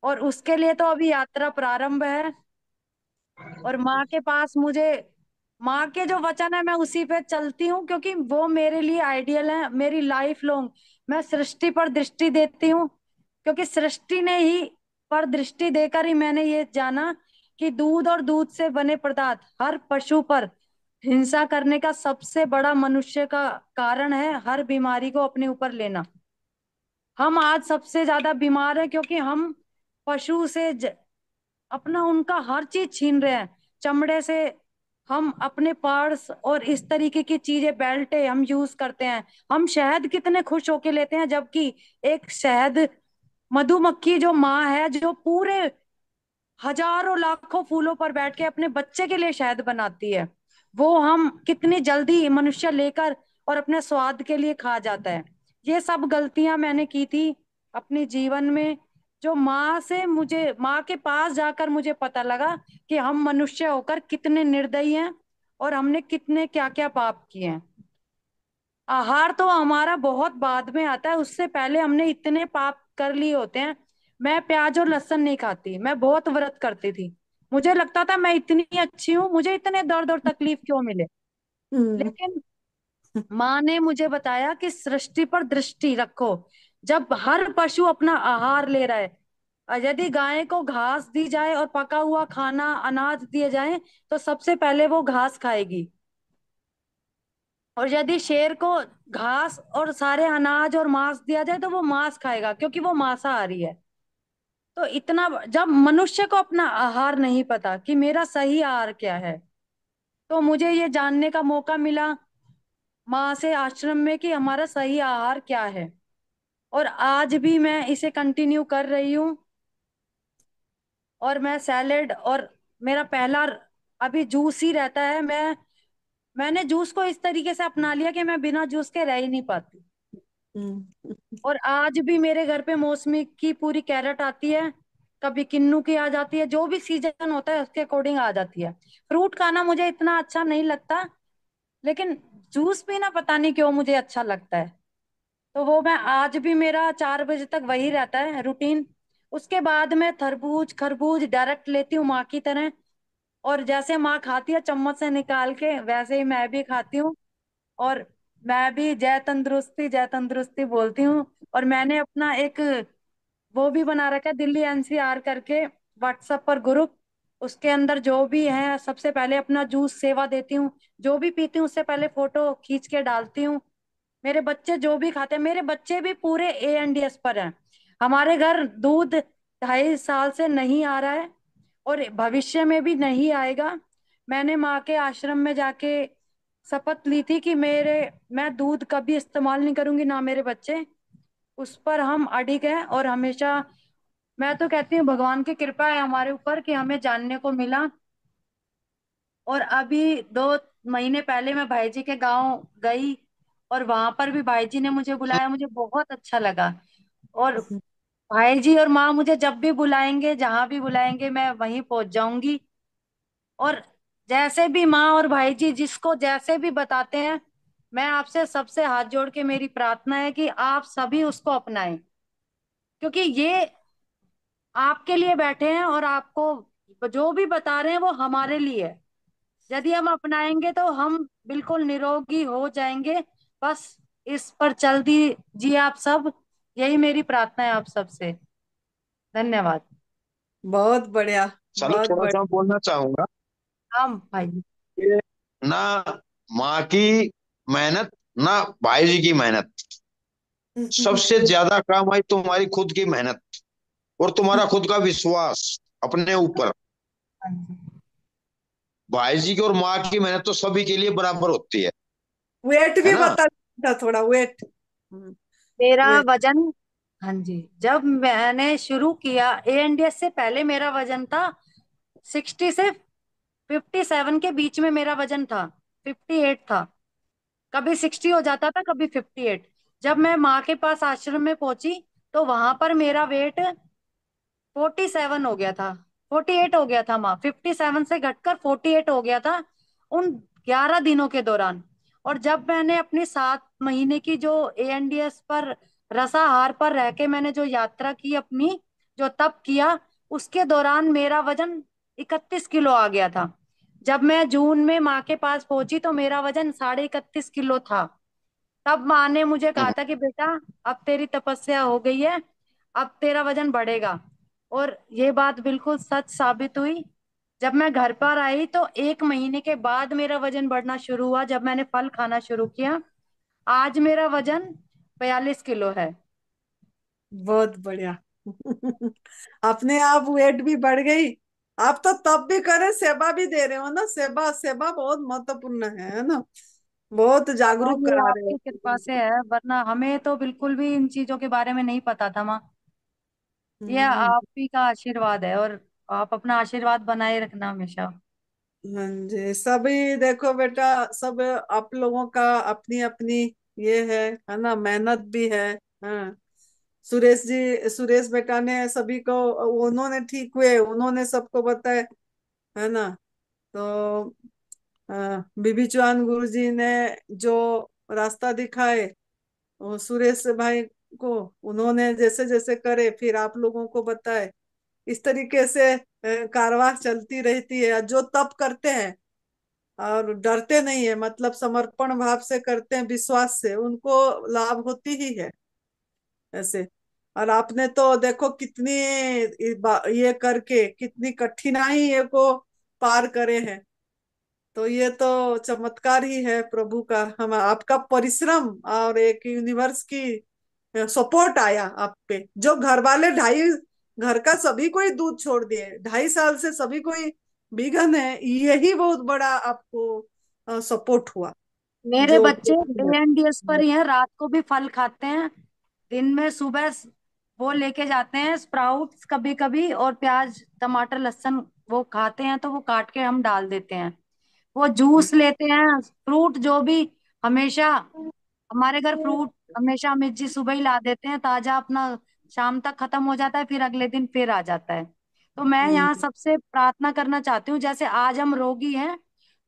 और उसके लिए तो अभी यात्रा प्रारंभ है। और माँ के पास मुझे, माँ के जो वचन है मैं उसी पे चलती हूँ, क्योंकि वो मेरे लिए आइडियल है मेरी लाइफ लॉन्ग। मैं सृष्टि पर दृष्टि देती हूँ, क्योंकि सृष्टि ने ही पर दृष्टि देकर ही मैंने ये जाना कि दूध और दूध से बने पदार्थ, हर पशु पर हिंसा करने का सबसे बड़ा मनुष्य का कारण है हर बीमारी को अपने ऊपर लेना। हम आज सबसे ज्यादा बीमार हैं क्योंकि हम पशु से अपना उनका हर चीज छीन रहे हैं। चमड़े से हम अपने पर्स और इस तरीके की चीजें, बेल्ट हम यूज करते हैं। हम शहद कितने खुश होके लेते हैं, जबकि एक शहद मधुमक्खी जो माँ है, जो पूरे हजारों लाखों फूलों पर बैठ के अपने बच्चे के लिए शहद बनाती है, वो हम कितनी जल्दी मनुष्य लेकर और अपने स्वाद के लिए खा जाता है। ये सब गलतियां मैंने की थी अपने जीवन में, जो माँ से, मुझे माँ के पास जाकर मुझे पता लगा कि हम मनुष्य होकर कितने निर्दयी हैं और हमने कितने क्या क्या पाप किए हैं। आहार तो हमारा बहुत बाद में आता है, उससे पहले हमने इतने पाप कर लिए होते हैं। मैं प्याज और लहसुन नहीं खाती, मैं बहुत व्रत करती थी। मुझे लगता था मैं इतनी अच्छी हूँ, मुझे इतने दर्द और तकलीफ क्यों मिले। हम्म। लेकिन माँ ने मुझे बताया कि सृष्टि पर दृष्टि रखो। जब हर पशु अपना आहार ले रहा है, और यदि गाय को घास दी जाए और पका हुआ खाना अनाज दिए जाए, तो सबसे पहले वो घास खाएगी। और यदि शेर को घास और सारे अनाज और मांस दिया जाए, तो वो मांस खाएगा, क्योंकि वो मांसाहारी है। तो इतना जब मनुष्य को अपना आहार नहीं पता कि मेरा सही आहार क्या है, तो मुझे ये जानने का मौका मिला माँ से आश्रम में कि हमारा सही आहार क्या है। और आज भी मैं इसे कंटिन्यू कर रही हूँ। और मैं सैलेड और मेरा पहला अभी जूस ही रहता है। मैंने जूस को इस तरीके से अपना लिया कि मैं बिना जूस के रह ही नहीं पाती। हम्म। और आज भी मेरे घर पे मौसमी की पूरी कैरेट आती है, कभी किन्नू की आ जाती है, जो भी सीजन होता है उसके अकॉर्डिंग आ जाती है। फ्रूट खाना मुझे इतना अच्छा नहीं लगता, लेकिन जूस पीना पता नहीं क्यों मुझे अच्छा लगता है। तो वो मैं आज भी मेरा 4 बजे तक वही रहता है रूटीन। उसके बाद मैं तरबूज खरबूज डायरेक्ट लेती हूँ माँ की तरह। और जैसे माँ खाती है चम्मच से निकाल के, वैसे ही मैं भी खाती हूँ। और मैं भी जय तंदुरुस्ती बोलती हूँ। और मैंने अपना एक वो भी बना रखा है, दिल्ली एनसीआर करके, व्हाट्सएप पर ग्रुप। उसके अंदर जो भी है सबसे पहले अपना जूस सेवा देती हूँ। जो भी पीती हूँ उससे पहले फोटो खींच के डालती हूँ। मेरे बच्चे जो भी खाते हैं, मेरे बच्चे भी पूरे एएनडीएस पर हैं। हमारे घर दूध 2.5 साल से नहीं आ रहा है और भविष्य में भी नहीं आएगा। मैंने माँ के आश्रम में जाके शपथ ली थी कि मैं दूध कभी इस्तेमाल नहीं करूंगी, ना मेरे बच्चे। उस पर हम अडिग हैं और हमेशा, मैं तो कहती हूँ भगवान की कृपा है हमारे ऊपर कि हमें जानने को मिला। और अभी 2 महीने पहले मैं भाई जी के गांव गई और वहां पर भी भाई जी ने मुझे बुलाया, मुझे बहुत अच्छा लगा। और भाई जी और माँ मुझे जब भी बुलाएंगे, जहां भी बुलाएंगे, मैं वहीं पहुंच जाऊंगी। और जैसे भी माँ और भाई जी जिसको जैसे भी बताते हैं, मैं आपसे सबसे हाथ जोड़ के मेरी प्रार्थना है कि आप सभी उसको अपनाएं, क्योंकि ये आपके लिए बैठे हैं और आपको जो भी बता रहे हैं वो हमारे लिए है। यदि हम अपनाएंगे तो हम बिल्कुल निरोगी हो जाएंगे। बस इस पर चल दीजिए आप सब, यही मेरी प्रार्थना है आप सबसे। धन्यवाद। बहुत बढ़िया। चलो बहुत थोड़ा सा मैं बढ़िया। बोलना चाहूंगा हाँ भाई। कि ना माँ की मेहनत, ना भाई जी की मेहनत, सबसे ज्यादा काम आई तुम्हारी खुद की मेहनत और तुम्हारा खुद का विश्वास अपने ऊपर। हाँ जी। भाई जी की और माँ की मेहनत तो सभी के लिए बराबर होती वेट है भी ना। बता था थोड़ा वेट। मेरा वेट। वजन, हाँ जी, जब मैंने शुरू किया एएनडीएस से पहले मेरा वजन था 60 से 57 के बीच में मेरा वजन था। 58 था, कभी 60 हो जाता था, कभी 58। जब मैं माँ के पास आश्रम में पहुंची तो वहां पर मेरा वेट 47 हो गया था। 48 हो गया था माँ, 57 से घटकर 48 हो गया था उन 11 दिनों के दौरान। और जब मैंने अपनी 7 महीने की जो एएनडीएस पर रसाहार पर रह के मैंने जो यात्रा की अपनी, जो तप किया, उसके दौरान मेरा वजन 31 किलो आ गया था। जब मैं जून में माँ के पास पहुंची तो मेरा वजन 31.5 किलो था। तब माँ ने मुझे कहा था कि बेटा, अब तेरी तपस्या हो गई है, अब तेरा वजन बढ़ेगा। और ये बात बिल्कुल सच साबित हुई। जब मैं घर पर आई तो 1 महीने के बाद मेरा वजन बढ़ना शुरू हुआ, जब मैंने फल खाना शुरू किया। आज मेरा वजन 42 किलो है। बहुत बढ़िया। अपने आप वेट भी बढ़ गई। आप तो तब भी करे, सेवा भी दे रहे हो ना। सेवा सेवा बहुत महत्वपूर्ण है ना। बहुत हाँ, जागरूक ये करा रहे आपकी कृपा से हो। है, वरना हमें तो बिल्कुल भी इन चीजों के बारे में नहीं पता था माँ। ये हम्म। आप ही का आशीर्वाद है, और आप अपना आशीर्वाद बनाए रखना हमेशा। हाँ जी, सभी देखो बेटा, सब आप लोगों का अपनी अपनी ये है ना, मेहनत भी है। हाँ। सुरेश बेटा ने सभी को, उन्होंने ठीक हुए, उन्होंने सबको बताया, है ना। तो बीबी चौहान गुरु जी ने जो रास्ता दिखाए, वो सुरेश भाई को, उन्होंने जैसे जैसे करे फिर आप लोगों को बताए। इस तरीके से कारवां चलती रहती है। जो तप करते हैं और डरते नहीं है, मतलब समर्पण भाव से करते हैं, विश्वास से, उनको लाभ होती ही है ऐसे। और आपने तो देखो कितनी ये करके कितनी कठिनाई ये को पार करे हैं। तो ये तो चमत्कार ही है प्रभु का। हम आपका परिश्रम और एक यूनिवर्स की सपोर्ट आया आप पे। जो घर वाले ढाई घर का सभी कोई दूध छोड़ दिए, 2.5 साल से सभी कोई बीगन है, यही बहुत बड़ा आपको सपोर्ट हुआ मेरे जो बच्चे एएनडीएस पर ही हैं, रात को भी फल खाते हैं, दिन में सुबह वो लेके जाते हैं स्प्राउट्स कभी कभी, और प्याज टमाटर लहसुन वो खाते हैं तो वो काट के हम डाल देते हैं। वो जूस लेते हैं, फ्रूट जो भी, हमेशा हमारे घर फ्रूट हमेशा अमित जी सुबह ही ला देते हैं ताजा, अपना शाम तक खत्म हो जाता है, फिर अगले दिन फिर आ जाता है। तो मैं यहाँ सबसे प्रार्थना करना चाहती हूँ, जैसे आज हम रोगी हैं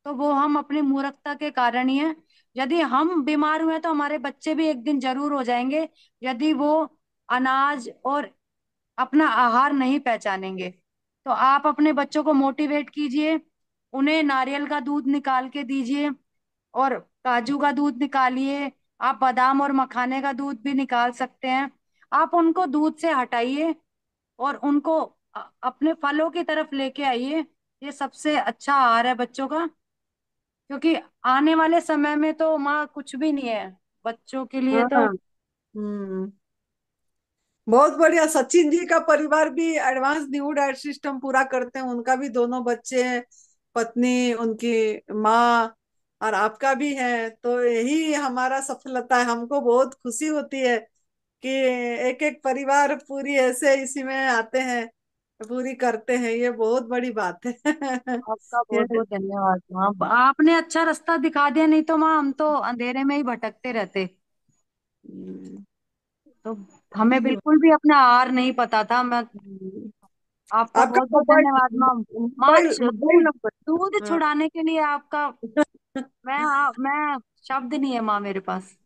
तो वो हम अपनी मूर्खता के कारण ही है। यदि हम बीमार हुए तो हमारे बच्चे भी एक दिन जरूर हो जाएंगे, यदि वो अनाज और अपना आहार नहीं पहचानेंगे। तो आप अपने बच्चों को मोटिवेट कीजिए, उन्हें नारियल का दूध निकाल के दीजिए, और काजू का दूध निकालिए, आप बादाम और मखाने का दूध भी निकाल सकते हैं। आप उनको दूध से हटाइए और उनको अपने फलों की तरफ लेके आइए। ये सबसे अच्छा आहार है बच्चों का, क्योंकि आने वाले समय में तो माँ कुछ भी नहीं है बच्चों के लिए तो। हाँ। हम्म। बहुत बढ़िया। सचिन जी का परिवार भी एडवांस न्यू डाइट सिस्टम पूरा करते हैं, उनका भी दोनों बच्चे हैं, पत्नी, उनकी माँ, और आपका भी है। तो यही हमारा सफलता है, हमको बहुत खुशी होती है कि एक एक परिवार पूरी ऐसे इसी में आते हैं, पूरी करते हैं, ये बहुत बड़ी बात है। आपका बहुत ये- बहुत धन्यवाद माँ, आपने अच्छा रास्ता दिखा दिया, नहीं तो माँ हम तो अंधेरे में ही भटकते रहते। तो हमें बिल्कुल भी अपना आहार नहीं पता था। मैं आपका आपका बहुत बहुत धन्यवाद माँ। माँ मोबाइल मोबाइल दूध नंबर। दूध हाँ। छुड़ाने के लिए आपका, मैं शब्द नहीं है माँ मेरे पास।